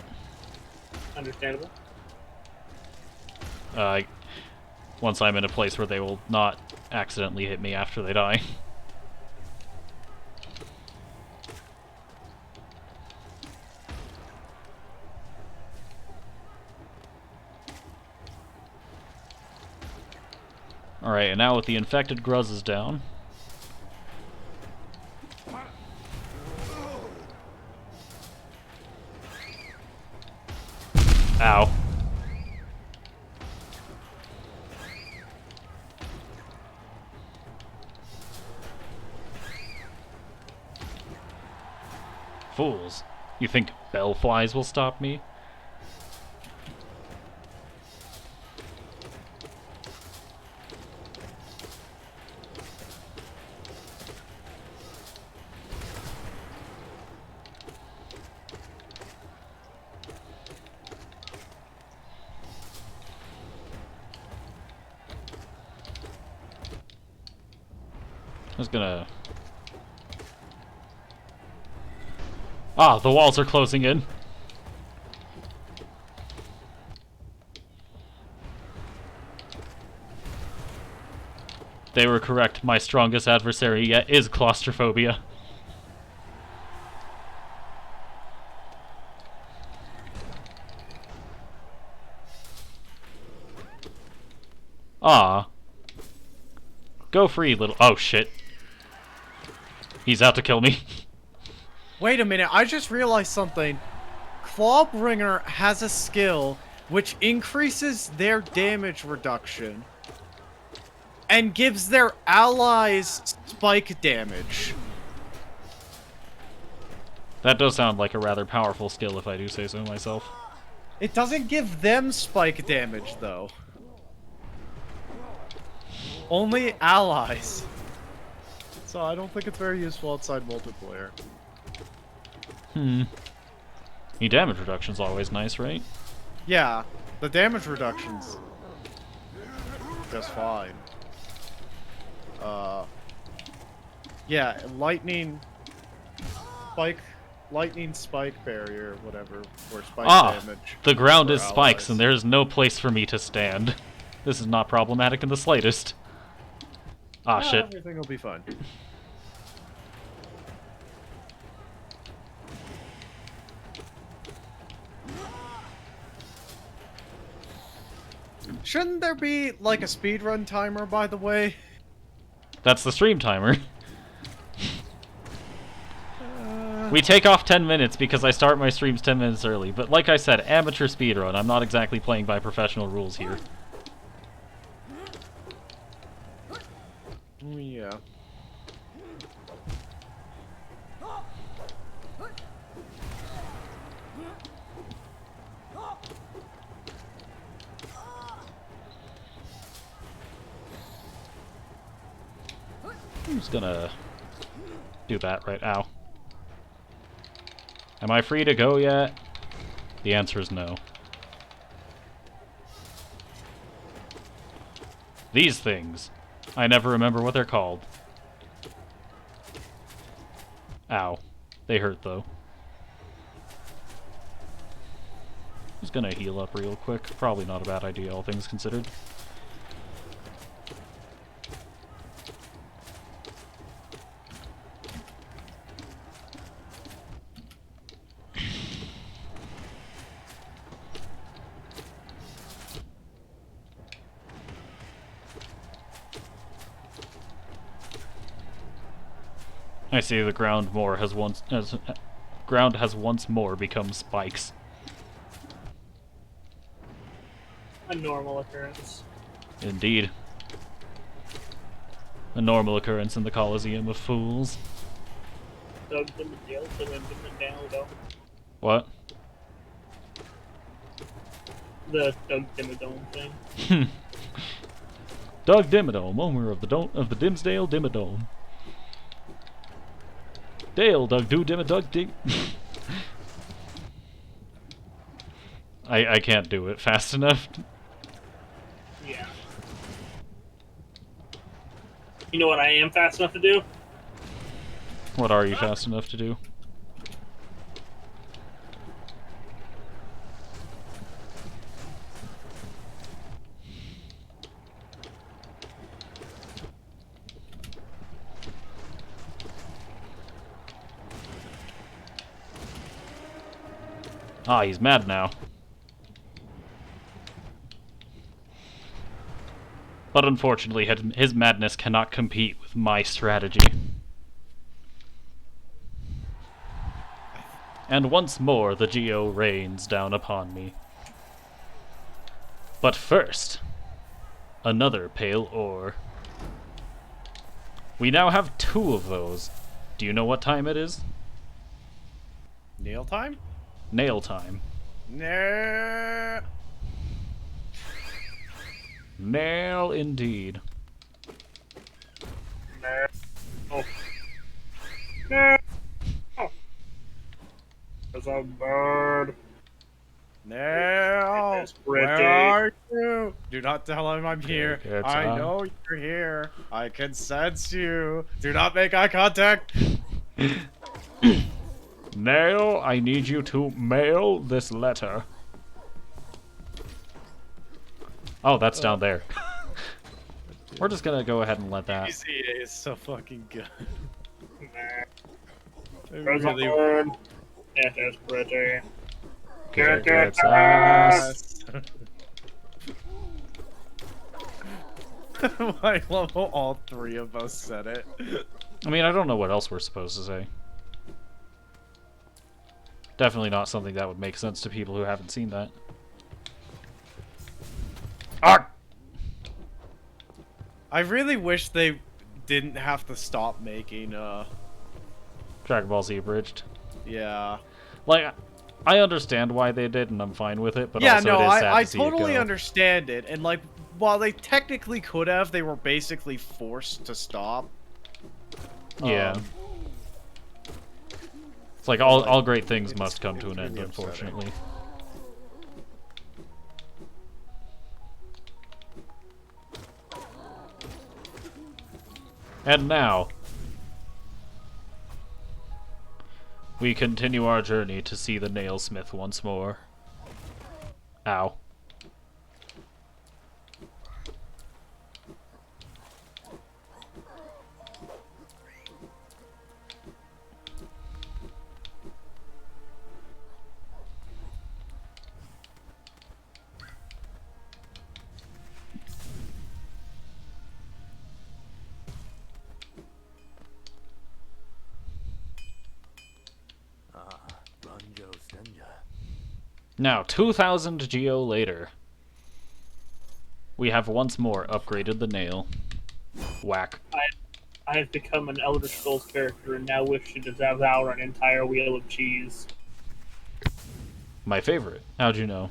Understandable. Once I'm in a place where they will not accidentally hit me after they die. Alright, and now with the infected Gruzzes down. Ow. Fools. You think bellflies will stop me? I was gonna... Ah, the walls are closing in. They were correct. My strongest adversary yet is claustrophobia. Ah. Go free, little... Oh, shit. He's out to kill me. Wait a minute, I just realized something. Clawbringer has a skill which increases their damage reduction and gives their allies spike damage. That does sound like a rather powerful skill if I do say so myself. It doesn't give them spike damage, though. Only allies. So I don't think it's very useful outside multiplayer. The damage reduction's always nice, right? Yeah, the damage reductions just fine. Yeah, lightning spike barrier, whatever, or spike damage. The ground for is spikes allies. and there's no place for me to stand. This is not problematic in the slightest. Ah, Yeah, shit. everything will be fine. Shouldn't there be, like, a speedrun timer, by the way? That's the stream timer. We take off 10 minutes because I start my streams 10 minutes early, but like I said, amateur speedrun. I'm not exactly playing by professional rules here. Yeah. I'm just gonna do that right now. Am I free to go yet? The answer is no. These things. I never remember what they're called. Ow. They hurt, though. Just gonna heal up real quick. Probably not a bad idea, all things considered. I see the ground has once more become spikes. A normal occurrence. Indeed. A normal occurrence in the Colosseum of Fools. What? The Doug Dimmadome thing. Doug Dimmadome, owner of the Dimsdale Dimmadome. Dale, Doug do Dimma Doug Dig. I can't do it fast enough. Yeah. You know what I am fast enough to do? What are you fast enough to do? Ah, he's mad now. But unfortunately, his madness cannot compete with my strategy. And once more the Geo rains down upon me. But first, another pale ore. We now have 2 of those. Do you know what time it is? Nail time? Nail time. Nah. Nail indeed. Oh. No. Oh. That's a bird. No. It's Where pretty. are you? Do not tell him I'm here. It's I on. know you're here. I can sense you. Do not make eye contact. Nail, I need you to mail this letter. Oh, that's down there. We're just gonna go ahead and let that. PCA is so fucking good. There's a Really bird. It is pretty. Good, Good, good, ass. I love how all 3 of us said it. I mean, I don't know what else we're supposed to say. Definitely not something that would make sense to people who haven't seen that. Ah! I really wish they didn't have to stop making, Dragon Ball Z abridged. yeah. Like, I understand why they did, and I'm fine with it, but Yeah, also no, it is sad I to see totally it go. understand it, and like, while they technically could have, they were basically forced to stop. Yeah. Um, It's like all great things must come to an end, really upsetting. unfortunately. And now, we continue our journey to see the nailsmith once more. Ow. Now, 2,000 Geo later, we have once more upgraded the nail. Whack. I have become an Elder Scrolls character and now wish to devour an entire wheel of cheese. My favorite. How'd you know?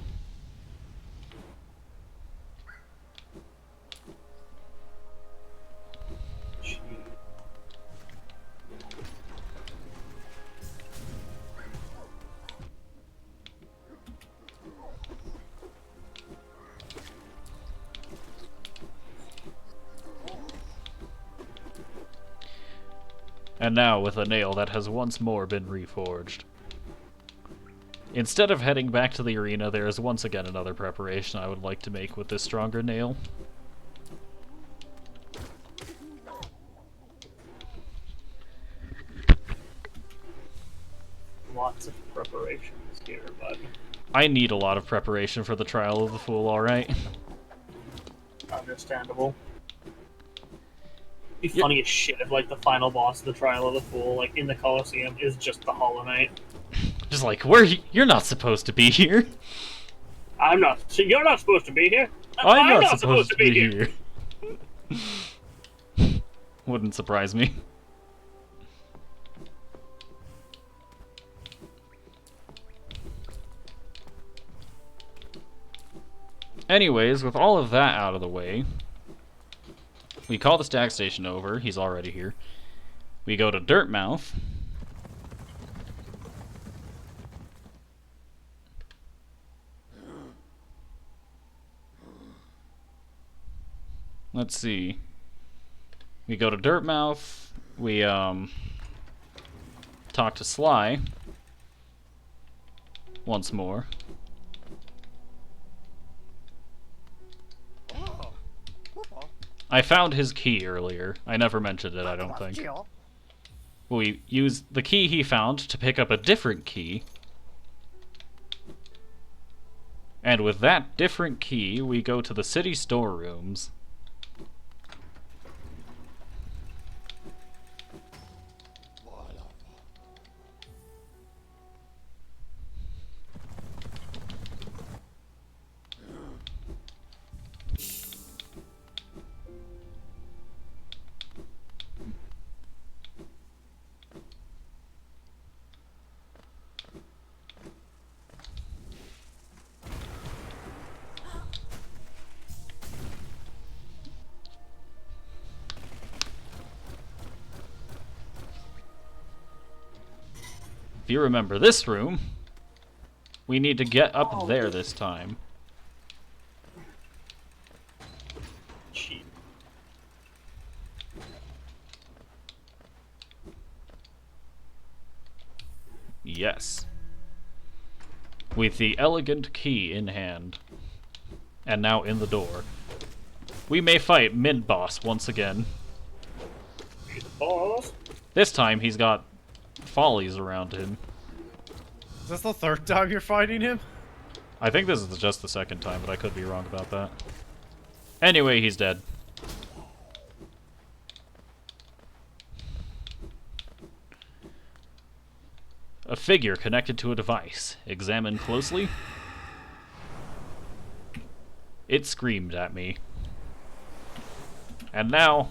And now with a nail that has once more been reforged. Instead of heading back to the arena, there is once again another preparation I would like to make with this stronger nail. Lots of preparations here, bud. I need a lot of preparation for the Trial of the Fool, alright? Understandable. It'd be funny as shit if, like, the final boss of the Trial of the Fool, like, in the Colosseum, is just the Hollow Knight. Just like, you're not supposed to be here. I'm not. So you're not supposed to be here. I'm not supposed to be here. Wouldn't surprise me. Anyways, with all of that out of the way, we call the Stag Station over. He's already here. We go to Dirtmouth. Let's see. We go to Dirtmouth. We talk to Sly once more. I found his key earlier. I never mentioned it, I don't think. We used the key he found to pick up a different key. And with that different key, we go to the city storerooms. If you remember this room, we need to get up there this time. Cheap. Yes. With the elegant key in hand. And now in the door. We may fight Mid-Boss once again. He's the boss. This time he's got follies around him. Is this the third time you're fighting him? I think this is just the second time, but I could be wrong about that. Anyway, he's dead. A figure connected to a device. Examine closely. It screamed at me. And now,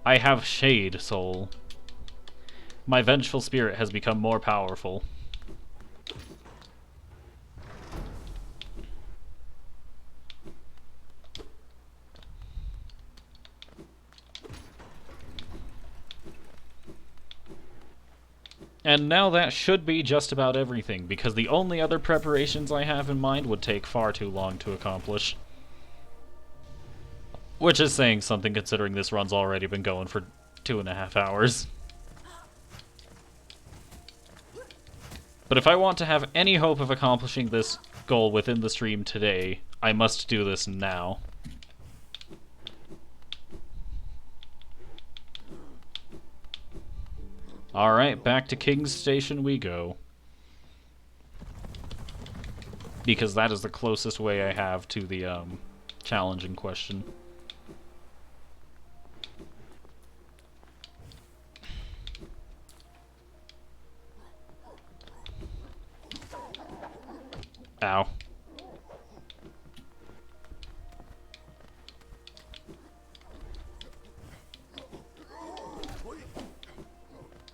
I have Shade Soul. My vengeful spirit has become more powerful. And now that should be just about everything, because the only other preparations I have in mind would take far too long to accomplish. Which is saying something, considering this run's already been going for 2.5 hours. But if I want to have any hope of accomplishing this goal within the stream today, I must do this now. Alright, back to King's Station we go. Because that is the closest way I have to the challenge in question. Ow.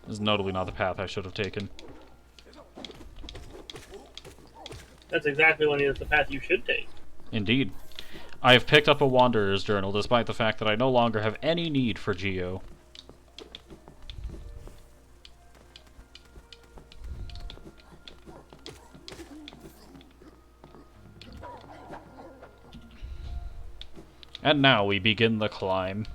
This is notably not the path I should have taken. That's exactly what is the path you should take. Indeed. I have picked up a Wanderer's Journal despite the fact that I no longer have any need for Geo. And now we begin the climb.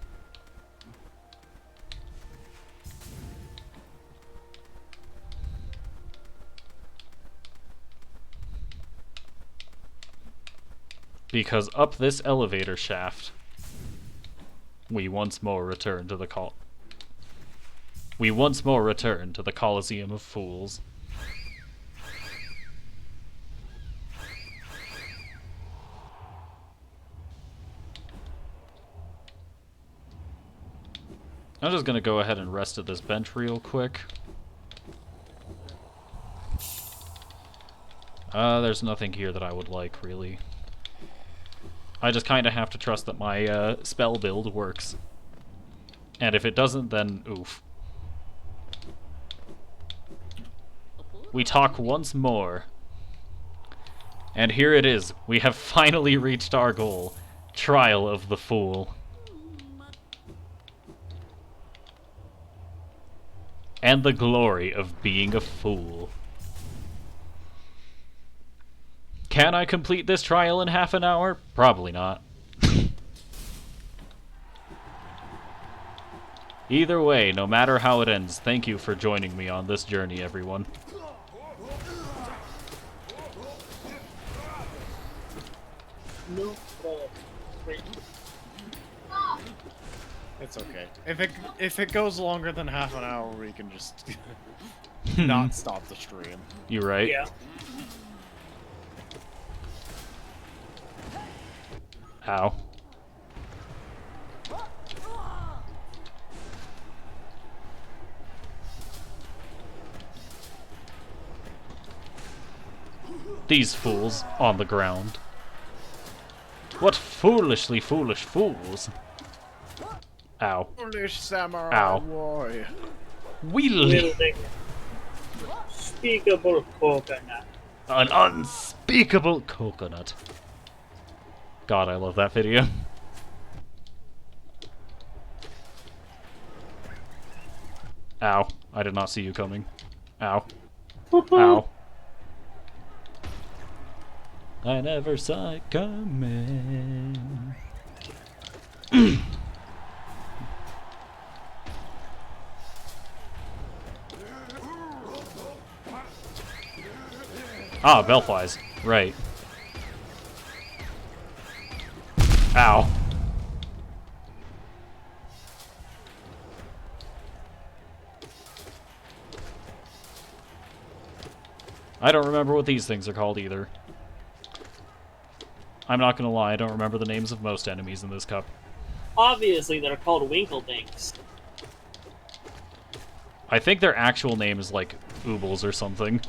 Because up this elevator shaft, we once more return to the Colosseum of Fools. I'm just gonna go ahead and rest at this bench real quick. There's nothing here that I would like, really. I just kinda have to trust that my, spell build works. And if it doesn't, then oof. We talk once more. And here it is. We have finally reached our goal. Trial of the Fool. And the glory of being a fool. Can I complete this trial in half an hour? Probably not. Either way, no matter how it ends, thank you for joining me on this journey, everyone. No. It's okay. If it goes longer than half an hour, we can just not stop the stream. You right? Yeah. Ow. These fools on the ground. What foolishly foolish fools. Ow. Foolish samurai Ow. boy. Wheelie! Unspeakable coconut. An unspeakable coconut. God, I love that video. Ow. I did not see you coming. Ow. Ow. I never saw it coming. Ah, Bellflies. Right. Ow. I don't remember what these things are called either. I'm not gonna lie, I don't remember the names of most enemies in this cup. Obviously, they're called Winkledinks. I think their actual name is like Oobles or something.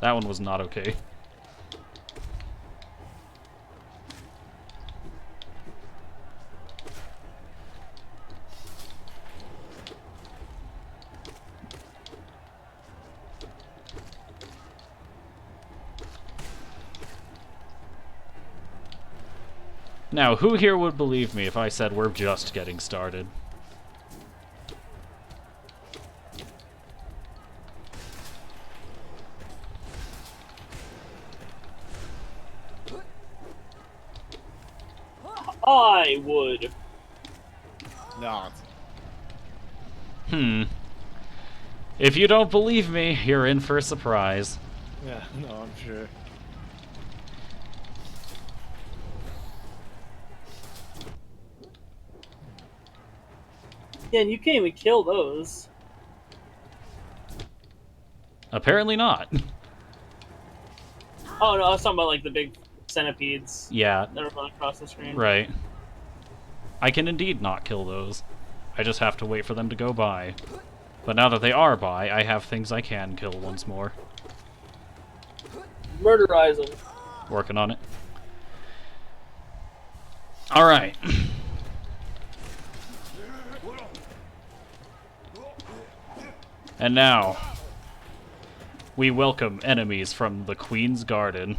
That one was not okay. Now, who here would believe me if I said we're just getting started? I would. Not. If you don't believe me, you're in for a surprise. Yeah, no, I'm sure. Yeah, and you can't even kill those. Apparently not. Oh no, I was talking about like the big centipedes Yeah, that are running across the screen. right. I can indeed not kill those. I just have to wait for them to go by. But now that they are by, I have things I can kill once more. Murderize them. Working on it. Alright. And now, we welcome enemies from the Queen's Garden.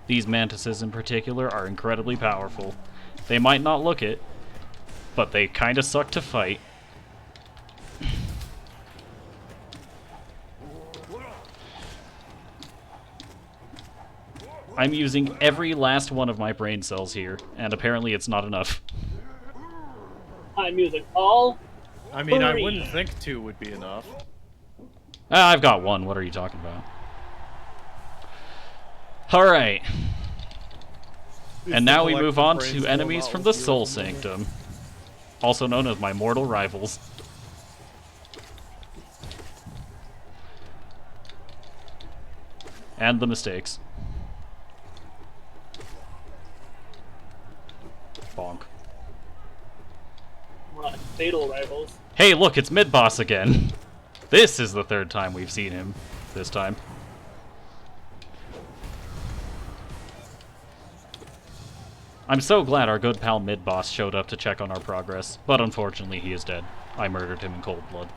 These mantises in particular are incredibly powerful. They might not look it, but they kinda suck to fight. I'm using every last one of my brain cells here, and apparently it's not enough. I'm using all I mean, I Three. wouldn't think 2 would be enough. I've got one. What are you talking about? Alright. And now we move on to enemies from the Soul Sanctum, also known as my mortal rivals. And the mistakes. Bonk. What? Fatal rivals. Hey, look, it's mid-boss again. This is the third time we've seen him this time. I'm so glad our good pal mid-boss showed up to check on our progress, but unfortunately he is dead. I murdered him in cold blood.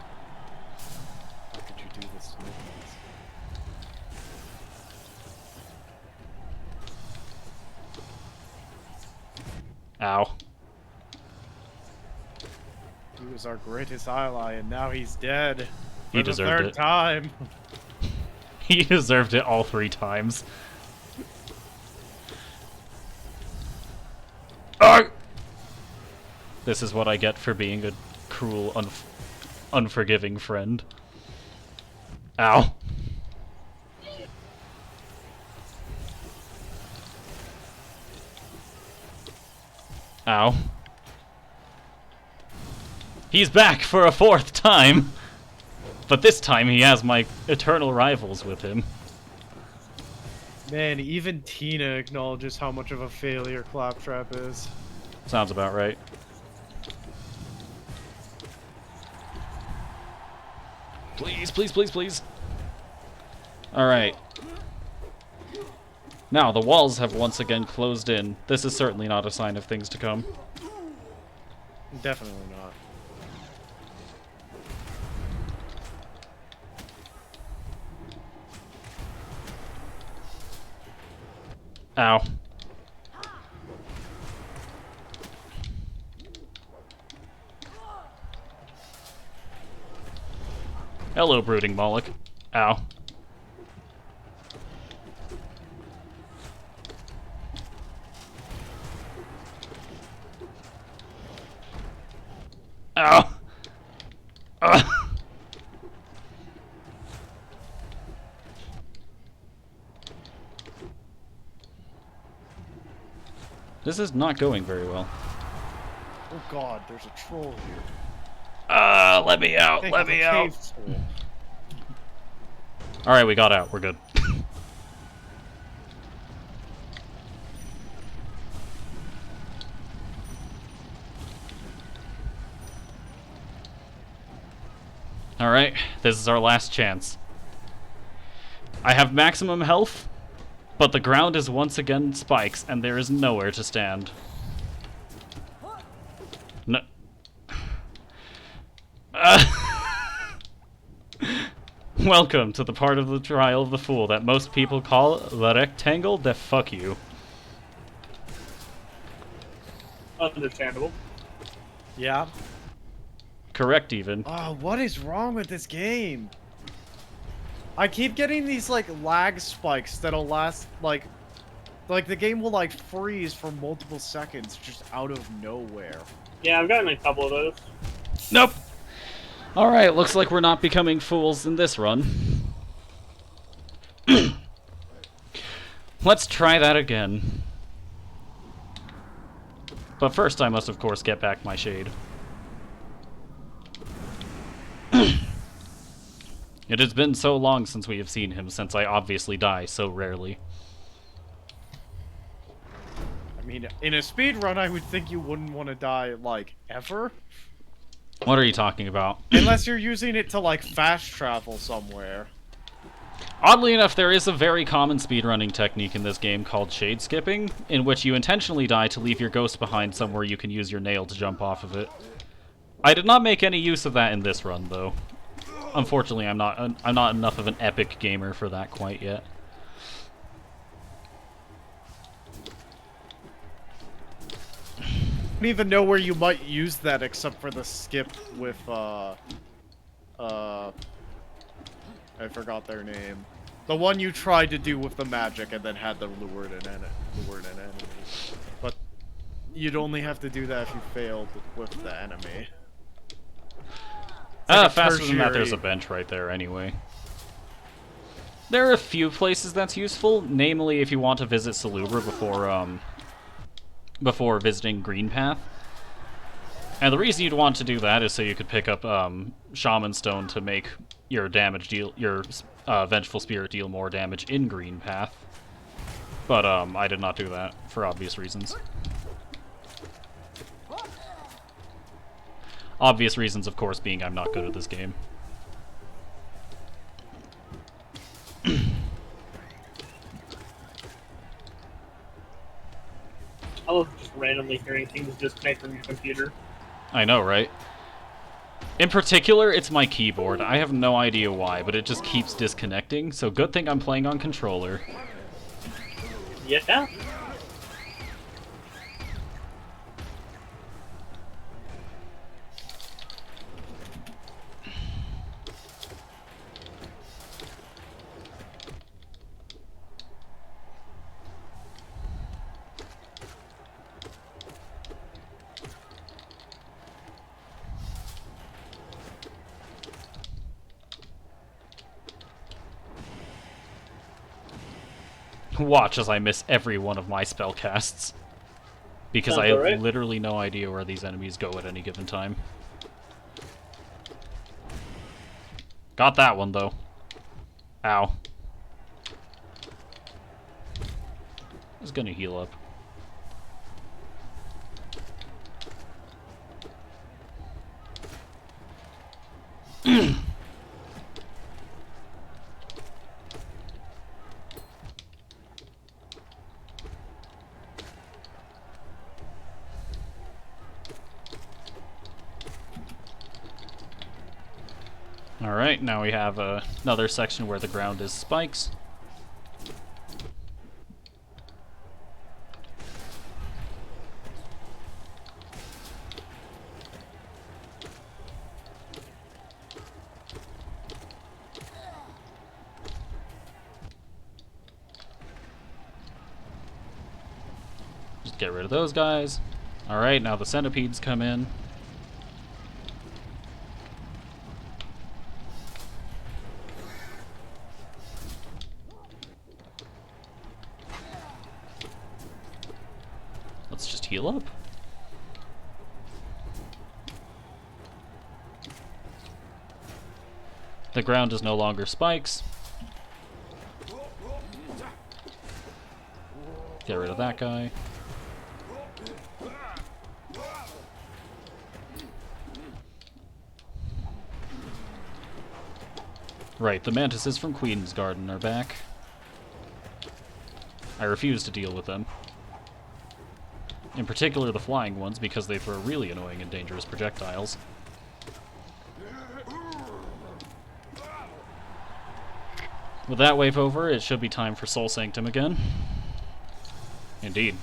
How could you do this to me? Ow. He was our greatest ally, and now he's dead. He For deserved the third it. time. He deserved it all 3 times. Arrgh! This is what I get for being a cruel, unforgiving friend. Ow. Ow. He's back for a 4th time! But this time he has my eternal rivals with him. Man, even Tina acknowledges how much of a failure Claptrap is. Sounds about right. Please, please, please, please. Alright. Now, the walls have once again closed in. This is certainly not a sign of things to come. Definitely not. Ow. Hello, Brooding Moloch. Ow. Ow. Ugh. This is not going very well. Oh god, there's a troll here. Let me out, Think let of a me out. cave troll. Alright, we got out, we're good. Alright, this is our last chance. I have maximum health, but the ground is once again spikes, and there is nowhere to stand. No. Welcome to the part of the trial of the fool that most people call the rectangle de fuck you. Understandable. Yeah. Correct, even. Oh, what is wrong with this game? I keep getting these, like, lag spikes that'll last, like the game will, like, freeze for multiple seconds just out of nowhere. Yeah, I've gotten a couple of those. Nope. Alright, looks like we're not becoming fools in this run. Let's try that again. But first I must of course get back my shade. It has been so long since we have seen him, since I obviously die so rarely. I mean, in a speedrun, I would think you wouldn't want to die, like, ever. What are you talking about? Unless you're using it to, like, fast travel somewhere. Oddly enough, there is a very common speedrunning technique in this game called shade skipping, in which you intentionally die to leave your ghost behind somewhere you can use your nail to jump off of it. I did not make any use of that in this run, though. Unfortunately, I'm not enough of an epic gamer for that quite yet. I don't even know where you might use that except for the skip with, I forgot their name. The one you tried to do with the magic and then had the lured in enemy. But you'd only have to do that if you failed with the enemy. Like Faster than that, tertiary. there's a bench right there anyway. There are a few places that's useful, namely if you want to visit Salubra before visiting Greenpath. And the reason you'd want to do that is so you could pick up Shaman Stone to make your damage deal, your Vengeful Spirit deal more damage in Greenpath. But I did not do that for obvious reasons. Obvious reasons, of course, being I'm not good at this game. I love just randomly hearing things disconnect from your computer. I know, right? In particular, it's my keyboard. I have no idea why, but it just keeps disconnecting, so good thing I'm playing on controller. Yeah. Watch as I miss every one of my spell casts. Because Sounds I have alright. literally no idea where these enemies go at any given time. Got that one, though. Ow. I was gonna heal up. Alright, now we have another section where the ground is spikes. Just get rid of those guys. Alright, now the centipedes come in. Let's just heal up. The ground is no longer spikes. Get rid of that guy. Right, the mantises from Queen's Garden are back. I refuse to deal with them. In particular the flying ones, because they throw really annoying and dangerous projectiles. With that wave over, it should be time for Soul Sanctum again. Indeed.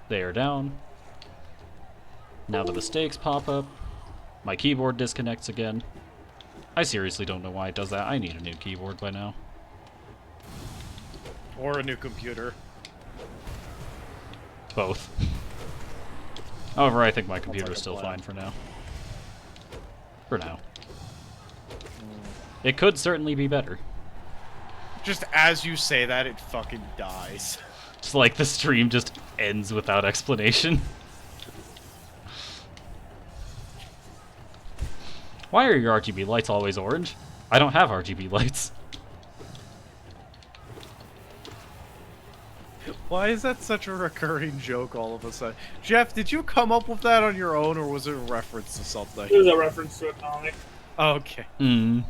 They are down. Now the mistakes pop up. My keyboard disconnects again. I seriously don't know why it does that. I need a new keyboard by now. Or a new computer. Both. However, I think my computer is still fine for now. For now. It could certainly be better. Just as you say that, it fucking dies. It's like the stream just ends without explanation. Why are your RGB lights always orange? I don't have RGB lights. Why is that such a recurring joke all of a sudden? Jeff, did you come up with that on your own, or was it a reference to something? It was a reference to a comic. Okay. Mm.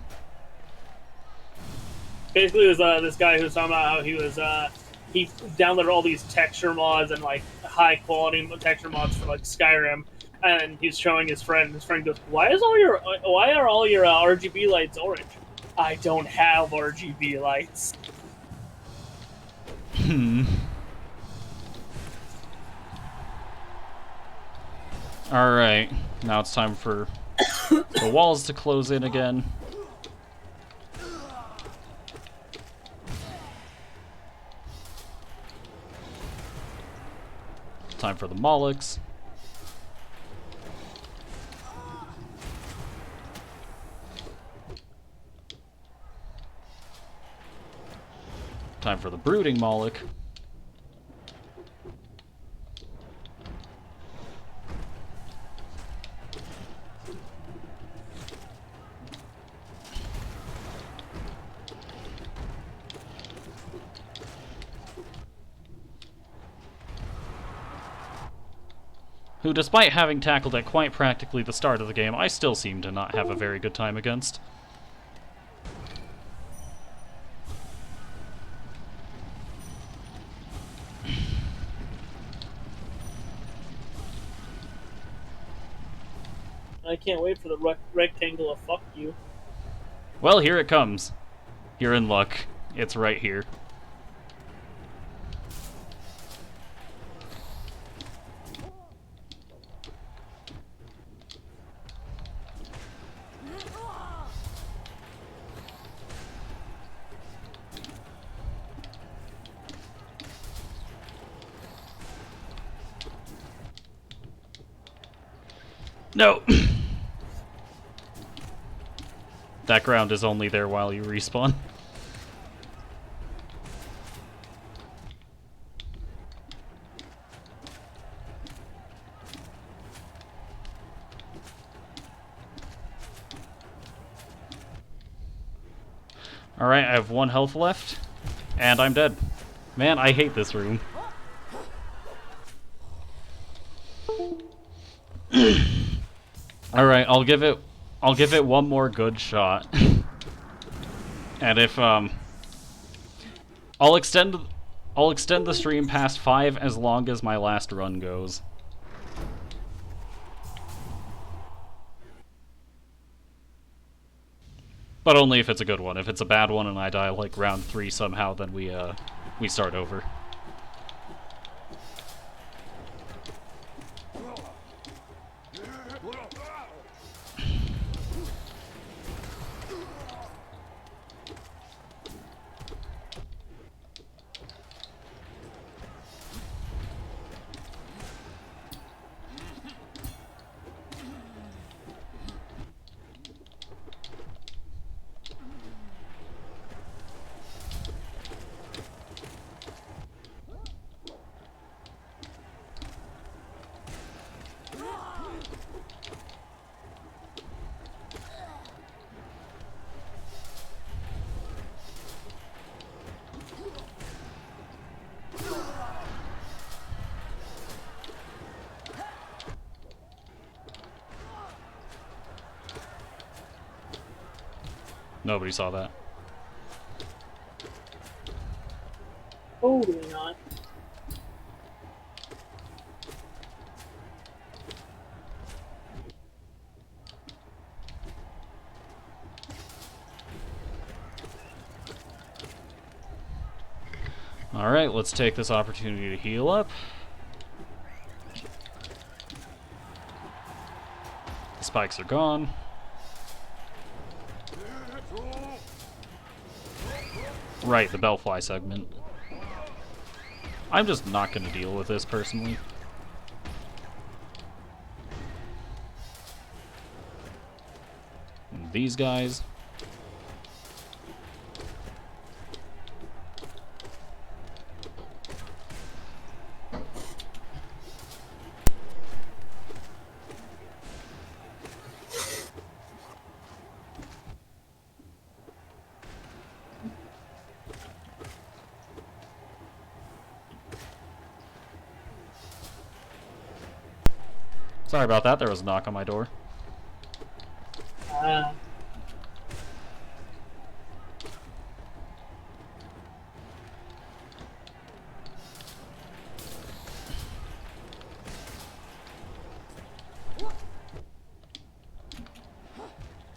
Basically, it was this guy who was talking about how he downloaded all these texture mods and like high quality texture mods for like Skyrim, and he's showing his friend. His friend goes, "Why are all your RGB lights orange?" I don't have RGB lights. Hmm. Alright, now it's time for the walls to close in again. Time for the Molochs. Time for the Brooding Moloch. Who, despite having tackled at quite practically the start of the game, I still seem to not have a very good time against. I can't wait for the rectangle of fuck you. Well, here it comes. You're in luck. It's right here. No! That ground is only there while you respawn. Alright, I have 1 health left, and I'm dead. Man, I hate this room. Alright, I'll give it one more good shot. And if I'll extend the stream past 5 as long as my last run goes. But only if it's a good one. If it's a bad one and I die like round 3 somehow, then we start over. Nobody saw that. Totally not. Alright, let's take this opportunity to heal up. The spikes are gone. Right, the Bellfly segment. I'm just not going to deal with this personally. And these guys. Sorry about that, there was a knock on my door.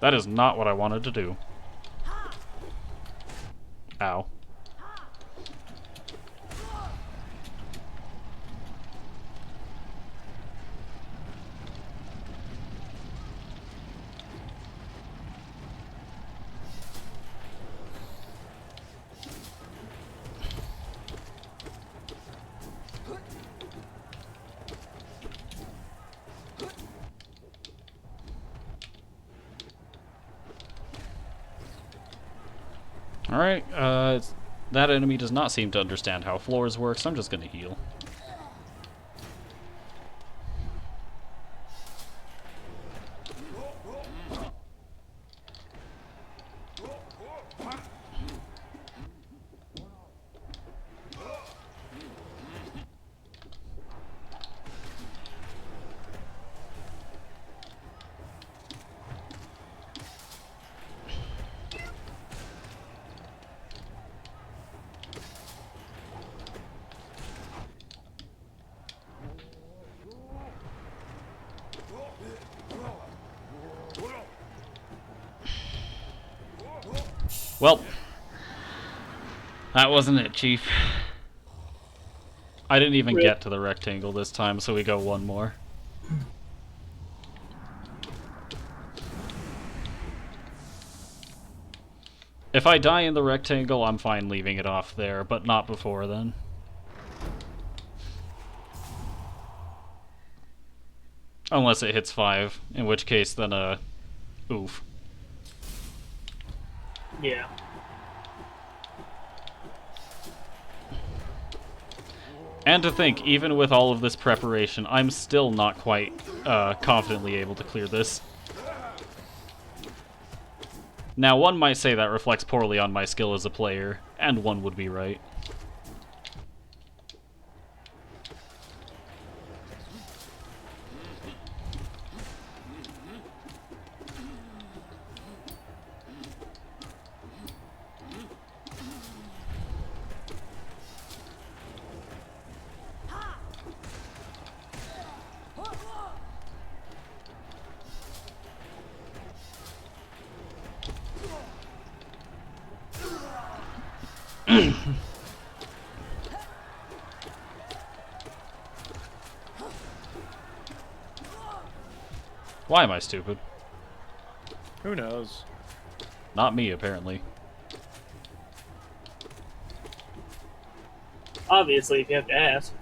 That is not what I wanted to do. Ow. Alright, That enemy does not seem to understand how floors work, so I'm just gonna heal. Well, that wasn't it, Chief. I didn't even get to the rectangle this time, so we go one more. If I die in the rectangle, I'm fine leaving it off there, but not before then. Unless it hits 5, in which case then, oof. Yeah. And to think, even with all of this preparation, I'm still not quite confidently able to clear this. Now, one might say that reflects poorly on my skill as a player, and one would be right. Why am I stupid? Who knows? Not me, apparently. Obviously, if you have to ask.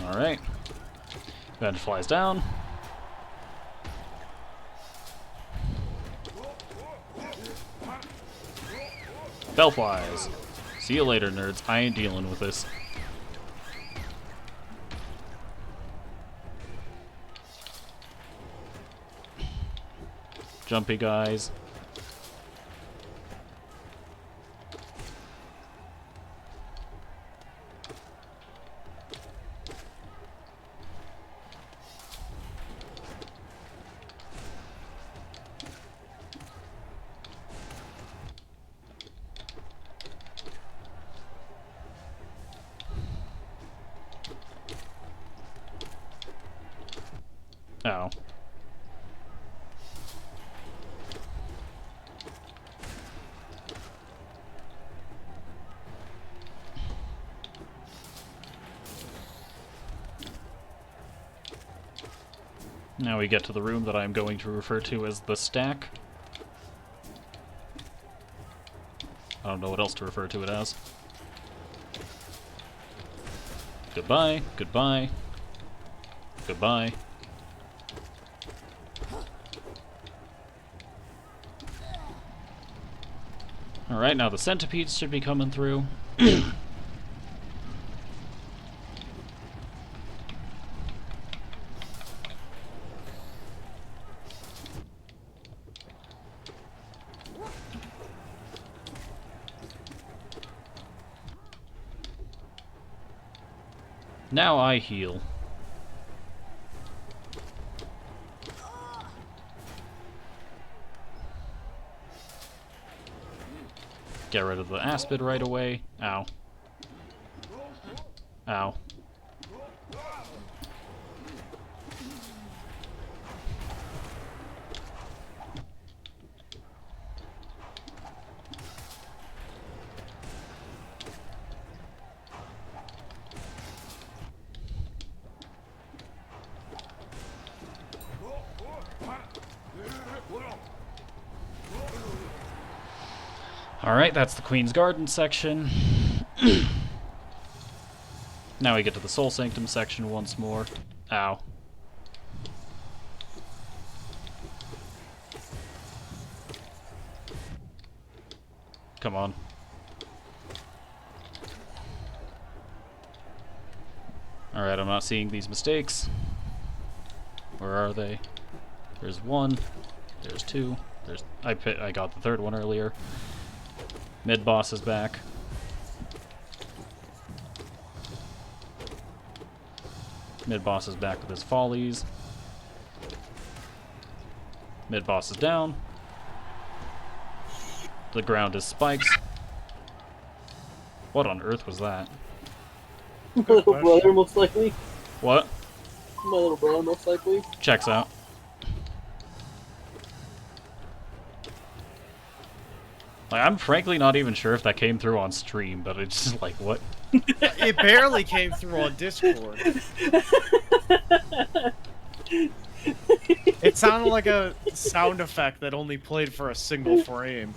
Alright. Then flies down. Bellflies. See you later, nerds. I ain't dealing with this. Jumpy guys. Oh. Now we get to the room that I'm going to refer to as the stack. I don't know what else to refer to it as. Goodbye, goodbye, goodbye. Alright, now the centipedes should be coming through. Now I heal. Get rid of the aspid right away. Ow. Ow. Alright, that's the Queen's Garden section. Now we get to the Soul Sanctum section once more. Ow. Come on. Alright, I'm not seeing these mistakes. Where are they? There's one. There's two. I got the third one earlier. Mid boss is back. Mid boss is back with his follies. Mid boss is down. The ground is spikes. What on earth was that? My little brother, most likely. What? My little brother, most likely. Checks out. Like, I'm frankly not even sure if that came through on stream, but it's just like, what? It barely came through on Discord. It sounded like a sound effect that only played for a single frame.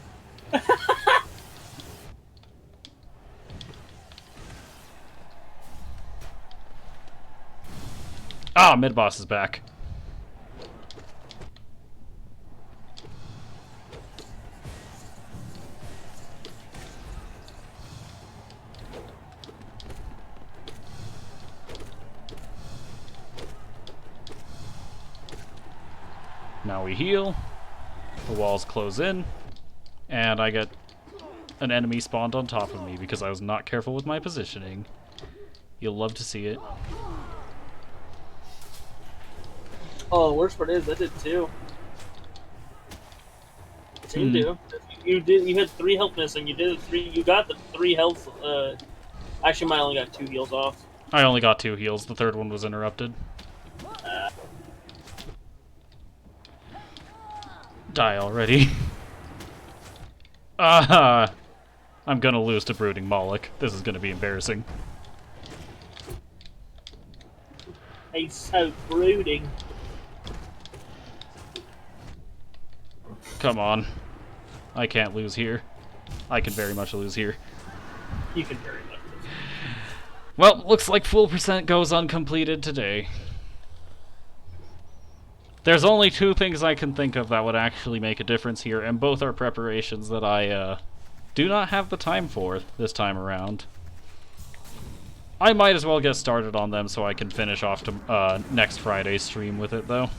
Ah, mid boss is back. Now we heal. The walls close in, and I get an enemy spawned on top of me because I was not careful with my positioning. You'll love to see it. Oh, the worst part is I did too. Same do. You had 3 health missing. You got the 3 health. Actually, mine only got 2 heals off. I only got 2 heals. The third one was interrupted. Die already. I'm gonna lose to Brooding Moloch. This is gonna be embarrassing. He's so brooding. Come on. I can't lose here. I can very much lose here. You can very much. Well, looks like full percent goes uncompleted today. There's only 2 things I can think of that would actually make a difference here, and both are preparations that I do not have the time for this time around. I might as well get started on them so I can finish off to next Friday's stream with it, though.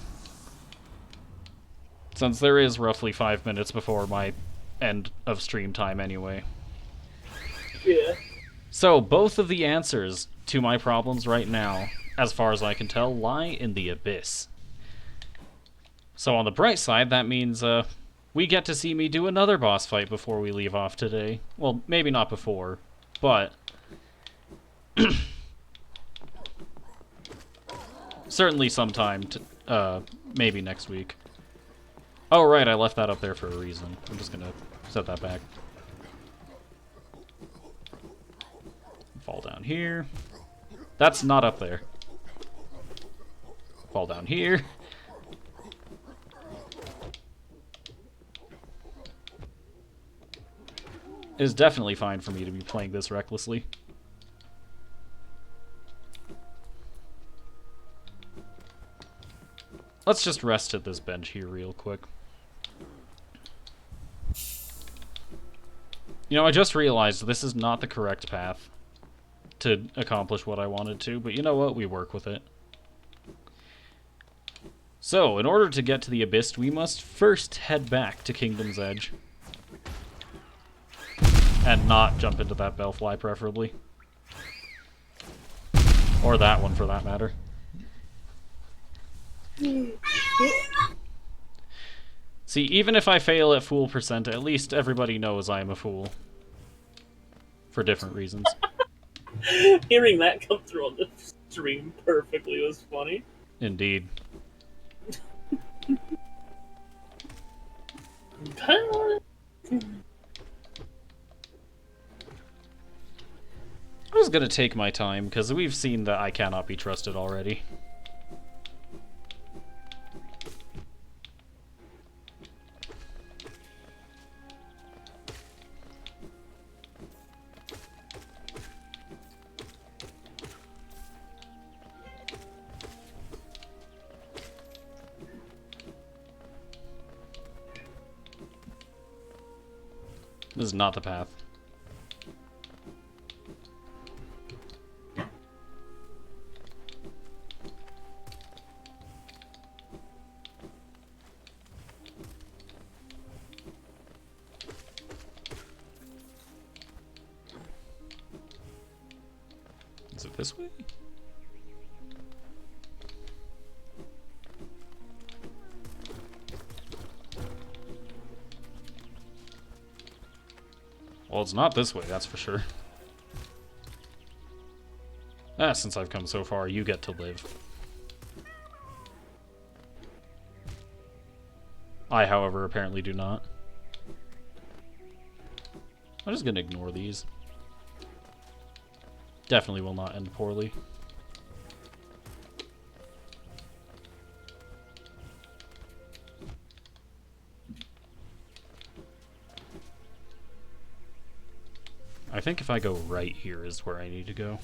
Since there is roughly 5 minutes before my end of stream time anyway. Yeah. So, both of the answers to my problems right now, as far as I can tell, lie in the abyss. So on the bright side, that means we get to see me do another boss fight before we leave off today. Well, maybe not before, but certainly sometime, maybe next week. Oh right, I left that up there for a reason. I'm just gonna set that back. Fall down here. That's not up there. Fall down here. It is definitely fine for me to be playing this recklessly. Let's just rest at this bench here real quick. You know, I just realized this is not the correct path to accomplish what I wanted to, but you know what? We work with it. So, in order to get to the Abyss, we must first head back to Kingdom's Edge. And not jump into that bellfly, preferably. Or that one, for that matter. See, even if I fail at fool percent, at least everybody knows I am a fool. For different reasons. Hearing that come through on the stream perfectly was funny. Indeed. I'm just gonna take my time, because we've seen that I cannot be trusted already. This is not the path. Is it this way? Well, it's not this way, that's for sure. Since I've come so far, you get to live. I, however, apparently do not. I'm just gonna ignore these. Definitely will not end poorly. I think if I go right here is where I need to go.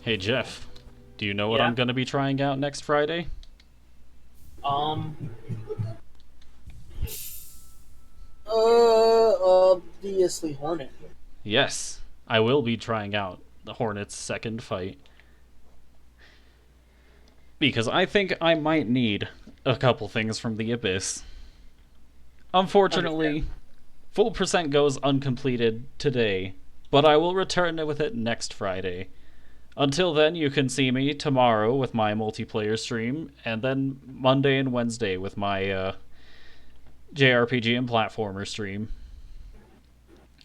Hey Jeff, do you know what I'm going to be trying out next Friday? Obviously Hornet. Yes, I will be trying out the Hornet's second fight. Because I think I might need a couple things from the Abyss. Unfortunately, full percent goes uncompleted today, but I will return with it next Friday. Until then, you can see me tomorrow with my multiplayer stream, and then Monday and Wednesday with my JRPG and platformer stream.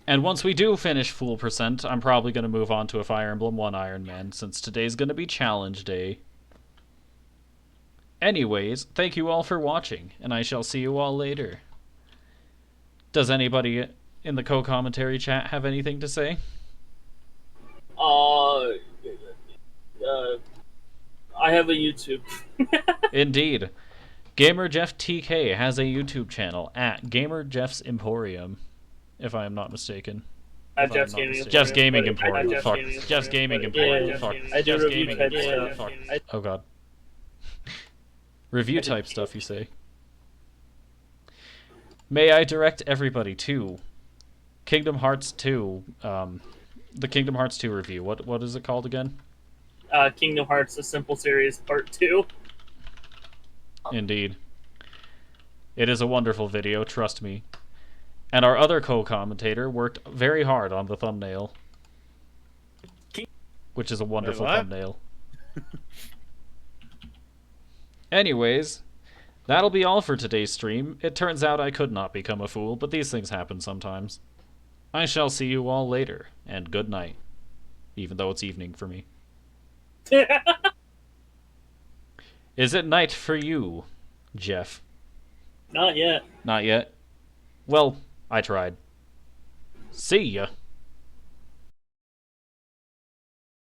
And once we do finish full percent, I'm probably going to move on to a Fire Emblem 1 Iron Man, since today's going to be challenge day. Anyways, thank you all for watching, and I shall see you all later. Does anybody in the co-commentary chat have anything to say? I have a YouTube. Indeed. Gamer Jeff TK has a YouTube channel at Gamer Jeff's Emporium, if I am not mistaken. Jeff's Gaming Jeff's Gaming Emporium. Jeff's Fuck. Gaming Jeff's Gaming Emporium. Fuck. I do Jeff's review Gaming type Emporium. stuff. Fuck. Oh god. Review type stuff, you say? May I direct everybody to Kingdom Hearts 2, the Kingdom Hearts 2 review. What is it called again? Kingdom Hearts: The Simple Series Part 2. Indeed. It is a wonderful video, trust me. And our other co-commentator worked very hard on the thumbnail. Which is a wonderful thumbnail. Anyways, that'll be all for today's stream. It turns out I could not become a fool, but these things happen sometimes. I shall see you all later, and good night. Even though it's evening for me. Is it night for you, Jeff? Not yet. Not yet? Well, I tried. See ya.